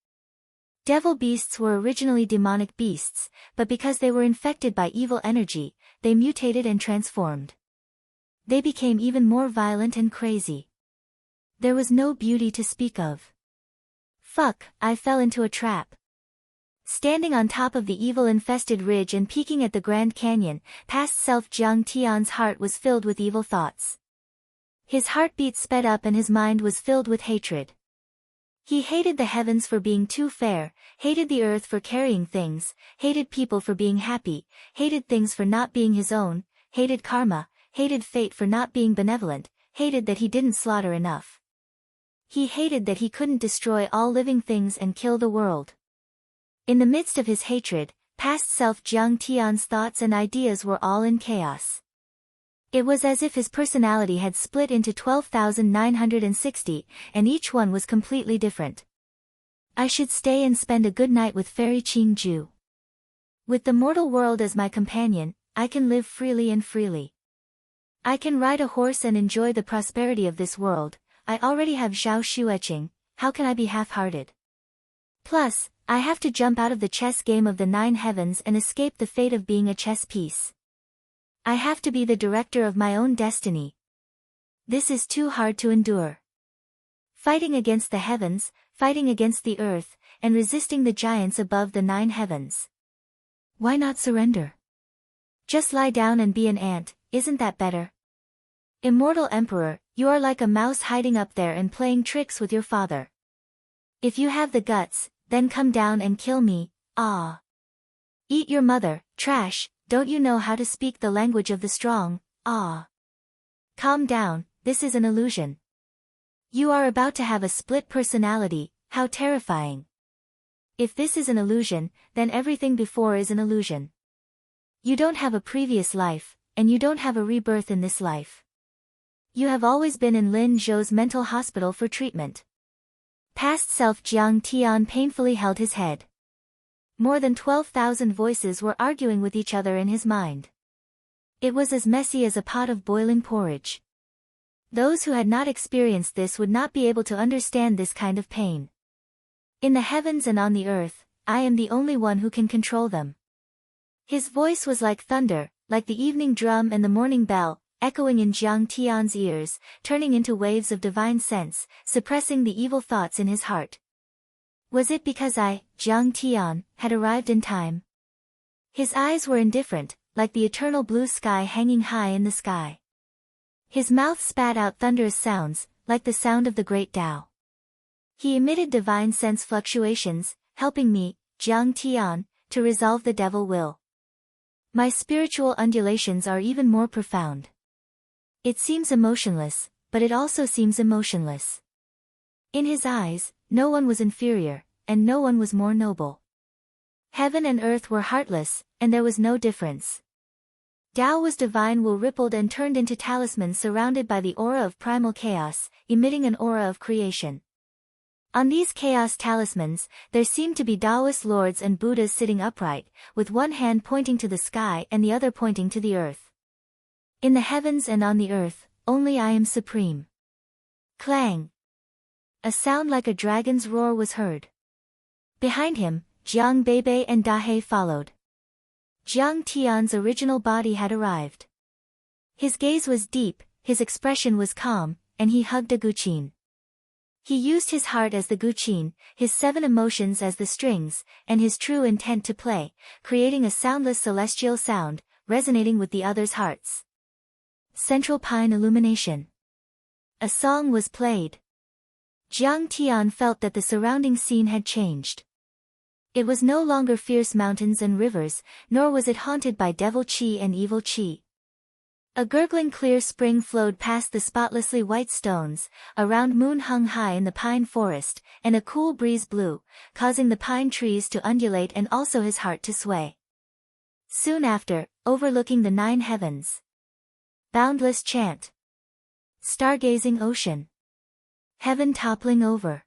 Devil beasts were originally demonic beasts, but because they were infected by evil energy, they mutated and transformed. They became even more violent and crazy. There was no beauty to speak of. Fuck, I fell into a trap. Standing on top of the evil-infested ridge and peeking at the Grand Canyon, past self Jiang Tian's heart was filled with evil thoughts. His heartbeat sped up and his mind was filled with hatred. He hated the heavens for being too fair, hated the earth for carrying things, hated people for being happy, hated things for not being his own, hated karma, hated fate for not being benevolent, hated that he didn't slaughter enough. He hated that he couldn't destroy all living things and kill the world. In the midst of his hatred, past self Jiang Tian's thoughts and ideas were all in chaos. It was as if his personality had split into 12,960, and each one was completely different. I should stay and spend a good night with Fairy Qingju. With the mortal world as my companion, I can live freely and freely. I can ride a horse and enjoy the prosperity of this world. I already have Zhao Xueqing, how can I be half-hearted? Plus, I have to jump out of the chess game of the 9 heavens and escape the fate of being a chess piece. I have to be the director of my own destiny. This is too hard to endure. Fighting against the heavens, fighting against the earth, and resisting the giants above the 9 heavens. Why not surrender? Just lie down and be an ant, isn't that better? Immortal Emperor, you are like a mouse hiding up there and playing tricks with your father. If you have the guts, then come down and kill me, ah. Eat your mother, trash. Don't you know how to speak the language of the strong, ah. Calm down, this is an illusion. You are about to have a split personality, how terrifying. If this is an illusion, then everything before is an illusion. You don't have a previous life, and you don't have a rebirth in this life. You have always been in Lin Zhou's mental hospital for treatment. Past self Jiang Tian painfully held his head. More than 12,000 voices were arguing with each other in his mind. It was as messy as a pot of boiling porridge. Those who had not experienced this would not be able to understand this kind of pain. In the heavens and on the earth, I am the only one who can control them. His voice was like thunder, like the evening drum and the morning bell, echoing in Jiang Tian's ears, turning into waves of divine sense, suppressing the evil thoughts in his heart. Was it because I, Jiang Tian, had arrived in time? His eyes were indifferent, like the eternal blue sky hanging high in the sky. His mouth spat out thunderous sounds, like the sound of the great Tao. He emitted divine sense fluctuations, helping me, Jiang Tian, to resolve the devil will. My spiritual undulations are even more profound. It seems emotionless, but it also seems emotionless. In his eyes, no one was inferior, and no one was more noble. Heaven and earth were heartless, and there was no difference. Tao was divine will rippled and turned into talismans surrounded by the aura of primal chaos, emitting an aura of creation. On these chaos talismans, there seemed to be Taoist lords and Buddhas sitting upright, with one hand pointing to the sky and the other pointing to the earth. In the heavens and on the earth, only I am supreme. Clang! A sound like a dragon's roar was heard. Behind him, Jiang Beibei and Dahei followed. Jiang Tian's original body had arrived. His gaze was deep, his expression was calm, and he hugged a guqin. He used his heart as the guqin, his 7 emotions as the strings, and his true intent to play, creating a soundless celestial sound, resonating with the others' hearts. Central Pine Illumination. A song was played. Jiang Tian felt that the surrounding scene had changed. It was no longer fierce mountains and rivers, nor was it haunted by devil qi and evil qi. A gurgling clear spring flowed past the spotlessly white stones, a round moon hung high in the pine forest, and a cool breeze blew, causing the pine trees to undulate and also his heart to sway. Soon after, overlooking the 9 heavens. Boundless chant. Stargazing ocean. Heaven toppling over.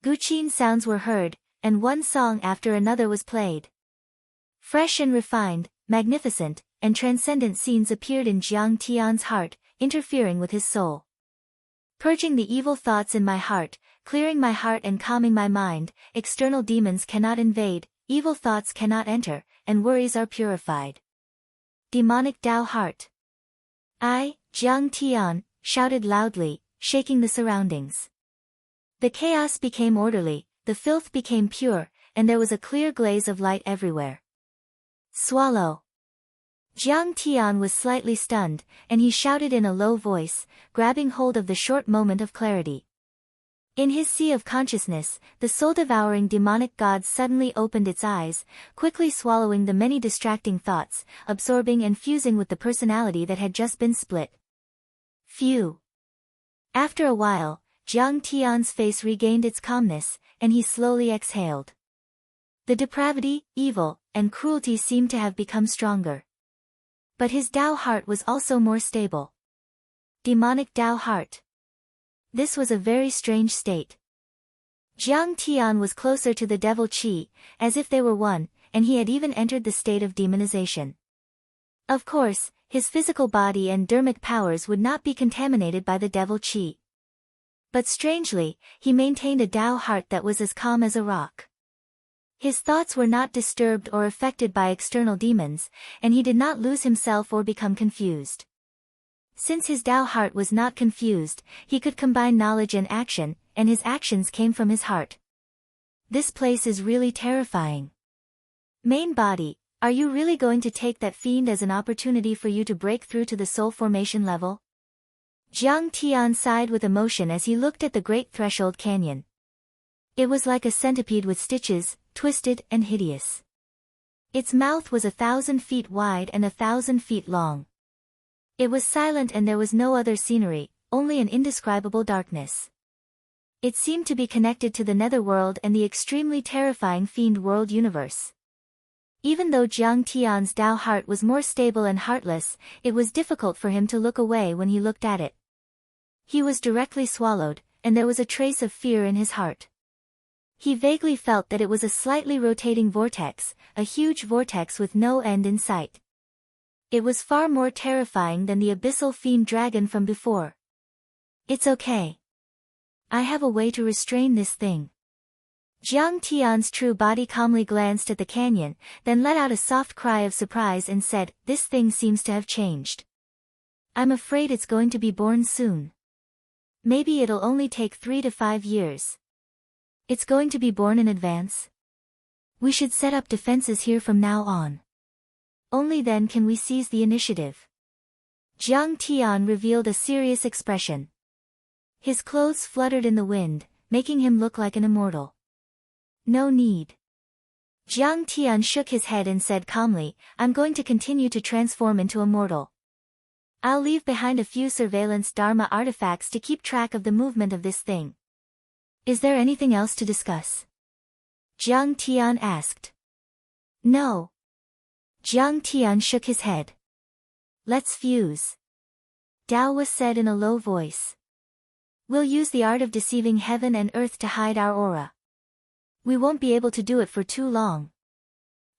Guqin sounds were heard, and one song after another was played. Fresh and refined, magnificent, and transcendent scenes appeared in Jiang Tian's heart, interfering with his soul. Purging the evil thoughts in my heart, clearing my heart and calming my mind, external demons cannot invade, evil thoughts cannot enter, and worries are purified. Demonic Tao Heart. I, Jiang Tian, shouted loudly, shaking the surroundings. The chaos became orderly, the filth became pure, and there was a clear glaze of light everywhere. Swallow. Jiang Tian was slightly stunned, and he shouted in a low voice, grabbing hold of the short moment of clarity. In his sea of consciousness, the soul-devouring demonic god suddenly opened its eyes, quickly swallowing the many distracting thoughts, absorbing and fusing with the personality that had just been split. Phew. After a while, Jiang Tian's face regained its calmness, and he slowly exhaled. The depravity, evil, and cruelty seemed to have become stronger. But his Tao heart was also more stable. Demonic Tao heart. This was a very strange state. Jiang Tian was closer to the devil qi, as if they were one, and he had even entered the state of demonization. Of course, his physical body and dermic powers would not be contaminated by the devil qi. But strangely, he maintained a Tao heart that was as calm as a rock. His thoughts were not disturbed or affected by external demons, and he did not lose himself or become confused. Since his Tao heart was not confused, he could combine knowledge and action, and his actions came from his heart. This place is really terrifying. Main body, are you really going to take that fiend as an opportunity for you to break through to the soul formation level? Jiang Tian sighed with emotion as he looked at the great threshold canyon. It was like a centipede with stitches, twisted and hideous. Its mouth was 1,000 feet wide and 1,000 feet long. It was silent and there was no other scenery, only an indescribable darkness. It seemed to be connected to the netherworld and the extremely terrifying fiend world universe. Even though Jiang Tian's Tao heart was more stable and heartless, it was difficult for him to look away when he looked at it. He was directly swallowed, and there was a trace of fear in his heart. He vaguely felt that it was a slightly rotating vortex, a huge vortex with no end in sight. It was far more terrifying than the abyssal fiend dragon from before. It's okay. I have a way to restrain this thing. Jiang Tian's true body calmly glanced at the canyon, then let out a soft cry of surprise and said, "This thing seems to have changed. I'm afraid it's going to be born soon. Maybe it'll only take 3 to 5 years. It's going to be born in advance. We should set up defenses here from now on. Only then can we seize the initiative." Jiang Tian revealed a serious expression. His clothes fluttered in the wind, making him look like an immortal. No need. Jiang Tian shook his head and said calmly, "I'm going to continue to transform into a mortal. I'll leave behind a few surveillance Dharma artifacts to keep track of the movement of this thing." "Is there anything else to discuss?" Jiang Tian asked. "No." Jiang Tian shook his head. "Let's fuse." Tao was said in a low voice. "We'll use the art of deceiving heaven and earth to hide our aura. We won't be able to do it for too long."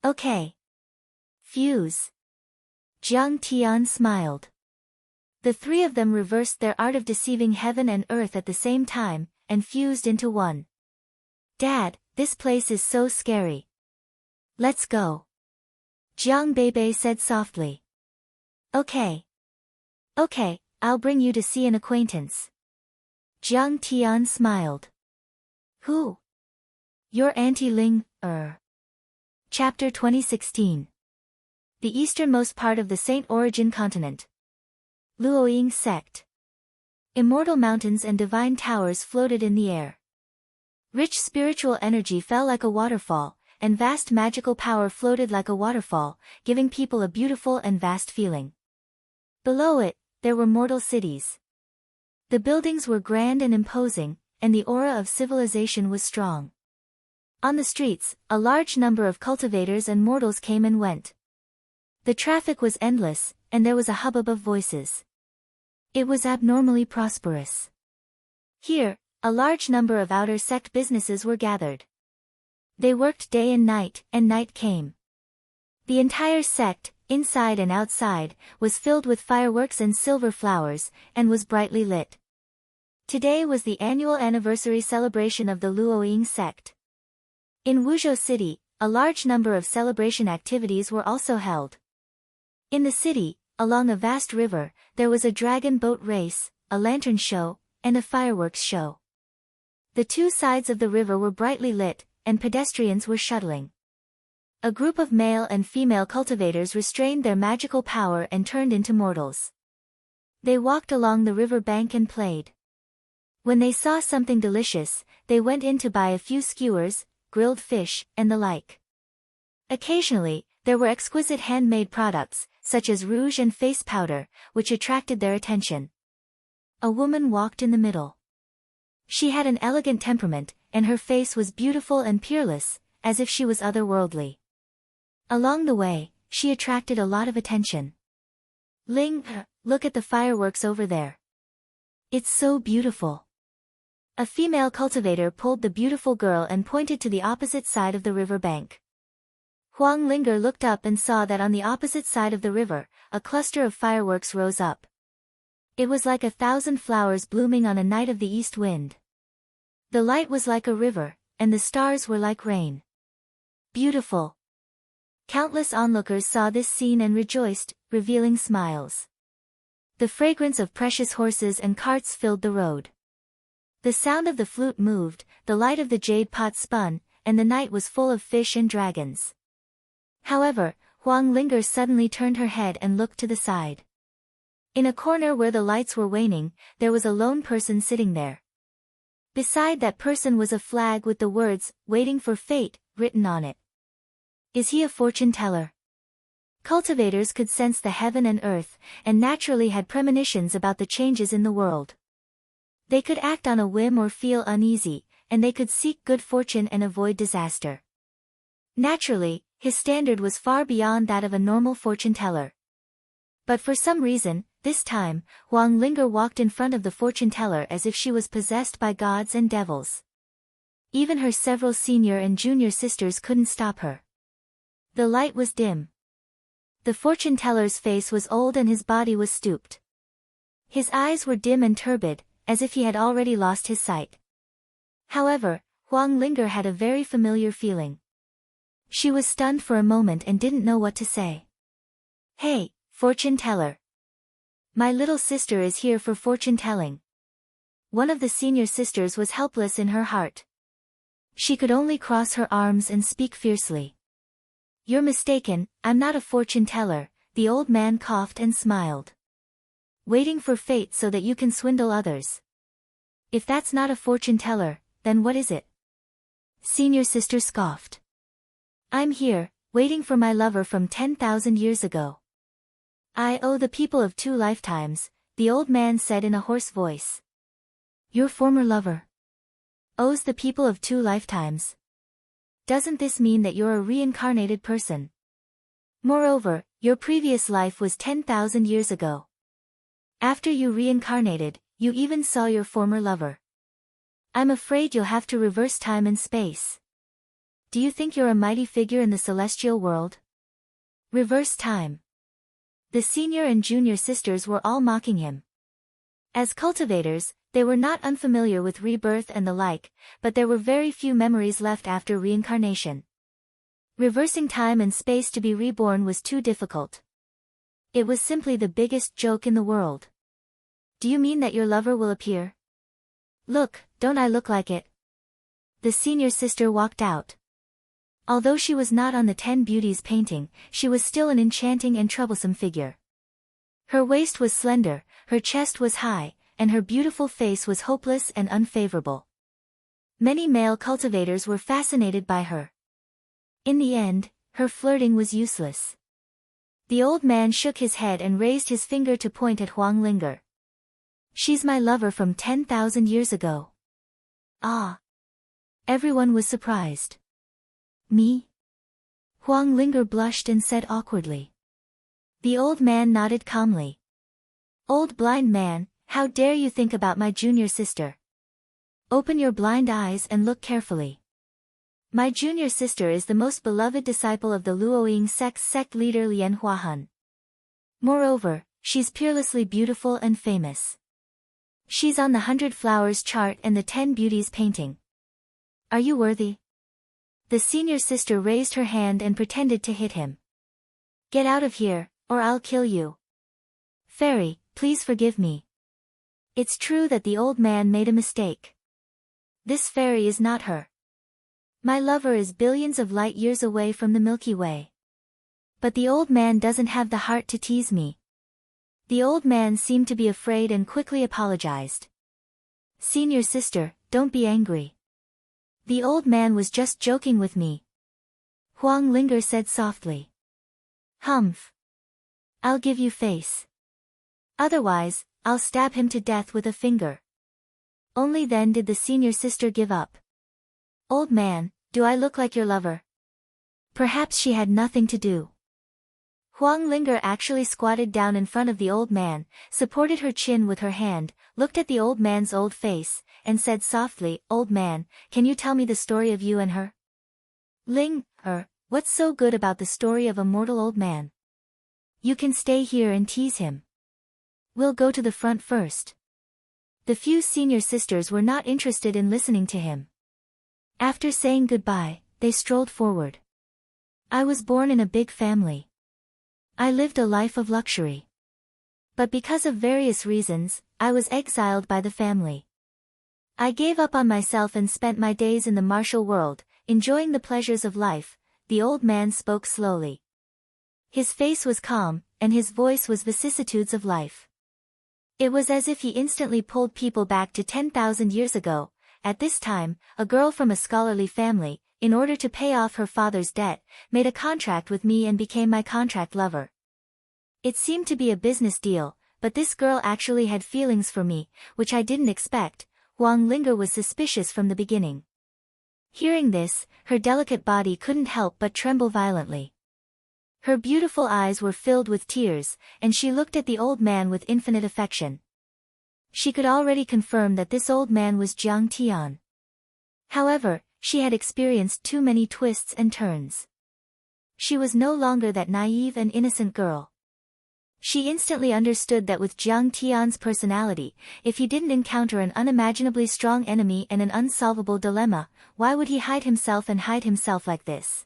"Okay. Fuse." Jiang Tian smiled. The 3 of them reversed their art of deceiving heaven and earth at the same time, and fused into one. Dad, this place is so scary. Let's go. Jiang Beibei said softly. Okay. Okay, I'll bring you to see an acquaintance. Jiang Tian smiled. Who? Your Auntie Ling, Chapter 2016. The easternmost part of the Saint Origin continent. Luoying sect. Immortal mountains and divine towers floated in the air. Rich spiritual energy fell like a waterfall, and vast magical power floated like a waterfall, giving people a beautiful and vast feeling. Below it, there were mortal cities. The buildings were grand and imposing, and the aura of civilization was strong. On the streets, a large number of cultivators and mortals came and went. The traffic was endless, and there was a hubbub of voices. It was abnormally prosperous. Here, a large number of outer sect businesses were gathered. They worked day and night came. The entire sect, inside and outside, was filled with fireworks and silver flowers, and was brightly lit. Today was the annual anniversary celebration of the Luoying sect. In Wuzhou City, a large number of celebration activities were also held. In the city, along a vast river, there was a dragon boat race, a lantern show, and a fireworks show. The two sides of the river were brightly lit, and pedestrians were shuttling. A group of male and female cultivators restrained their magical power and turned into mortals. They walked along the river bank and played. When they saw something delicious, they went in to buy a few skewers, grilled fish, and the like. Occasionally, there were exquisite handmade products, such as rouge and face powder, which attracted their attention. A woman walked in the middle. She had an elegant temperament, and her face was beautiful and peerless, as if she was otherworldly. Along the way, she attracted a lot of attention. Ling, look at the fireworks over there. It's so beautiful. A female cultivator pulled the beautiful girl and pointed to the opposite side of the river bank. Huang Linger looked up and saw that on the opposite side of the river, a cluster of fireworks rose up. It was like 1,000 flowers blooming on a night of the east wind. The light was like a river, and the stars were like rain. Beautiful. Countless onlookers saw this scene and rejoiced, revealing smiles. The fragrance of precious horses and carts filled the road. The sound of the flute moved, the light of the jade pot spun, and the night was full of fish and dragons. However, Huang Linger suddenly turned her head and looked to the side. In a corner where the lights were waning, there was a lone person sitting there. Beside that person was a flag with the words, "Waiting for Fate," written on it. Is he a fortune teller? Cultivators could sense the heaven and earth, and naturally had premonitions about the changes in the world. They could act on a whim or feel uneasy, and they could seek good fortune and avoid disaster. Naturally, his standard was far beyond that of a normal fortune teller. But for some reason, this time, Huang Linger walked in front of the fortune teller as if she was possessed by gods and devils. Even her several senior and junior sisters couldn't stop her. The light was dim. The fortune teller's face was old and his body was stooped. His eyes were dim and turbid, as if he had already lost his sight. However, Huang Linger had a very familiar feeling. She was stunned for a moment and didn't know what to say. "Hey, fortune teller. My little sister is here for fortune telling." One of the senior sisters was helpless in her heart. She could only cross her arms and speak fiercely. "You're mistaken, I'm not a fortune teller," the old man coughed and smiled. "Waiting for fate so that you can swindle others. If that's not a fortune teller, then what is it?" Senior sister scoffed. "I'm here, waiting for my lover from 10,000 years ago." "I owe the people of 2 lifetimes," the old man said in a hoarse voice. "Your former lover owes the people of 2 lifetimes? Doesn't this mean that you're a reincarnated person? Moreover, your previous life was 10,000 years ago. After you reincarnated, you even saw your former lover. I'm afraid you'll have to reverse time and space. Do you think you're a mighty figure in the celestial world? Reverse time." The senior and junior sisters were all mocking him. As cultivators, They were not unfamiliar with rebirth and the like, but there were very few memories left after reincarnation. Reversing time and space to be reborn was too difficult. It was simply the biggest joke in the world. Do you mean that your lover will appear? Look, don't I look like it? The senior sister walked out. Although she was not on the 10 Beauties painting, she was still an enchanting and troublesome figure. Her waist was slender, her chest was high, and her beautiful face was hopeless and unfavorable. Many male cultivators were fascinated by her. In the end, her flirting was useless. The old man shook his head and raised his finger to point at Huang Linger. She's my lover from 10,000 years ago. Ah! Everyone was surprised. Me? Huang Linger blushed and said awkwardly. The old man nodded calmly. Old blind man, how dare you think about my junior sister? Open your blind eyes and look carefully. My junior sister is the most beloved disciple of the Luoying sect leader Lian Huahan. Moreover, she's peerlessly beautiful and famous. She's on the 100 Flowers chart and the 10 Beauties painting. Are you worthy? The senior sister raised her hand and pretended to hit him. Get out of here, or I'll kill you. Fairy, please forgive me. It's true that the old man made a mistake. This fairy is not her. My lover is billions of light years away from the Milky Way. But the old man doesn't have the heart to tease me. The old man seemed to be afraid and quickly apologized. Senior sister, don't be angry. The old man was just joking with me. Huang Linger said softly. Humph. I'll give you face. Otherwise, I'll stab him to death with a finger. Only then did the senior sister give up. Old man, do I look like your lover? Perhaps she had nothing to do. Huang Linger actually squatted down in front of the old man, supported her chin with her hand, looked at the old man's old face, and said softly, Old man, can you tell me the story of you and her? What's so good about the story of a mortal old man? You can stay here and tease him. We'll go to the front first. The few senior sisters were not interested in listening to him. After saying goodbye, they strolled forward. I was born in a big family. I lived a life of luxury. But because of various reasons, I was exiled by the family. I gave up on myself and spent my days in the martial world, enjoying the pleasures of life. The old man spoke slowly. His face was calm, and his voice was vicissitudes of life. It was as if he instantly pulled people back to 10,000 years ago. At this time, a girl from a scholarly family, in order to pay off her father's debt, made a contract with me and became my contract lover. It seemed to be a business deal, but this girl actually had feelings for me, which I didn't expect. Huang Linger was suspicious from the beginning. Hearing this, her delicate body couldn't help but tremble violently. Her beautiful eyes were filled with tears, and she looked at the old man with infinite affection. She could already confirm that this old man was Jiang Tian. However, she had experienced too many twists and turns. She was no longer that naive and innocent girl. She instantly understood that with Jiang Tian's personality, if he didn't encounter an unimaginably strong enemy and an unsolvable dilemma, why would he hide himself like this?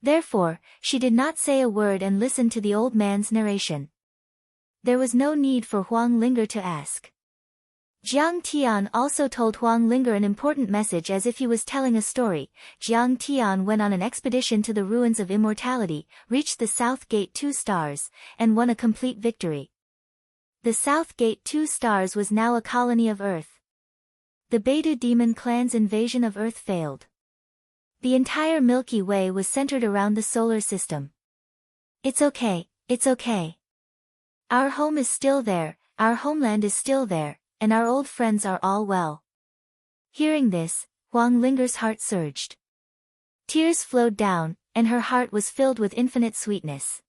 Therefore, she did not say a word and listened to the old man's narration. There was no need for Huang Linger to ask. Jiang Tian also told Huang Linger an important message as if he was telling a story. Jiang Tian went on an expedition to the ruins of immortality, reached the South Gate 2 stars, and won a complete victory. The South Gate 2 stars was now a colony of Earth. The Beidou demon clan's invasion of Earth failed. The entire Milky Way was centered around the solar system. It's okay, it's okay. Our home is still there, our homeland is still there, and our old friends are all well. Hearing this, Huang Linger's heart surged. Tears flowed down, and her heart was filled with infinite sweetness.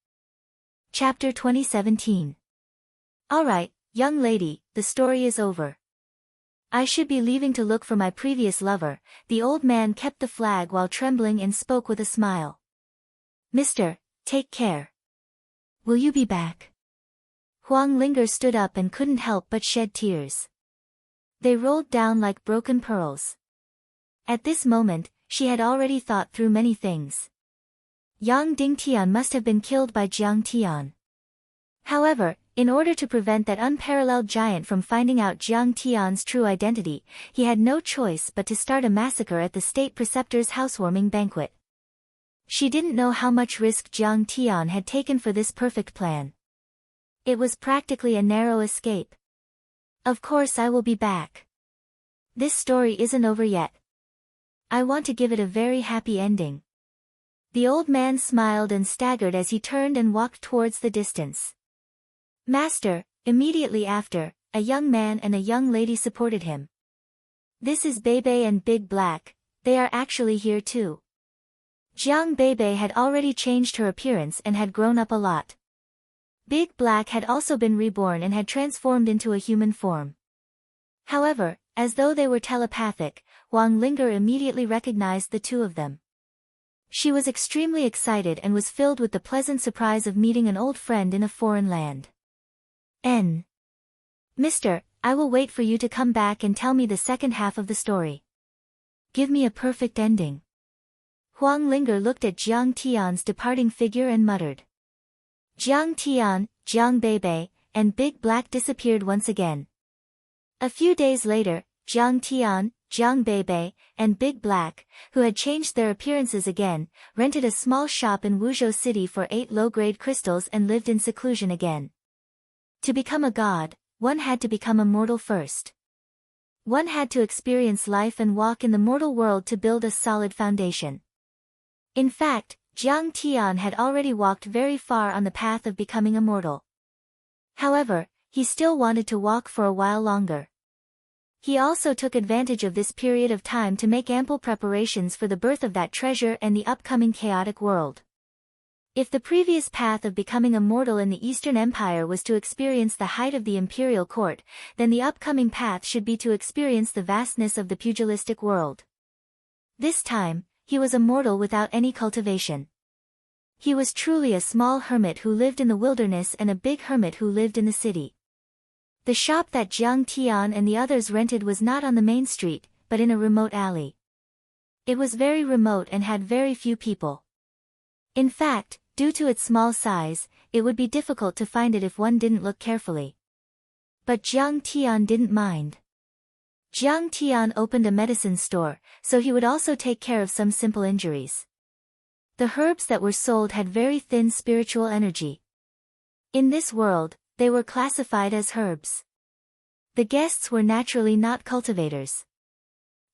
Chapter 2017. Alright, young lady, the story is over. I should be leaving to look for my previous lover. The old man kept the flag while trembling and spoke with a smile. Mister, take care. Will you be back? Huang Linger stood up and couldn't help but shed tears. They rolled down like broken pearls. At this moment, she had already thought through many things. Yang Dingtian must have been killed by Jiang Tian. However, in order to prevent that unparalleled giant from finding out Jiang Tian's true identity, he had no choice but to start a massacre at the state preceptor's housewarming banquet. She didn't know how much risk Jiang Tian had taken for this perfect plan. It was practically a narrow escape. Of course I will be back. This story isn't over yet. I want to give it a very happy ending. The old man smiled and staggered as he turned and walked towards the distance. Master, immediately after, a young man and a young lady supported him. This is Bebe and Big Black, they are actually here too. Jiang Bebe had already changed her appearance and had grown up a lot. Big Black had also been reborn and had transformed into a human form. However, as though they were telepathic, Wang Linger immediately recognized the two of them. She was extremely excited and was filled with the pleasant surprise of meeting an old friend in a foreign land. Mister, I will wait for you to come back and tell me the second half of the story. Give me a perfect ending. Huang Linger looked at Jiang Tian's departing figure and muttered. Jiang Tian, Jiang Bebe, and Big Black disappeared once again. A few days later, Jiang Tian, Jiang Bebe, and Big Black, who had changed their appearances again, rented a small shop in Wuzhou City for 8 low-grade crystals and lived in seclusion again. To become a god, one had to become a mortal first. One had to experience life and walk in the mortal world to build a solid foundation. In fact, Jiang Tian had already walked very far on the path of becoming immortal. However, he still wanted to walk for a while longer. He also took advantage of this period of time to make ample preparations for the birth of that treasure and the upcoming chaotic world. If the previous path of becoming immortal in the Eastern Empire was to experience the height of the imperial court, then the upcoming path should be to experience the vastness of the pugilistic world. This time, he was a mortal without any cultivation. He was truly a small hermit who lived in the wilderness and a big hermit who lived in the city. The shop that Jiang Tian and the others rented was not on the main street, but in a remote alley. It was very remote and had very few people. In fact, due to its small size, it would be difficult to find it if one didn't look carefully. But Jiang Tian didn't mind. Jiang Tian opened a medicine store, so he would also take care of some simple injuries. The herbs that were sold had very thin spiritual energy. In this world, they were classified as herbs. The guests were naturally not cultivators.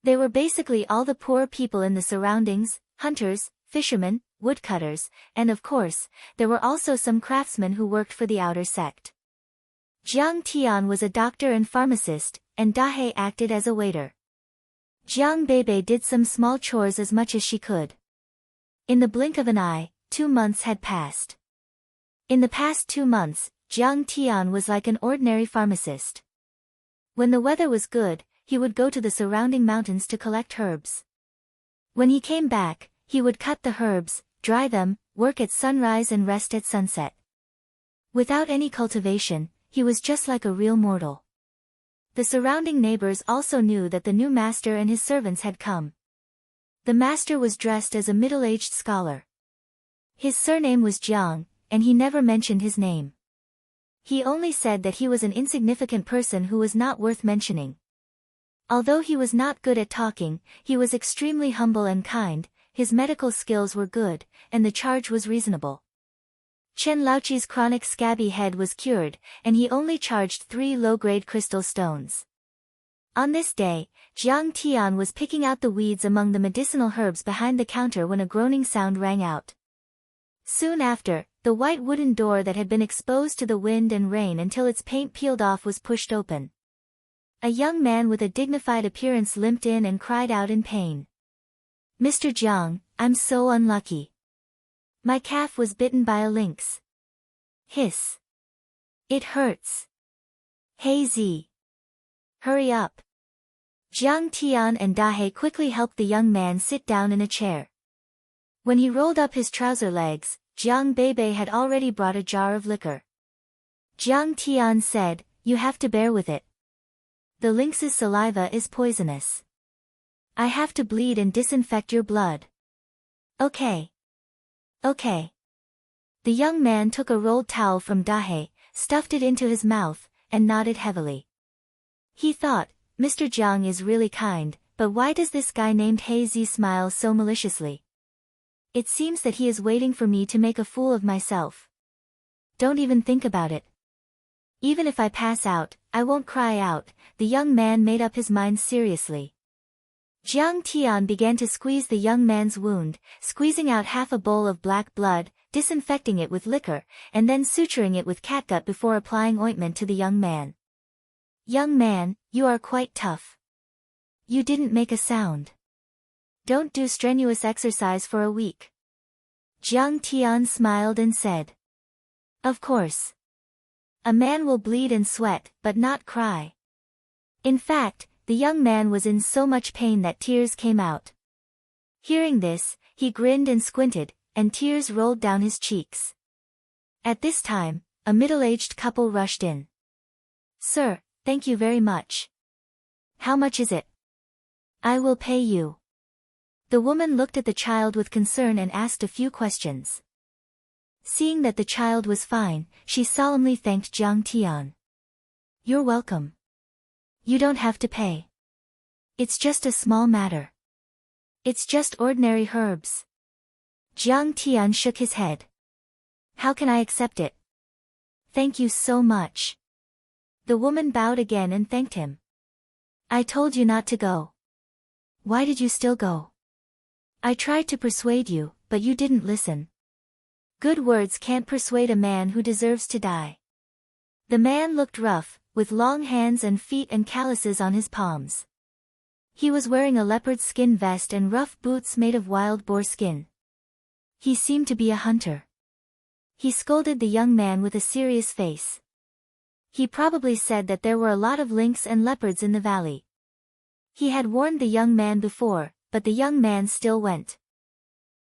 They were basically all the poor people in the surroundings, hunters, fishermen, woodcutters, and of course, there were also some craftsmen who worked for the outer sect. Jiang Tian was a doctor and pharmacist, and Dahe acted as a waiter. Jiang Bebe did some small chores as much as she could. In the blink of an eye, 2 months had passed. In the past 2 months, Jiang Tian was like an ordinary pharmacist. When the weather was good, he would go to the surrounding mountains to collect herbs. When he came back, he would cut the herbs, dry them, work at sunrise and rest at sunset. Without any cultivation, he was just like a real mortal. The surrounding neighbors also knew that the new master and his servants had come. The master was dressed as a middle-aged scholar. His surname was Jiang, and he never mentioned his name. He only said that he was an insignificant person who was not worth mentioning. Although he was not good at talking, he was extremely humble and kind, his medical skills were good, and the charge was reasonable. Chen Laoqi's chronic scabby head was cured, and he only charged 3 low-grade crystal stones. On this day, Jiang Tian was picking out the weeds among the medicinal herbs behind the counter when a groaning sound rang out. Soon after, the white wooden door that had been exposed to the wind and rain until its paint peeled off was pushed open. A young man with a dignified appearance limped in and cried out in pain. "Mr. Jiang, I'm so unlucky. My calf was bitten by a lynx. Hiss. It hurts. Hey Z. Hurry up." Jiang Tian and Dahe quickly helped the young man sit down in a chair. When he rolled up his trouser legs, Jiang Bebe had already brought a jar of liquor. Jiang Tian said, "You have to bear with it. The lynx's saliva is poisonous. I have to bleed and disinfect your blood. Okay. Okay. The young man took a rolled towel from Dahe, stuffed it into his mouth, and nodded heavily. He thought, Mr. Jiang is really kind, but why does this guy named He Zi smile so maliciously? It seems that he is waiting for me to make a fool of myself. Don't even think about it. Even if I pass out, I won't cry out, the young man made up his mind seriously. Jiang Tian began to squeeze the young man's wound, squeezing out half a bowl of black blood, disinfecting it with liquor, and then suturing it with catgut before applying ointment to the young man. Young man, you are quite tough. You didn't make a sound. Don't do strenuous exercise for a week. Jiang Tian smiled and said. Of course. A man will bleed and sweat, but not cry. In fact, the young man was in so much pain that tears came out. Hearing this, he grinned and squinted, and tears rolled down his cheeks. At this time, a middle-aged couple rushed in. Sir, thank you very much. How much is it? I will pay you. The woman looked at the child with concern and asked a few questions. Seeing that the child was fine, she solemnly thanked Jiang Tian. You're welcome. You don't have to pay. It's just a small matter. It's just ordinary herbs. Jiang Tian shook his head. How can I accept it? Thank you so much. The woman bowed again and thanked him. I told you not to go. Why did you still go? I tried to persuade you, but you didn't listen. Good words can't persuade a man who deserves to die. The man looked rough, with long hands and feet and calluses on his palms. He was wearing a leopard skin vest and rough boots made of wild boar skin. He seemed to be a hunter. He scolded the young man with a serious face. He probably said that there were a lot of lynx and leopards in the valley. He had warned the young man before, but the young man still went.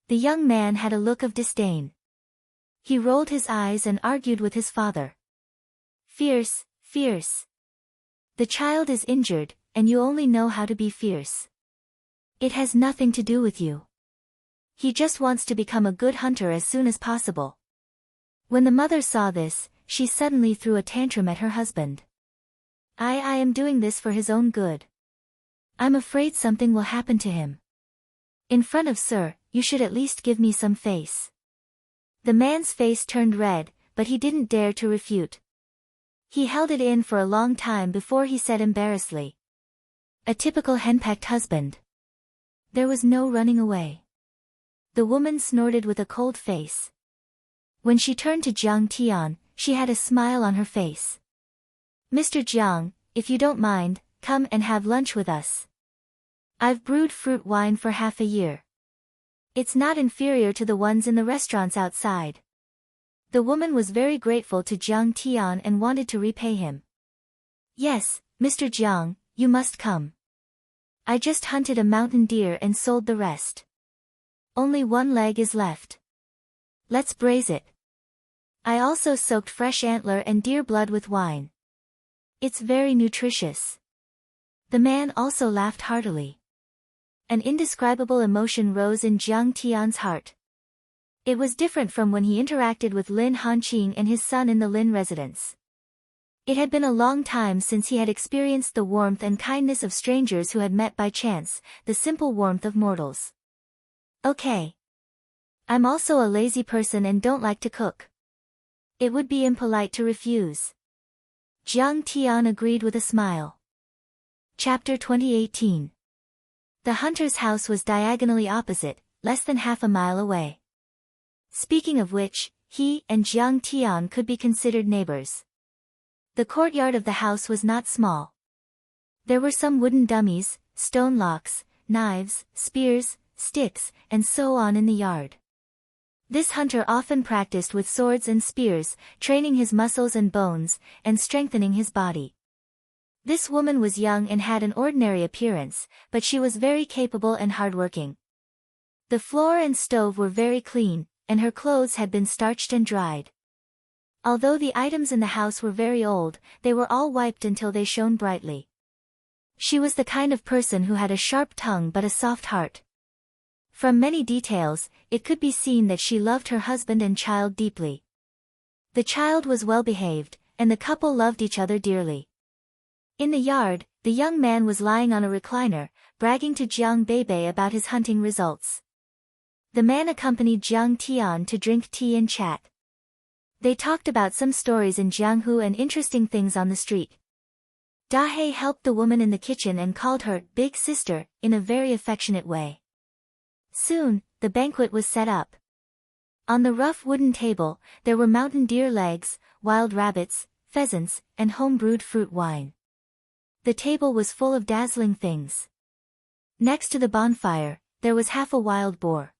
The young man had a look of disdain. He rolled his eyes and argued with his father. Fierce, fierce. The child is injured, and you only know how to be fierce. It has nothing to do with you. He just wants to become a good hunter as soon as possible. When the mother saw this, she suddenly threw a tantrum at her husband. I am doing this for his own good. I'm afraid something will happen to him. In front of Sir, you should at least give me some face. The man's face turned red, but he didn't dare to refute. He held it in for a long time before he said embarrassedly. A typical henpecked husband. There was no running away. The woman snorted with a cold face. When she turned to Jiang Tian, she had a smile on her face. Mr. Jiang, if you don't mind, come and have lunch with us. I've brewed fruit wine for half a year. It's not inferior to the ones in the restaurants outside. The woman was very grateful to Jiang Tian and wanted to repay him. Yes, Mr. Jiang, you must come. I just hunted a mountain deer and sold the rest. Only one leg is left. Let's braise it. I also soaked fresh antler and deer blood with wine. It's very nutritious. The man also laughed heartily. An indescribable emotion rose in Jiang Tian's heart. It was different from when he interacted with Lin Hanqing and his son in the Lin residence. It had been a long time since he had experienced the warmth and kindness of strangers who had met by chance, the simple warmth of mortals. Okay. I'm also a lazy person and don't like to cook. It would be impolite to refuse. Jiang Tian agreed with a smile. Chapter 2018. The hunter's house was diagonally opposite, less than half a mile away. Speaking of which, he and Jiang Tian could be considered neighbors. The courtyard of the house was not small. There were some wooden dummies, stone locks, knives, spears, sticks, and so on in the yard. This hunter often practiced with swords and spears, training his muscles and bones, and strengthening his body. This woman was young and had an ordinary appearance, but she was very capable and hardworking. The floor and stove were very clean, and her clothes had been starched and dried. Although the items in the house were very old, they were all wiped until they shone brightly. She was the kind of person who had a sharp tongue but a soft heart. From many details, it could be seen that she loved her husband and child deeply. The child was well behaved, and the couple loved each other dearly. In the yard, the young man was lying on a recliner, bragging to Jiang Beibei about his hunting results. The man accompanied Jiang Tian to drink tea and chat. They talked about some stories in Jianghu and interesting things on the street. Dahei helped the woman in the kitchen and called her "big sister" in a very affectionate way. Soon, the banquet was set up. On the rough wooden table, there were mountain deer legs, wild rabbits, pheasants, and home-brewed fruit wine. The table was full of dazzling things. Next to the bonfire, there was half a wild boar.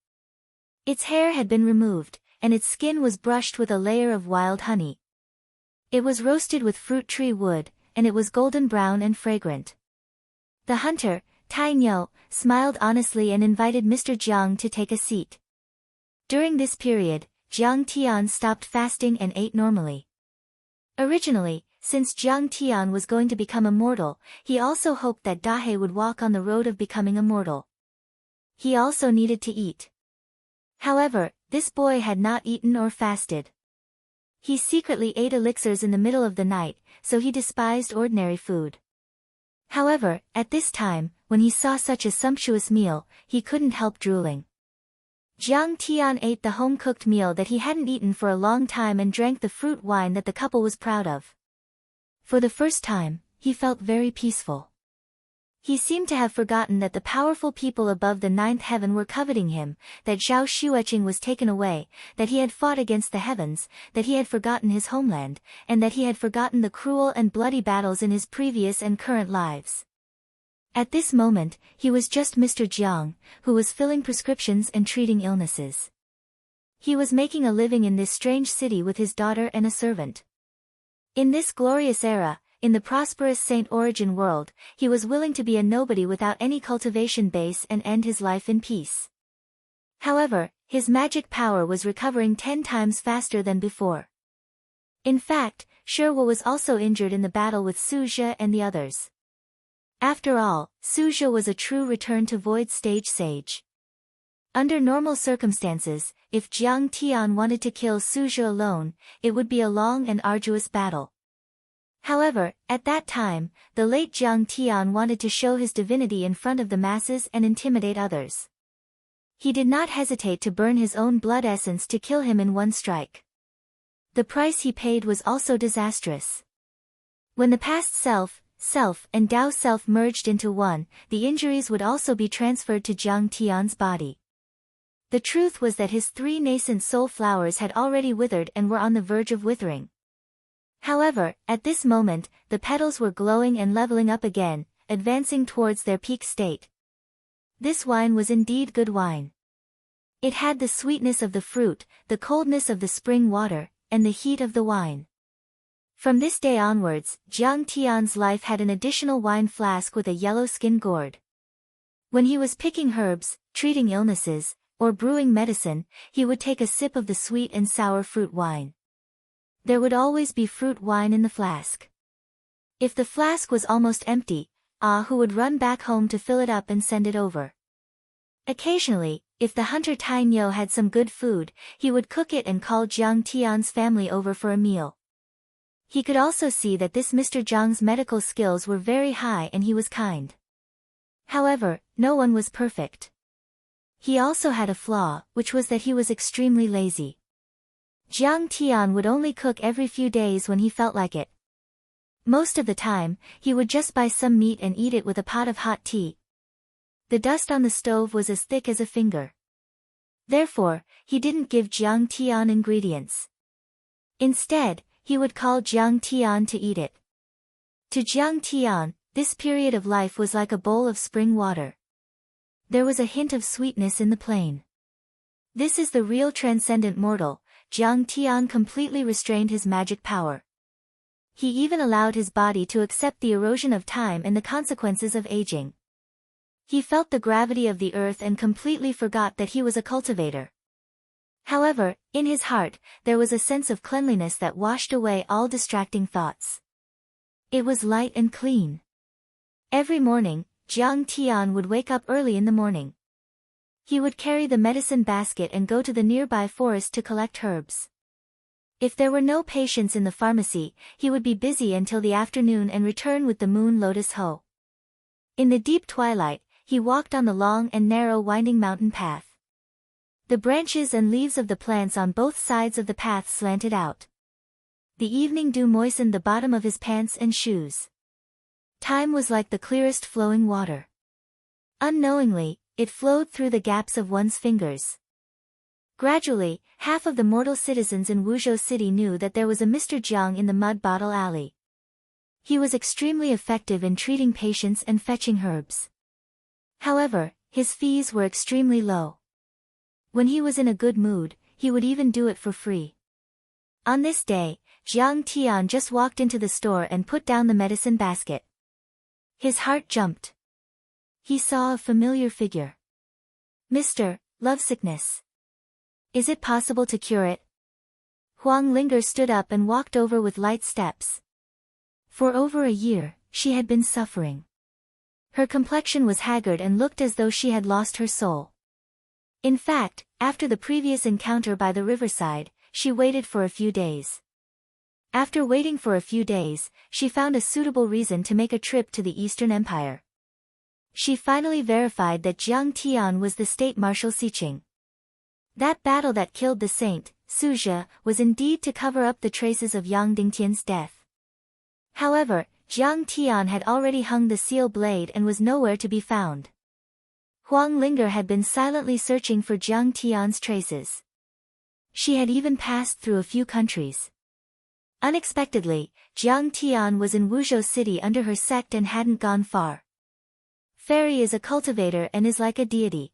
Its hair had been removed, and its skin was brushed with a layer of wild honey. It was roasted with fruit tree wood, and it was golden brown and fragrant. The hunter, Tai Nyo, smiled honestly and invited Mr. Jiang to take a seat. During this period, Jiang Tian stopped fasting and ate normally. Originally, since Jiang Tian was going to become immortal, he also hoped that Dahei would walk on the road of becoming immortal. He also needed to eat. However, this boy had not eaten or fasted. He secretly ate elixirs in the middle of the night, so he despised ordinary food. However, at this time, when he saw such a sumptuous meal, he couldn't help drooling. Jiang Tian ate the home-cooked meal that he hadn't eaten for a long time and drank the fruit wine that the couple was proud of. For the first time, he felt very peaceful. He seemed to have forgotten that the powerful people above the ninth heaven were coveting him, that Zhao Xueqing was taken away, that he had fought against the heavens, that he had forgotten his homeland, and that he had forgotten the cruel and bloody battles in his previous and current lives. At this moment, he was just Mr. Jiang, who was filling prescriptions and treating illnesses. He was making a living in this strange city with his daughter and a servant. In this glorious era, in the prosperous Saint Origin world, he was willing to be a nobody without any cultivation base and end his life in peace. However, his magic power was recovering 10 times faster than before. In fact, Sherwa was also injured in the battle with Suzhou and the others. After all, Suzhou was a true return to Void Stage sage. Under normal circumstances, if Jiang Tian wanted to kill Suzhou alone, it would be a long and arduous battle. However, at that time, the late Jiang Tian wanted to show his divinity in front of the masses and intimidate others. He did not hesitate to burn his own blood essence to kill him in one strike. The price he paid was also disastrous. When the past self, and Dao self merged into one, the injuries would also be transferred to Jiang Tian's body. The truth was that his 3 nascent soul flowers had already withered and were on the verge of withering. However, at this moment, the petals were glowing and leveling up again, advancing towards their peak state. This wine was indeed good wine. It had the sweetness of the fruit, the coldness of the spring water, and the heat of the wine. From this day onwards, Jiang Tian's life had an additional wine flask with a yellow skin gourd. When he was picking herbs, treating illnesses, or brewing medicine, he would take a sip of the sweet and sour fruit wine. There would always be fruit wine in the flask. If the flask was almost empty, Hu would run back home to fill it up and send it over. Occasionally, if the hunter Tai Nyo had some good food, he would cook it and call Jiang Tian's family over for a meal. He could also see that this Mr. Jiang's medical skills were very high and he was kind. However, no one was perfect. He also had a flaw, which was that he was extremely lazy. Jiang Tian would only cook every few days when he felt like it. Most of the time, he would just buy some meat and eat it with a pot of hot tea. The dust on the stove was as thick as a finger. Therefore, he didn't give Jiang Tian ingredients. Instead, he would call Jiang Tian to eat it. To Jiang Tian, this period of life was like a bowl of spring water. There was a hint of sweetness in the plain. This is the real transcendent mortal. Jiang Tian completely restrained his magic power. He even allowed his body to accept the erosion of time and the consequences of aging. He felt the gravity of the earth and completely forgot that he was a cultivator. However, in his heart, there was a sense of cleanliness that washed away all distracting thoughts. It was light and clean. Every morning, Jiang Tian would wake up early in the morning. He would carry the medicine basket and go to the nearby forest to collect herbs. If there were no patients in the pharmacy, he would be busy until the afternoon and return with the moon lotus hoe. In the deep twilight, he walked on the long and narrow winding mountain path. The branches and leaves of the plants on both sides of the path slanted out. The evening dew moistened the bottom of his pants and shoes. Time was like the clearest flowing water. Unknowingly, it flowed through the gaps of one's fingers. Gradually, half of the mortal citizens in Wuzhou City knew that there was a Mr. Jiang in the mud bottle alley. He was extremely effective in treating patients and fetching herbs. However, his fees were extremely low. When he was in a good mood, he would even do it for free. On this day, Jiang Tian just walked into the store and put down the medicine basket. His heart jumped. He saw a familiar figure. Mr. Lovesickness. Is it possible to cure it? Huang Linger stood up and walked over with light steps. For over a year, she had been suffering. Her complexion was haggard and looked as though she had lost her soul. In fact, after the previous encounter by the riverside, she waited for a few days. After waiting for a few days, she found a suitable reason to make a trip to the Eastern Empire. She finally verified that Jiang Tian was the state marshal Siqing. That battle that killed the saint, Suzhe, was indeed to cover up the traces of Yang Dingtian's death. However, Jiang Tian had already hung the seal blade and was nowhere to be found. Huang Linger had been silently searching for Jiang Tian's traces. She had even passed through a few countries. Unexpectedly, Jiang Tian was in Wuzhou City under her sect and hadn't gone far. Fairy is a cultivator and is like a deity.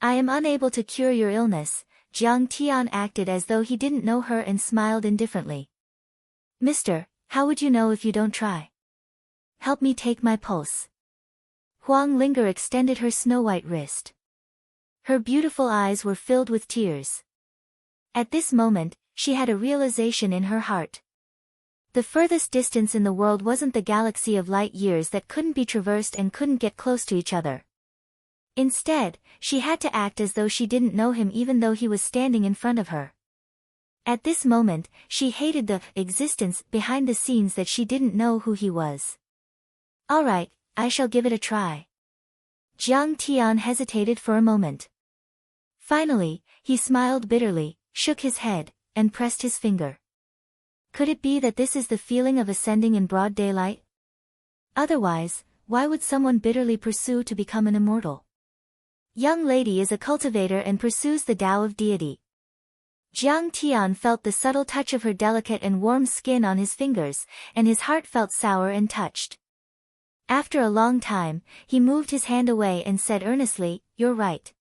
I am unable to cure your illness. Jiang Tian acted as though he didn't know her and smiled indifferently. Mister, how would you know if you don't try? Help me take my pulse. Huang Linger extended her snow-white wrist. Her beautiful eyes were filled with tears. At this moment, she had a realization in her heart. The furthest distance in the world wasn't the galaxy of light years that couldn't be traversed and couldn't get close to each other. Instead, she had to act as though she didn't know him even though he was standing in front of her. At this moment, she hated the existence behind the scenes that she didn't know who he was. All right, I shall give it a try. Jiang Tian hesitated for a moment. Finally, he smiled bitterly, shook his head, and pressed his finger. Could it be that this is the feeling of ascending in broad daylight? Otherwise, why would someone bitterly pursue to become an immortal? Young lady is a cultivator and pursues the Tao of deity. Jiang Tian felt the subtle touch of her delicate and warm skin on his fingers, and his heart felt sour and touched. After a long time, he moved his hand away and said earnestly, "You're right.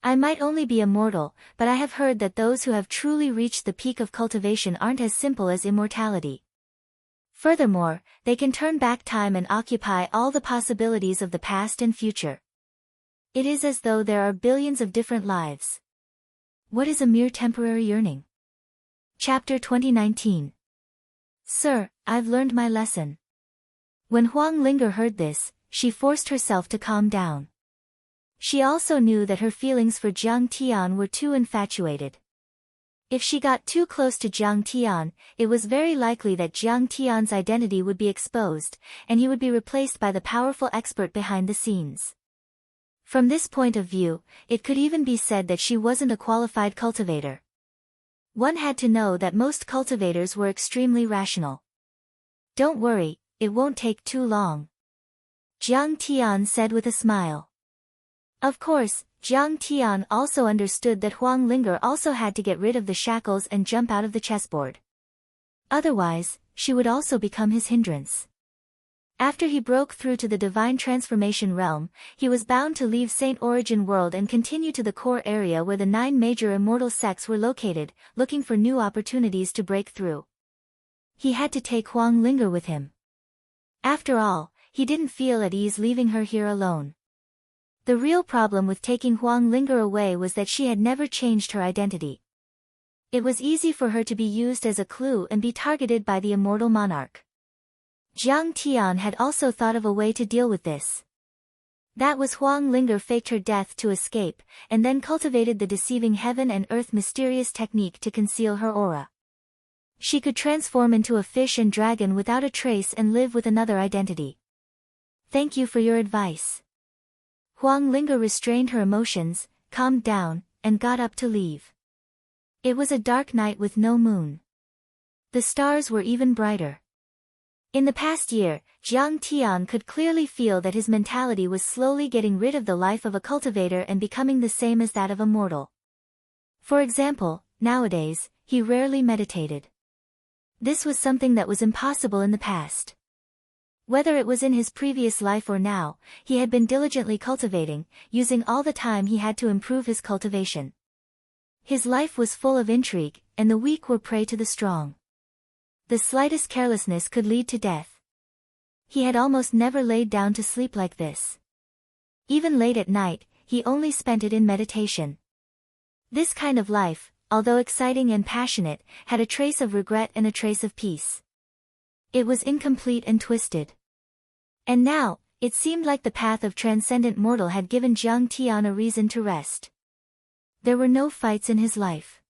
I might only be a mortal, but I have heard that those who have truly reached the peak of cultivation aren't as simple as immortality. Furthermore, they can turn back time and occupy all the possibilities of the past and future. It is as though there are billions of different lives. What is a mere temporary yearning?" Chapter 2019. Sir, I've learned my lesson. When Huang Linger heard this, she forced herself to calm down. She also knew that her feelings for Jiang Tian were too infatuated. If she got too close to Jiang Tian, it was very likely that Jiang Tian's identity would be exposed, and he would be replaced by the powerful expert behind the scenes. From this point of view, it could even be said that she wasn't a qualified cultivator. One had to know that most cultivators were extremely rational. Don't worry, it won't take too long. Jiang Tian said with a smile. Of course, Jiang Tian also understood that Huang Linger also had to get rid of the shackles and jump out of the chessboard. Otherwise, she would also become his hindrance. After he broke through to the divine transformation realm, he was bound to leave Saint Origin World and continue to the core area where the 9 major immortal sects were located, looking for new opportunities to break through. He had to take Huang Linger with him. After all, he didn't feel at ease leaving her here alone. The real problem with taking Huang Linger away was that she had never changed her identity. It was easy for her to be used as a clue and be targeted by the immortal monarch. Jiang Tian had also thought of a way to deal with this. That was Huang Linger faked her death to escape, and then cultivated the deceiving heaven and earth mysterious technique to conceal her aura. She could transform into a fish and dragon without a trace and live with another identity. Thank you for your advice. Huang Linger restrained her emotions, calmed down, and got up to leave. It was a dark night with no moon. The stars were even brighter. In the past year, Jiang Tian could clearly feel that his mentality was slowly getting rid of the life of a cultivator and becoming the same as that of a mortal. For example, nowadays, he rarely meditated. This was something that was impossible in the past. Whether it was in his previous life or now, he had been diligently cultivating, using all the time he had to improve his cultivation. His life was full of intrigue, and the weak were prey to the strong. The slightest carelessness could lead to death. He had almost never laid down to sleep like this. Even late at night, he only spent it in meditation. This kind of life, although exciting and passionate, had a trace of regret and a trace of peace. It was incomplete and twisted. And now, it seemed like the path of transcendent mortal had given Jiang Tian a reason to rest. There were no fights in his life.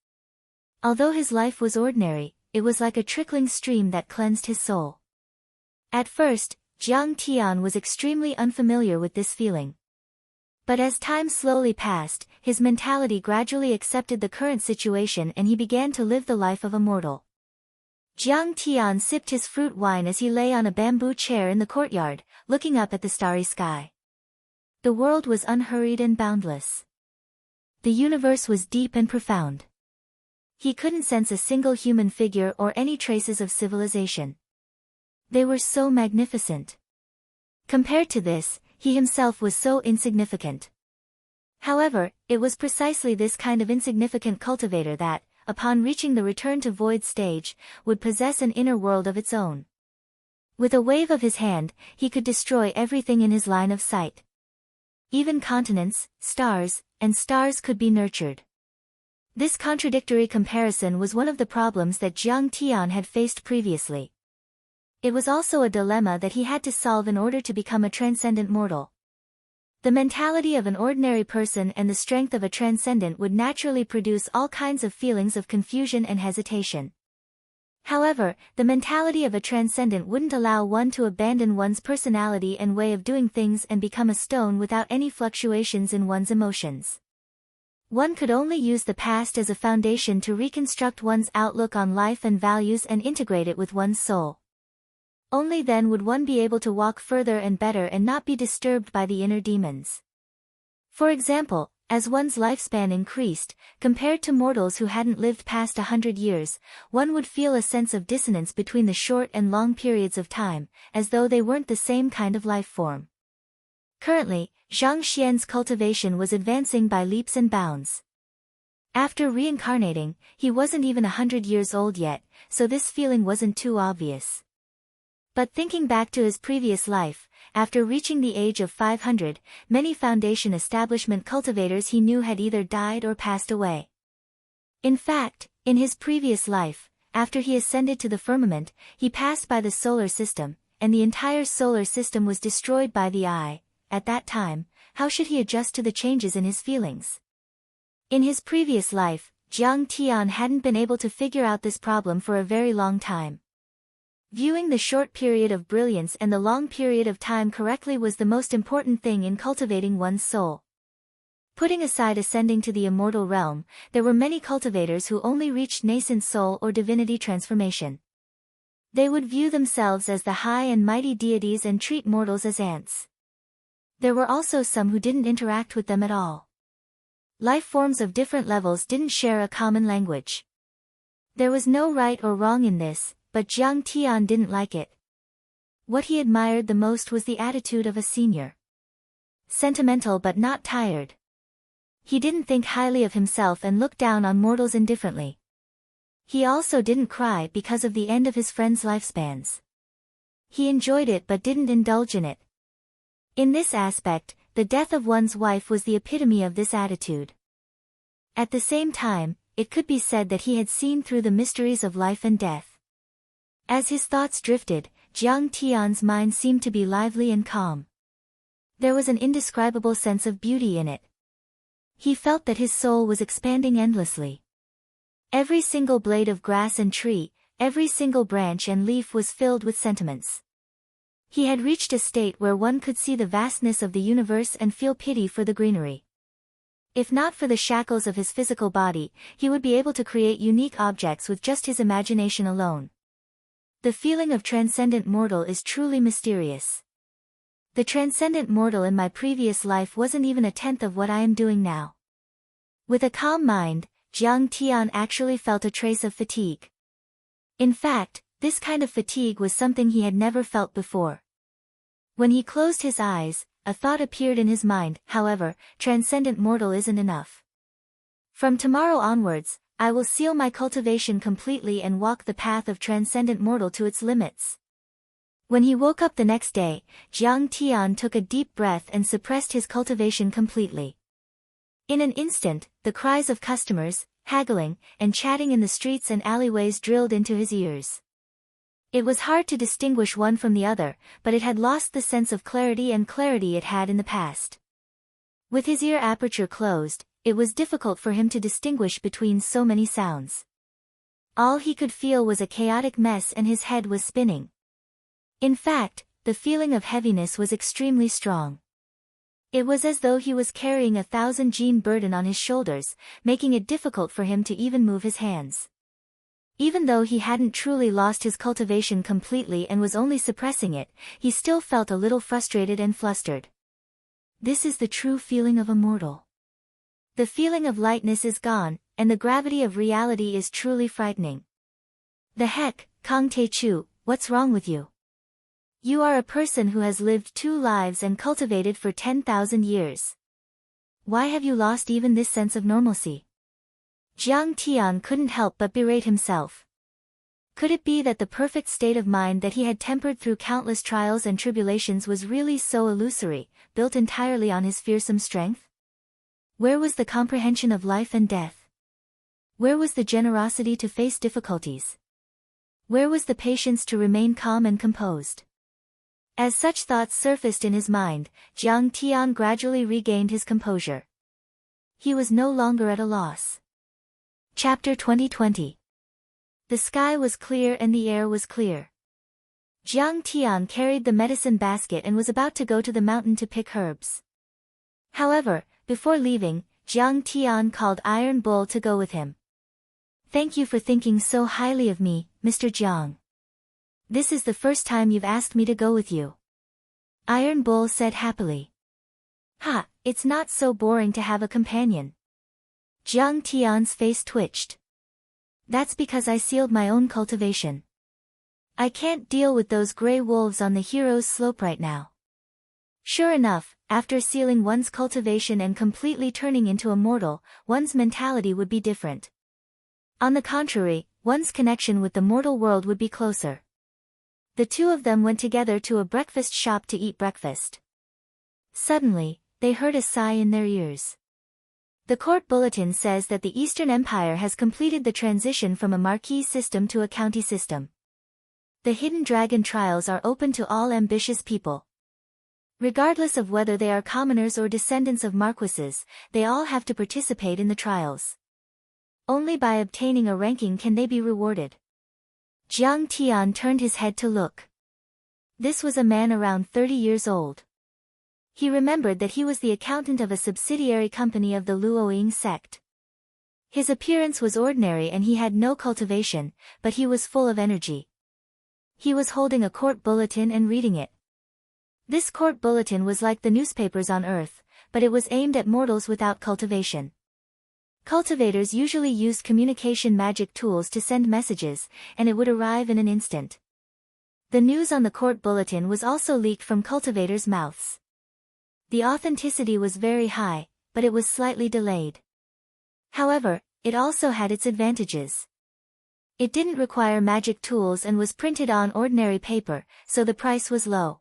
Although his life was ordinary, it was like a trickling stream that cleansed his soul. At first, Jiang Tian was extremely unfamiliar with this feeling. But as time slowly passed, his mentality gradually accepted the current situation and he began to live the life of a mortal. Jiang Tian sipped his fruit wine as he lay on a bamboo chair in the courtyard, looking up at the starry sky. The world was unhurried and boundless. The universe was deep and profound. He couldn't sense a single human figure or any traces of civilization. They were so magnificent. Compared to this, he himself was so insignificant. However, it was precisely this kind of insignificant cultivator that, upon reaching the return to void stage, would possess an inner world of its own. With a wave of his hand, he could destroy everything in his line of sight. Even continents, stars, and stars could be nurtured. This contradictory comparison was one of the problems that Jiang Tian had faced previously. It was also a dilemma that he had to solve in order to become a transcendent mortal. The mentality of an ordinary person and the strength of a transcendent would naturally produce all kinds of feelings of confusion and hesitation. However, the mentality of a transcendent wouldn't allow one to abandon one's personality and way of doing things and become a stone without any fluctuations in one's emotions. One could only use the past as a foundation to reconstruct one's outlook on life and values and integrate it with one's soul. Only then would one be able to walk further and better and not be disturbed by the inner demons. For example, as one's lifespan increased, compared to mortals who hadn't lived past 100 years, one would feel a sense of dissonance between the short and long periods of time, as though they weren't the same kind of life form. Currently, Zhang Xian's cultivation was advancing by leaps and bounds. After reincarnating, he wasn't even 100 years old yet, so this feeling wasn't too obvious. But thinking back to his previous life, after reaching the age of 500, many foundation establishment cultivators he knew had either died or passed away. In fact, in his previous life, after he ascended to the firmament, he passed by the solar system, and the entire solar system was destroyed by the eye. At that time, how should he adjust to the changes in his feelings? In his previous life, Jiang Tian hadn't been able to figure out this problem for a very long time. Viewing the short period of brilliance and the long period of time correctly was the most important thing in cultivating one's soul. Putting aside ascending to the immortal realm, there were many cultivators who only reached nascent soul or divinity transformation. They would view themselves as the high and mighty deities and treat mortals as ants. There were also some who didn't interact with them at all. Life forms of different levels didn't share a common language. There was no right or wrong in this, but Jiang Tian didn't like it. What he admired the most was the attitude of a senior. Sentimental but not tired. He didn't think highly of himself and looked down on mortals indifferently. He also didn't cry because of the end of his friends' lifespans. He enjoyed it but didn't indulge in it. In this aspect, the death of one's wife was the epitome of this attitude. At the same time, it could be said that he had seen through the mysteries of life and death. As his thoughts drifted, Jiang Tian's mind seemed to be lively and calm. There was an indescribable sense of beauty in it. He felt that his soul was expanding endlessly. Every single blade of grass and tree, every single branch and leaf was filled with sentiments. He had reached a state where one could see the vastness of the universe and feel pity for the greenery. If not for the shackles of his physical body, he would be able to create unique objects with just his imagination alone. The feeling of transcendent mortal is truly mysterious. The transcendent mortal in my previous life wasn't even a tenth of what I am doing now. With a calm mind, Jiang Tian actually felt a trace of fatigue. In fact, this kind of fatigue was something he had never felt before. When he closed his eyes, a thought appeared in his mind. However, transcendent mortal isn't enough. From tomorrow onwards, I will seal my cultivation completely and walk the path of transcendent mortal to its limits. When he woke up the next day, Jiang Tian took a deep breath and suppressed his cultivation completely. In an instant, the cries of customers, haggling, and chatting in the streets and alleyways drilled into his ears. It was hard to distinguish one from the other, but it had lost the sense of clarity it had in the past. With his ear aperture closed, it was difficult for him to distinguish between so many sounds. All he could feel was a chaotic mess and his head was spinning. In fact, the feeling of heaviness was extremely strong. It was as though he was carrying 1,000-gene burden on his shoulders, making it difficult for him to even move his hands. Even though he hadn't truly lost his cultivation completely and was only suppressing it, he still felt a little frustrated and flustered. This is the true feeling of a mortal. The feeling of lightness is gone, and the gravity of reality is truly frightening. The heck, Kang Te-chu, what's wrong with you? You are a person who has lived 2 lives and cultivated for 10,000 years. Why have you lost even this sense of normalcy? Jiang Tian couldn't help but berate himself. Could it be that the perfect state of mind that he had tempered through countless trials and tribulations was really so illusory, built entirely on his fearsome strength? Where was the comprehension of life and death? Where was the generosity to face difficulties? Where was the patience to remain calm and composed? As such thoughts surfaced in his mind, Jiang Tian gradually regained his composure. He was no longer at a loss. Chapter 2020. The sky was clear and the air was clear. Jiang Tian carried the medicine basket and was about to go to the mountain to pick herbs. However, before leaving, Jiang Tian called Iron Bull to go with him. Thank you for thinking so highly of me, Mr. Jiang. This is the first time you've asked me to go with you. Iron Bull said happily. Ha, it's not so boring to have a companion. Jiang Tian's face twitched. That's because I sealed my own cultivation. I can't deal with those gray wolves on the hero's slope right now. Sure enough, after sealing one's cultivation and completely turning into a mortal, one's mentality would be different. On the contrary, one's connection with the mortal world would be closer. The two of them went together to a breakfast shop to eat breakfast. Suddenly, they heard a sigh in their ears. The court bulletin says that the Eastern Empire has completed the transition from a marquis system to a county system. The Hidden Dragon trials are open to all ambitious people. Regardless of whether they are commoners or descendants of marquises, they all have to participate in the trials. Only by obtaining a ranking can they be rewarded. Jiang Tian turned his head to look. This was a man around 30 years old. He remembered that he was the accountant of a subsidiary company of the Luoying sect. His appearance was ordinary and he had no cultivation, but he was full of energy. He was holding a court bulletin and reading it. This court bulletin was like the newspapers on Earth, but it was aimed at mortals without cultivation. Cultivators usually used communication magic tools to send messages, and it would arrive in an instant. The news on the court bulletin was also leaked from cultivators' mouths. The authenticity was very high, but it was slightly delayed. However, it also had its advantages. It didn't require magic tools and was printed on ordinary paper, so the price was low.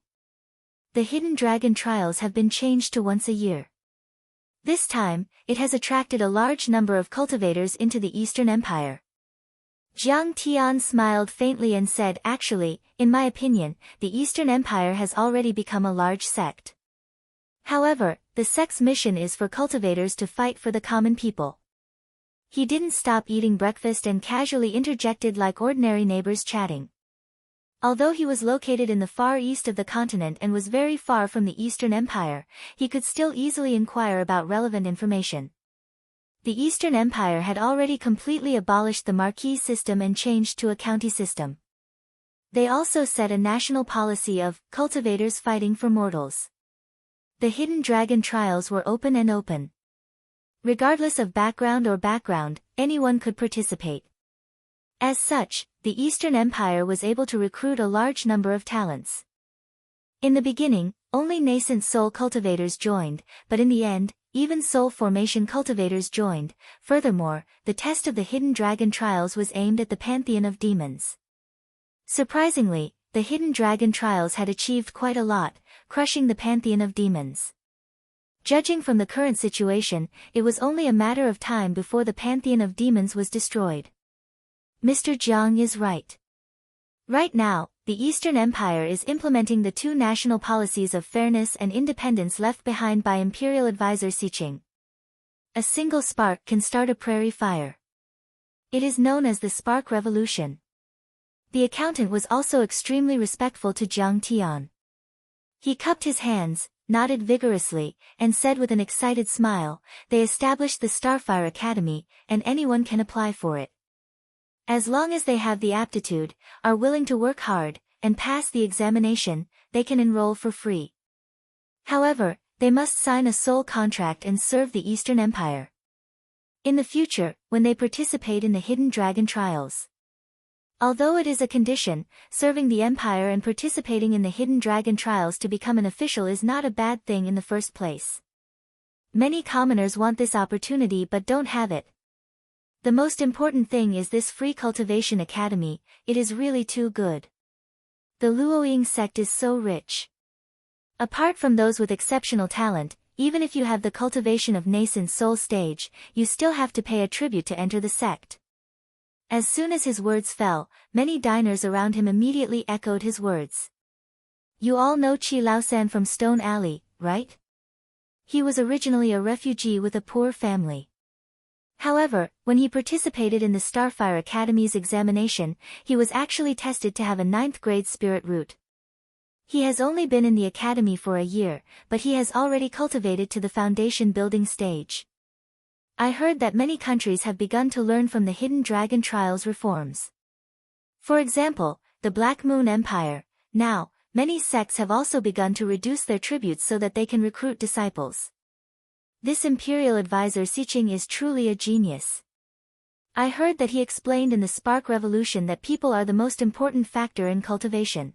The Hidden Dragon trials have been changed to once a year. This time, it has attracted a large number of cultivators into the Eastern Empire. Jiang Tian smiled faintly and said, actually, in my opinion, the Eastern Empire has already become a large sect. However, the sect's mission is for cultivators to fight for the common people. He didn't stop eating breakfast and casually interjected like ordinary neighbors chatting. Although he was located in the far east of the continent and was very far from the Eastern Empire, he could still easily inquire about relevant information. The Eastern Empire had already completely abolished the marquis system and changed to a county system. They also set a national policy of cultivators fighting for mortals. The hidden dragon trials were open and open. Regardless of background, anyone could participate. As such, the Eastern Empire was able to recruit a large number of talents. In the beginning, only nascent soul cultivators joined, but in the end, even soul formation cultivators joined. Furthermore, the test of the hidden dragon trials was aimed at the pantheon of demons. Surprisingly, the hidden dragon trials had achieved quite a lot, crushing the pantheon of demons. Judging from the current situation, it was only a matter of time before the pantheon of demons was destroyed. Mr. Jiang is right. Right now, the Eastern Empire is implementing the two national policies of fairness and independence left behind by Imperial Advisor Siqing. A single spark can start a prairie fire. It is known as the Spark Revolution. The accountant was also extremely respectful to Jiang Tian. He cupped his hands, nodded vigorously, and said with an excited smile, they established the Starfire Academy, and anyone can apply for it. As long as they have the aptitude, are willing to work hard, and pass the examination, they can enroll for free. However, they must sign a soul contract and serve the Eastern Empire. In the future, when they participate in the Hidden Dragon Trials. Although it is a condition, serving the Empire and participating in the Hidden Dragon Trials to become an official is not a bad thing in the first place. Many commoners want this opportunity but don't have it. The most important thing is this free cultivation academy, it is really too good. The Luoying sect is so rich. Apart from those with exceptional talent, even if you have the cultivation of nascent soul stage, you still have to pay a tribute to enter the sect. As soon as his words fell, many diners around him immediately echoed his words. You all know Qi Laosan from Stone Alley, right? He was originally a refugee with a poor family. However, when he participated in the Starfire Academy's examination, he was actually tested to have a 9th grade spirit root. He has only been in the academy for a year, but he has already cultivated to the foundation building stage. I heard that many countries have begun to learn from the Hidden Dragon Trials reforms. For example, the Black Moon Empire. Now, many sects have also begun to reduce their tributes so that they can recruit disciples. This Imperial Advisor Siqing is truly a genius. I heard that he explained in the Spark Revolution that people are the most important factor in cultivation.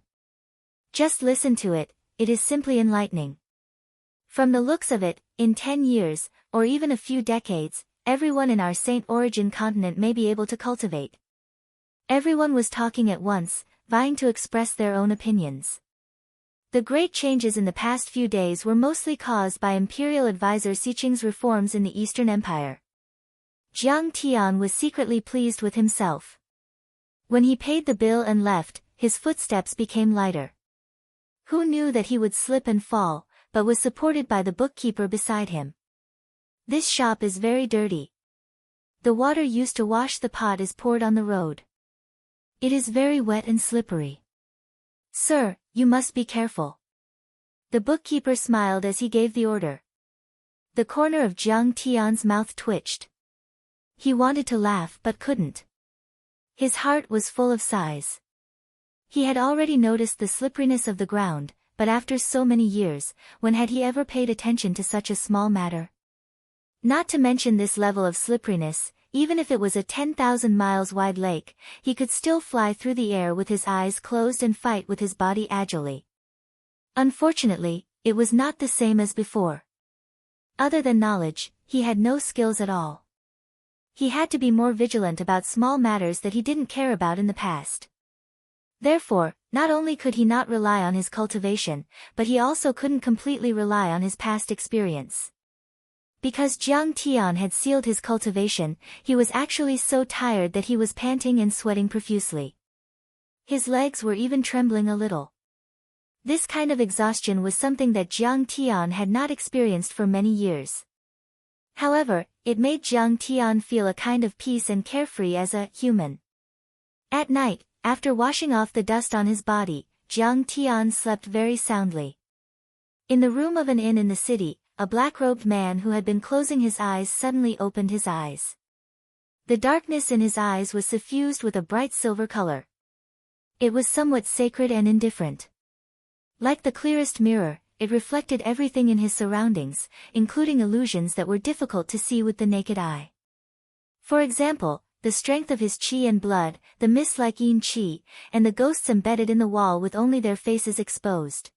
Just listen to it, it is simply enlightening. From the looks of it, in 10 years, or even a few decades, everyone in our Saint Origin continent may be able to cultivate. Everyone was talking at once, vying to express their own opinions. The great changes in the past few days were mostly caused by Imperial Advisor Siqing's reforms in the Eastern Empire. Jiang Tian was secretly pleased with himself. When he paid the bill and left, his footsteps became lighter. Who knew that he would slip and fall, but was supported by the bookkeeper beside him. This shop is very dirty. The water used to wash the pot is poured on the road. It is very wet and slippery. Sir, you must be careful. The bookkeeper smiled as he gave the order. The corner of Jiang Tian's mouth twitched. He wanted to laugh but couldn't. His heart was full of sighs. He had already noticed the slipperiness of the ground, but after so many years, when had he ever paid attention to such a small matter? Not to mention this level of slipperiness, even if it was a 10,000 miles wide lake, he could still fly through the air with his eyes closed and fight with his body agilely. Unfortunately, it was not the same as before. Other than knowledge, he had no skills at all. He had to be more vigilant about small matters that he didn't care about in the past. Therefore, not only could he not rely on his cultivation, but he also couldn't completely rely on his past experience. Because Jiang Tian had sealed his cultivation, he was actually so tired that he was panting and sweating profusely. His legs were even trembling a little. This kind of exhaustion was something that Jiang Tian had not experienced for many years. However, it made Jiang Tian feel a kind of peace and carefree as a human. At night, after washing off the dust on his body, Jiang Tian slept very soundly. In the room of an inn in the city, a black-robed man who had been closing his eyes suddenly opened his eyes. The darkness in his eyes was suffused with a bright silver color. It was somewhat sacred and indifferent. Like the clearest mirror, it reflected everything in his surroundings, including illusions that were difficult to see with the naked eye. For example, the strength of his qi and blood, the mist-like yin qi, and the ghosts embedded in the wall with only their faces exposed.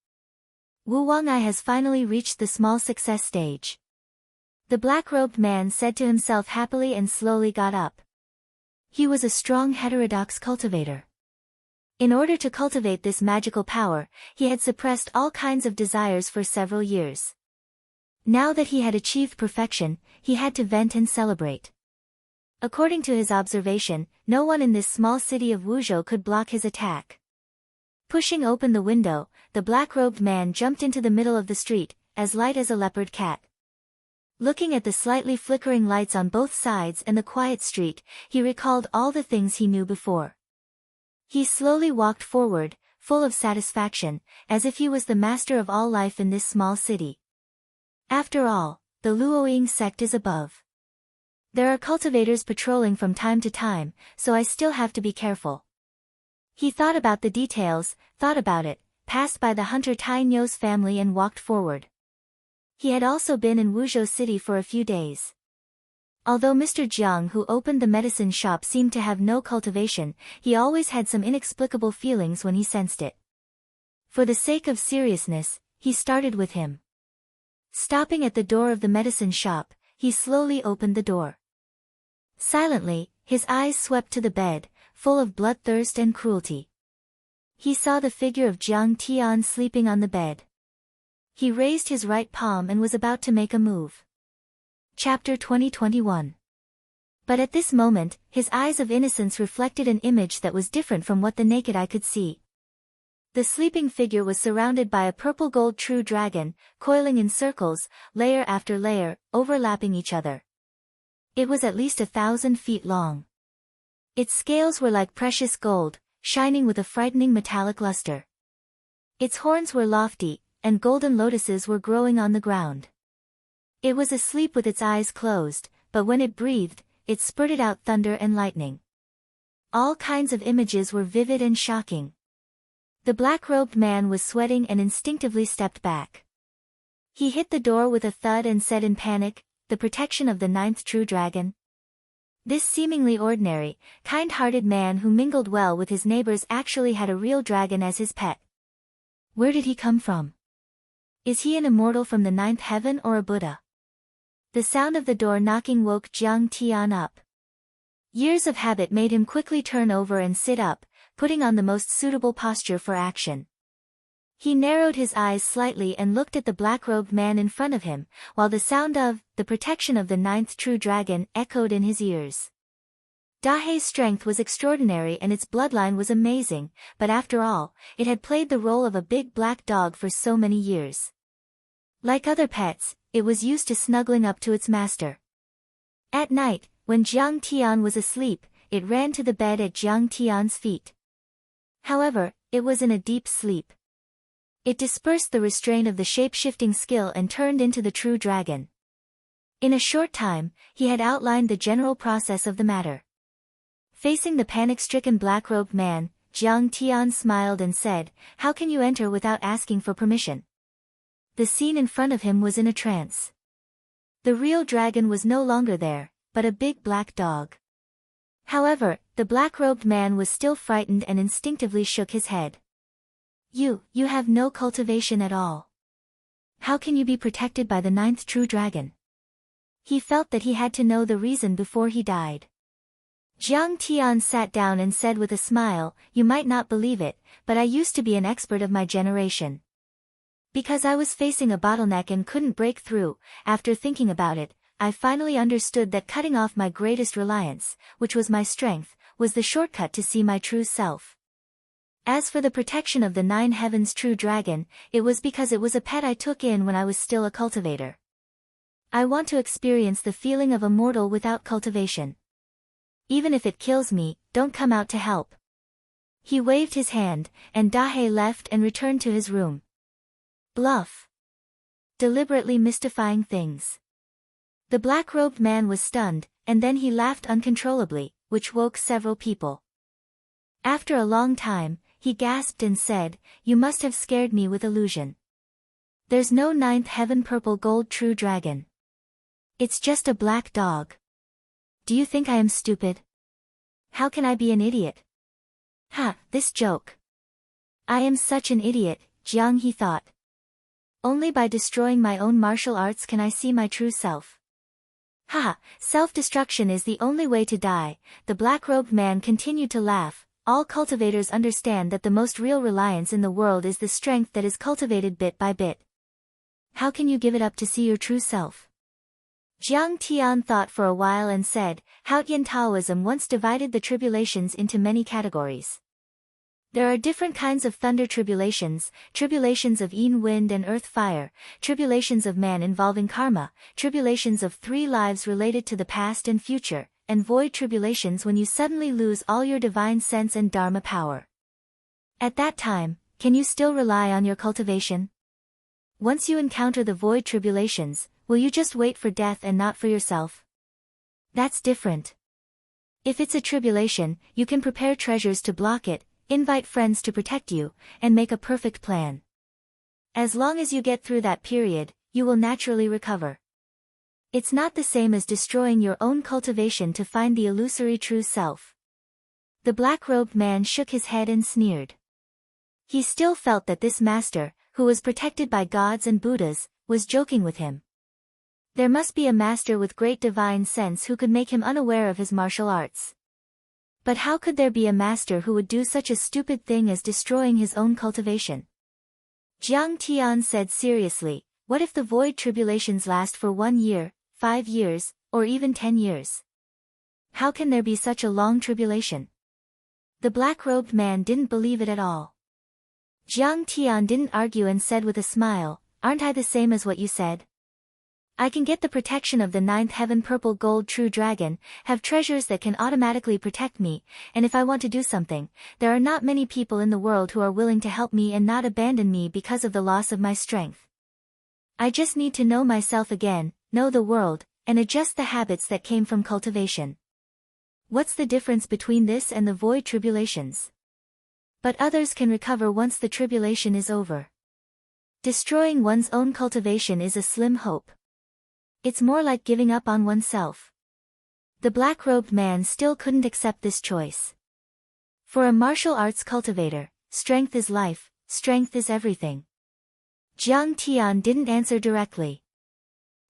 Wu Wang'ai has finally reached the small success stage. The black-robed man said to himself happily and slowly got up. He was a strong heterodox cultivator. In order to cultivate this magical power, he had suppressed all kinds of desires for several years. Now that he had achieved perfection, he had to vent and celebrate. According to his observation, no one in this small city of Wuzhou could block his attack. Pushing open the window, the black-robed man jumped into the middle of the street, as light as a leopard cat. Looking at the slightly flickering lights on both sides and the quiet street, he recalled all the things he knew before. He slowly walked forward, full of satisfaction, as if he was the master of all life in this small city. After all, the Luoying sect is above. There are cultivators patrolling from time to time, so I still have to be careful. He thought about the details, thought about it, passed by the hunter Tai Nyo's family and walked forward. He had also been in Wuzhou City for a few days. Although Mr. Jiang who opened the medicine shop seemed to have no cultivation, he always had some inexplicable feelings when he sensed it. For the sake of seriousness, he started with him. Stopping at the door of the medicine shop, he slowly opened the door. Silently, his eyes swept to the bed, full of bloodthirst and cruelty. He saw the figure of Jiang Tian sleeping on the bed. He raised his right palm and was about to make a move. Chapter 2021. But at this moment, his eyes of innocence reflected an image that was different from what the naked eye could see. The sleeping figure was surrounded by a purple-gold true dragon, coiling in circles, layer after layer, overlapping each other. It was at least 1,000 feet long. Its scales were like precious gold, shining with a frightening metallic luster. Its horns were lofty, and golden lotuses were growing on the ground. It was asleep with its eyes closed, but when it breathed, it spurted out thunder and lightning. All kinds of images were vivid and shocking. The black-robed man was sweating and instinctively stepped back. He hit the door with a thud and said in panic, "The protection of the ninth true dragon?" This seemingly ordinary, kind-hearted man who mingled well with his neighbors actually had a real dragon as his pet. Where did he come from? Is he an immortal from the ninth heaven or a Buddha? The sound of the door knocking woke Jiang Tian up. Years of habit made him quickly turn over and sit up, putting on the most suitable posture for action. He narrowed his eyes slightly and looked at the black-robed man in front of him, while the sound of "the protection of the ninth true dragon" echoed in his ears. Dahei's strength was extraordinary and its bloodline was amazing, but after all, it had played the role of a big black dog for so many years. Like other pets, it was used to snuggling up to its master. At night, when Jiang Tian was asleep, it ran to the bed at Jiang Tian's feet. However, it was in a deep sleep. It dispersed the restraint of the shape-shifting skill and turned into the true dragon. In a short time, he had outlined the general process of the matter. Facing the panic-stricken black-robed man, Jiang Tian smiled and said, "How can you enter without asking for permission?" The scene in front of him was in a trance. The real dragon was no longer there, but a big black dog. However, the black-robed man was still frightened and instinctively shook his head. You have no cultivation at all. How can you be protected by the ninth true dragon?" He felt that he had to know the reason before he died. Jiang Tian sat down and said with a smile, "You might not believe it, but I used to be an expert of my generation. Because I was facing a bottleneck and couldn't break through, after thinking about it, I finally understood that cutting off my greatest reliance, which was my strength, was the shortcut to see my true self. As for the protection of the 9 heavens true dragon, it was because it was a pet I took in when I was still a cultivator. I want to experience the feeling of a mortal without cultivation. Even if it kills me, don't come out to help. He waved his hand, and Dahe left and returned to his room. Bluff. Deliberately mystifying things. The black-robed man was stunned, and then he laughed uncontrollably, which woke several people. After a long time, he gasped and said, "You must have scared me with illusion. There's no 9th heaven purple gold true dragon. It's just a black dog. Do you think I am stupid? How can I be an idiot? Ha, this joke. I am such an idiot, Jiang, he thought. Only by destroying my own martial arts can I see my true self. Ha, self-destruction is the only way to die." The black-robed man continued to laugh. All cultivators understand that the most real reliance in the world is the strength that is cultivated bit by bit. How can you give it up to see your true self? Jiang Tian thought for a while and said, Haotian Taoism once divided the tribulations into many categories. There are different kinds of thunder tribulations, tribulations of yin wind and earth fire, tribulations of man involving karma, tribulations of 3 lives related to the past and future, and void tribulations when you suddenly lose all your divine sense and dharma power. At that time, can you still rely on your cultivation? Once you encounter the void tribulations, will you just wait for death and not for yourself? That's different. If it's a tribulation, you can prepare treasures to block it, invite friends to protect you, and make a perfect plan. As long as you get through that period, you will naturally recover. It's not the same as destroying your own cultivation to find the illusory true self. The black-robed man shook his head and sneered. He still felt that this master, who was protected by gods and Buddhas, was joking with him. There must be a master with great divine sense who could make him unaware of his martial arts. But how could there be a master who would do such a stupid thing as destroying his own cultivation? Jiang Tian said seriously, what if the void tribulations last for 1 year, 5 years, or even 10 years? How can there be such a long tribulation? The black-robed man didn't believe it at all. Jiang Tian didn't argue and said with a smile, aren't I the same as what you said? I can get the protection of the 9th heaven purple gold true dragon, have treasures that can automatically protect me, and if I want to do something, there are not many people in the world who are willing to help me and not abandon me because of the loss of my strength. I just need to know myself again, know the world, and adjust the habits that came from cultivation. What's the difference between this and the void tribulations? But others can recover once the tribulation is over. Destroying one's own cultivation is a slim hope. It's more like giving up on oneself. The black-robed man still couldn't accept this choice. For a martial arts cultivator, strength is life, strength is everything. Jiang Tian didn't answer directly.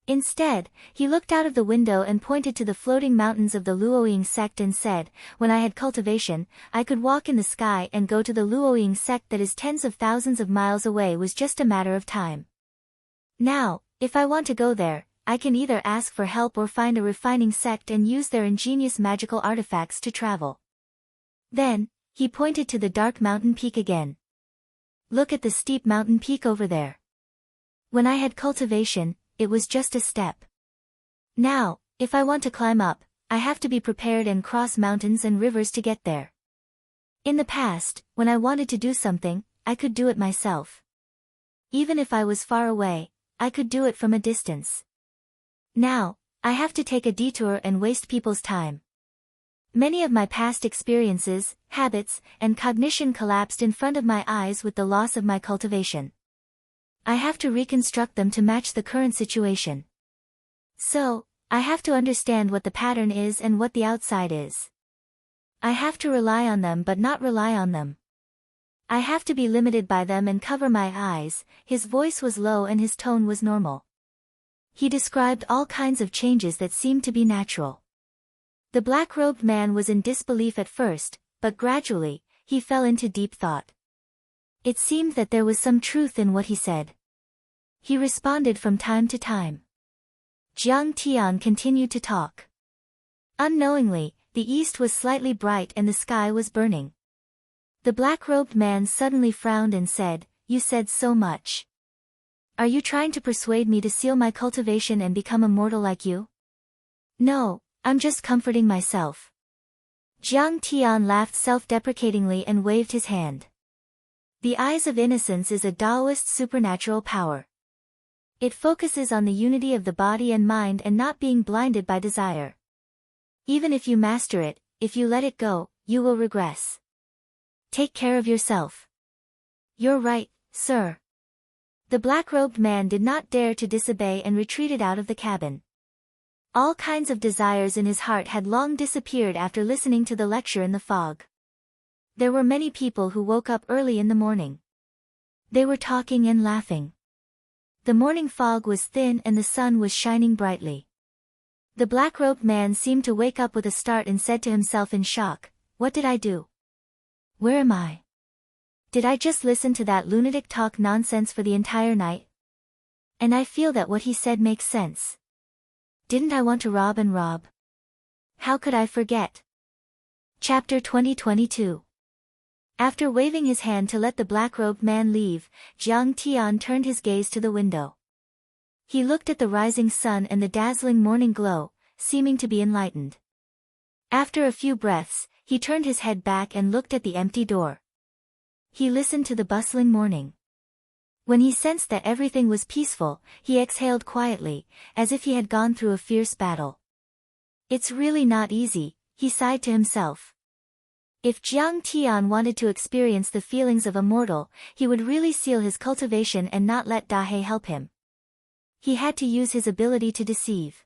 Instead, he looked out of the window and pointed to the floating mountains of the Luoying sect and said, when I had cultivation, I could walk in the sky and go to the Luoying sect that is tens of thousands of miles away was just a matter of time. Now, if I want to go there, I can either ask for help or find a refining sect and use their ingenious magical artifacts to travel. Then, he pointed to the dark mountain peak again. Look at the steep mountain peak over there. When I had cultivation, it was just a step. Now, if I want to climb up, I have to be prepared and cross mountains and rivers to get there. In the past, when I wanted to do something, I could do it myself. Even if I was far away, I could do it from a distance. Now, I have to take a detour and waste people's time. Many of my past experiences, habits, and cognition collapsed in front of my eyes with the loss of my cultivation. I have to reconstruct them to match the current situation. So, I have to understand what the pattern is and what the outside is. I have to rely on them but not rely on them. I have to be limited by them and cover my eyes. His voice was low and his tone was normal. He described all kinds of changes that seemed to be natural. The black-robed man was in disbelief at first, but gradually, he fell into deep thought. It seemed that there was some truth in what he said. he responded from time to time. Jiang Tian continued to talk. Unknowingly, the east was slightly bright and the sky was burning. The black-robed man suddenly frowned and said, "You said so much. Are you trying to persuade me to seal my cultivation and become immortal like you?" "No, I'm just comforting myself." Jiang Tian laughed self-deprecatingly and waved his hand. The eyes of innocence is a Taoist supernatural power. It focuses on the unity of the body and mind and not being blinded by desire. Even if you master it, if you let it go, you will regress. Take care of yourself. You're right, sir. The black-robed man did not dare to disobey and retreated out of the cabin. All kinds of desires in his heart had long disappeared after listening to the lecture in the fog. There were many people who woke up early in the morning. They were talking and laughing. The morning fog was thin and the sun was shining brightly. The black-robed man seemed to wake up with a start and said to himself in shock, "What did I do? Where am I? Did I just listen to that lunatic talk nonsense for the entire night? And I feel that what he said makes sense. Didn't I want to rob and rob? How could I forget?" Chapter 2022. After waving his hand to let the black-robed man leave, Jiang Tian turned his gaze to the window. He looked at the rising sun and the dazzling morning glow, seeming to be enlightened. After a few breaths, he turned his head back and looked at the empty door. He listened to the bustling morning. When he sensed that everything was peaceful, he exhaled quietly, as if he had gone through a fierce battle. "It's really not easy," he sighed to himself. If Jiang Tian wanted to experience the feelings of a mortal, he would really seal his cultivation and not let Dahe help him. He had to use his ability to deceive.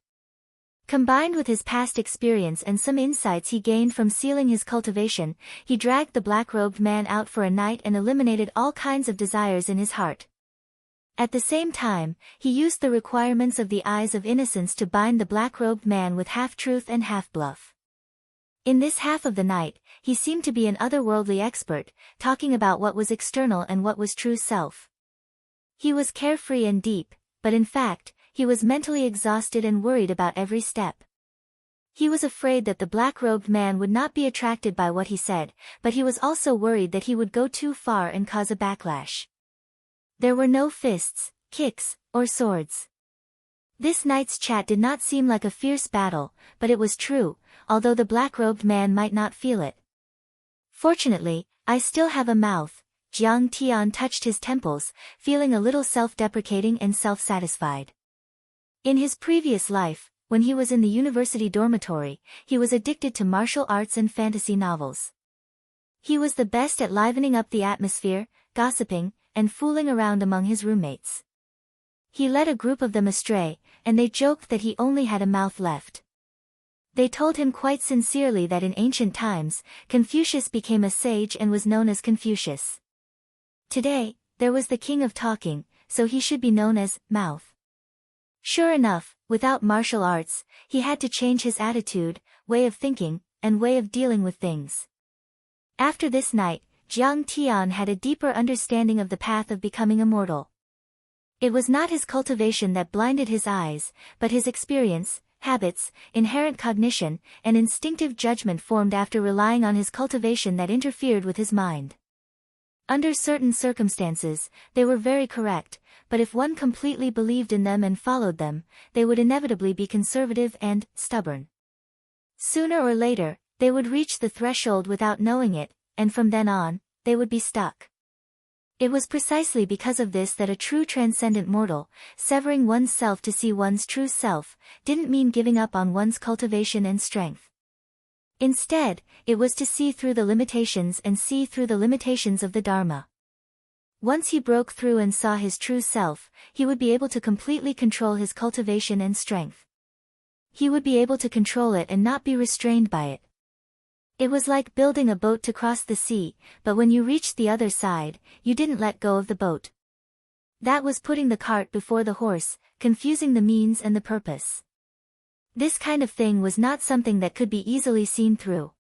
Combined with his past experience and some insights he gained from sealing his cultivation, he dragged the black-robed man out for a night and eliminated all kinds of desires in his heart. At the same time, he used the requirements of the eyes of innocence to bind the black-robed man with half-truth and half-bluff. In this half of the night, he seemed to be an otherworldly expert, talking about what was external and what was true self. He was carefree and deep, but in fact, he was mentally exhausted and worried about every step. He was afraid that the black-robed man would not be attracted by what he said, but he was also worried that he would go too far and cause a backlash. There were no fists, kicks, or swords. This night's chat did not seem like a fierce battle, but it was true, although the black-robed man might not feel it. "Fortunately, I still have a mouth." Jiang Tian touched his temples, feeling a little self-deprecating and self-satisfied. In his previous life, when he was in the university dormitory, he was addicted to martial arts and fantasy novels. He was the best at livening up the atmosphere, gossiping, and fooling around among his roommates. He led a group of them astray, and they joked that he only had a mouth left. They told him quite sincerely that in ancient times, Confucius became a sage and was known as Confucius. Today, there was the king of talking, so he should be known as Mouth. Sure enough, without martial arts, he had to change his attitude, way of thinking, and way of dealing with things. After this night, Jiang Tian had a deeper understanding of the path of becoming immortal. It was not his cultivation that blinded his eyes, but his experience, habits, inherent cognition, and instinctive judgment formed after relying on his cultivation that interfered with his mind. Under certain circumstances, they were very correct, but if one completely believed in them and followed them, they would inevitably be conservative and stubborn. Sooner or later, they would reach the threshold without knowing it, and from then on, they would be stuck. It was precisely because of this that a true transcendent mortal, severing one's self to see one's true self, didn't mean giving up on one's cultivation and strength. Instead, it was to see through the limitations and see through the limitations of the Dharma. Once he broke through and saw his true self, he would be able to completely control his cultivation and strength. He would be able to control it and not be restrained by it. It was like building a boat to cross the sea, but when you reached the other side, you didn't let go of the boat. That was putting the cart before the horse, confusing the means and the purpose. This kind of thing was not something that could be easily seen through.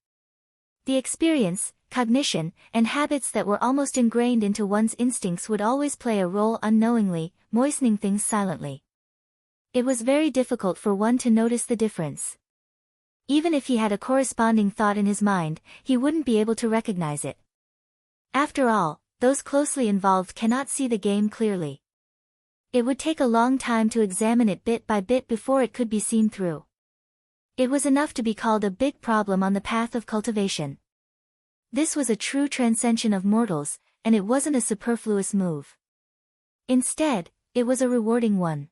The experience, cognition, and habits that were almost ingrained into one's instincts would always play a role unknowingly, moistening things silently. It was very difficult for one to notice the difference. Even if he had a corresponding thought in his mind, he wouldn't be able to recognize it. After all, those closely involved cannot see the game clearly. It would take a long time to examine it bit by bit before it could be seen through. It was enough to be called a big problem on the path of cultivation. This was a true transcension of mortals, and it wasn't a superfluous move. Instead, it was a rewarding one.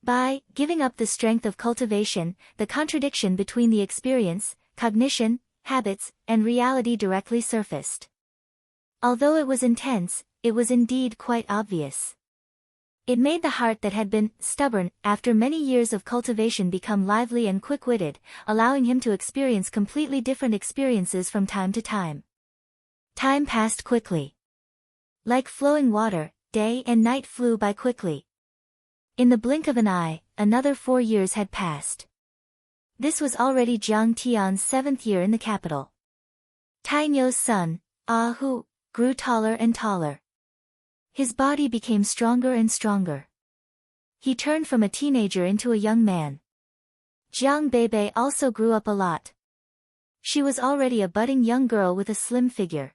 By giving up the strength of cultivation, the contradiction between the experience, cognition, habits, and reality directly surfaced. Although it was intense, it was indeed quite obvious. It made the heart that had been stubborn after many years of cultivation become lively and quick-witted, allowing him to experience completely different experiences from time to time. Time passed quickly. Like flowing water, day and night flew by quickly. In the blink of an eye, another 4 years had passed. This was already Jiang Tian's 7th year in the capital. Tainyo's son, Hu, grew taller and taller. His body became stronger and stronger. He turned from a teenager into a young man. Jiang Beibei also grew up a lot. She was already a budding young girl with a slim figure.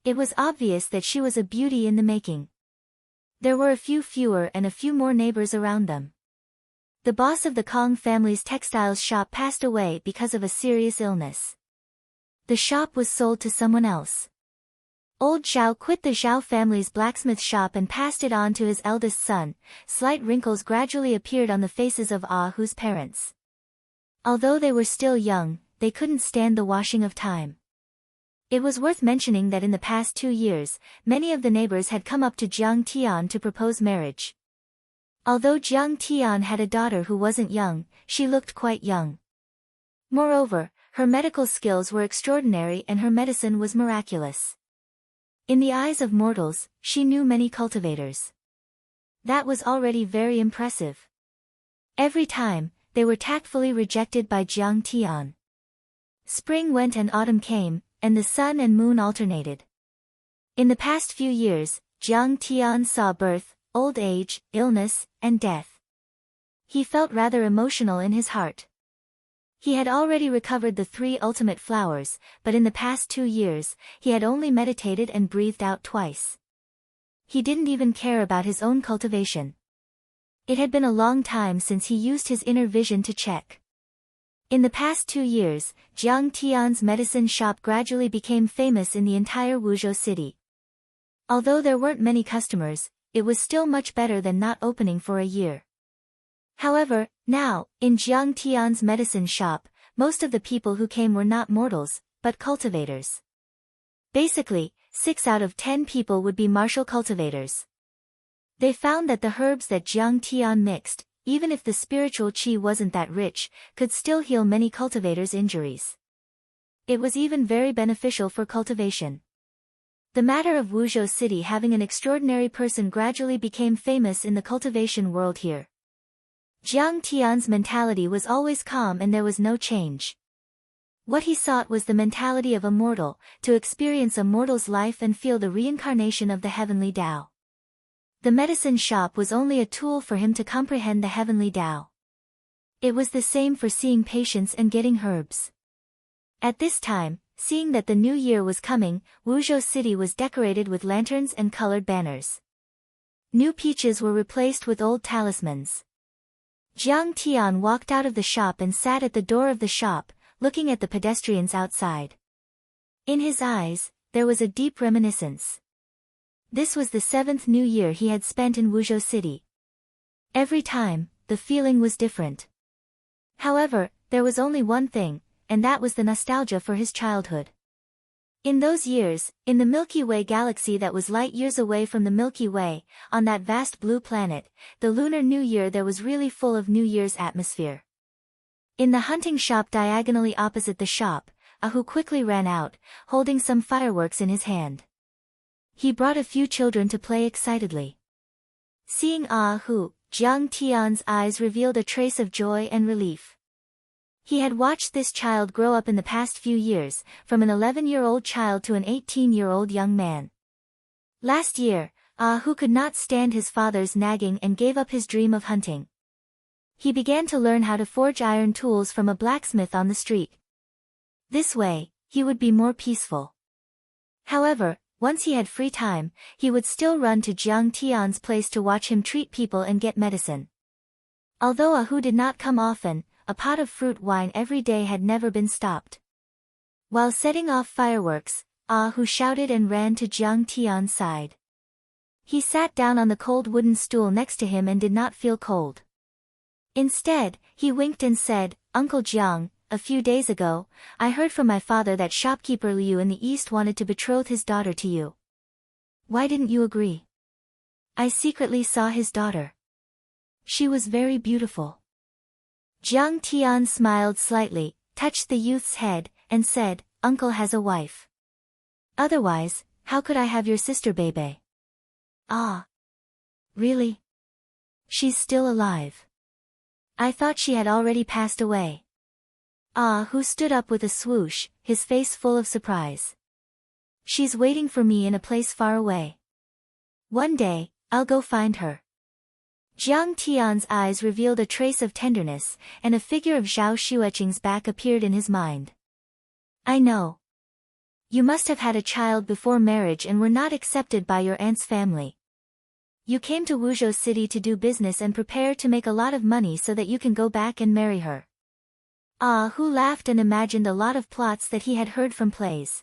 It was obvious that she was a beauty in the making. There were a few fewer and a few more neighbors around them. The boss of the Kong family's textiles shop passed away because of a serious illness. The shop was sold to someone else. Old Zhao quit the Zhao family's blacksmith shop and passed it on to his eldest son. Slight wrinkles gradually appeared on the faces of Hu's parents. Although they were still young, they couldn't stand the washing of time. It was worth mentioning that in the past 2 years, many of the neighbors had come up to Jiang Tian to propose marriage. Although Jiang Tian had a daughter who wasn't young, she looked quite young. Moreover, her medical skills were extraordinary and her medicine was miraculous. In the eyes of mortals, she knew many cultivators. That was already very impressive. Every time, they were tactfully rejected by Jiang Tian. Spring went and autumn came, and the sun and moon alternated. In the past few years, Jiang Tian saw birth, old age, illness, and death. He felt rather emotional in his heart. He had already recovered the 3 ultimate flowers, but in the past 2 years, he had only meditated and breathed out twice. He didn't even care about his own cultivation. It had been a long time since he used his inner vision to check. In the past 2 years, Jiang Tian's medicine shop gradually became famous in the entire Wuzhou city. Although there weren't many customers, it was still much better than not opening for a year. However, now, in Jiang Tian's medicine shop, most of the people who came were not mortals, but cultivators. Basically, 6 out of 10 people would be martial cultivators. They found that the herbs that Jiang Tian mixed, even if the spiritual qi wasn't that rich, could still heal many cultivators' injuries. It was even very beneficial for cultivation. The matter of Wuzhou City having an extraordinary person gradually became famous in the cultivation world here. Jiang Tian's mentality was always calm and there was no change. What he sought was the mentality of a mortal, to experience a mortal's life and feel the reincarnation of the heavenly Tao. The medicine shop was only a tool for him to comprehend the heavenly Tao. It was the same for seeing patients and getting herbs. At this time, seeing that the new year was coming, Wuzhou City was decorated with lanterns and colored banners. New peaches were replaced with old talismans. Jiang Tian walked out of the shop and sat at the door of the shop, looking at the pedestrians outside. In his eyes, there was a deep reminiscence. This was the 7th new year he had spent in Wuzhou City. Every time, the feeling was different. However, there was only one thing, and that was the nostalgia for his childhood. In those years, in the Milky Way galaxy that was light years away from the Milky Way, on that vast blue planet, the Lunar New Year there was really full of New Year's atmosphere. In the hunting shop diagonally opposite the shop, Hu quickly ran out, holding some fireworks in his hand. He brought a few children to play excitedly. Seeing Hu, Jiang Tian's eyes revealed a trace of joy and relief. He had watched this child grow up in the past few years, from an 11-year-old child to an 18-year-old young man. Last year, Ahu could not stand his father's nagging and gave up his dream of hunting. He began to learn how to forge iron tools from a blacksmith on the street. This way, he would be more peaceful. However, once he had free time, he would still run to Jiang Tian's place to watch him treat people and get medicine. Although Ahu did not come often, a pot of fruit wine every day had never been stopped. While setting off fireworks, Ahu shouted and ran to Jiang Tian's side. He sat down on the cold wooden stool next to him and did not feel cold. Instead, he winked and said, "Uncle Jiang, a few days ago, I heard from my father that shopkeeper Liu in the east wanted to betroth his daughter to you. Why didn't you agree? I secretly saw his daughter. She was very beautiful." Jiang Tian smiled slightly, touched the youth's head, and said, "Uncle has a wife. Otherwise, how could I have your sister Bebe?" "Ah. Really? She's still alive. I thought she had already passed away." Ahu stood up with a swoosh, his face full of surprise. "She's waiting for me in a place far away. One day, I'll go find her." Jiang Tian's eyes revealed a trace of tenderness, and a figure of Zhao Xueqing's back appeared in his mind. "I know. You must have had a child before marriage and were not accepted by your aunt's family. You came to Wuzhou City to do business and prepare to make a lot of money so that you can go back and marry her." Ahu laughed and imagined a lot of plots that he had heard from plays.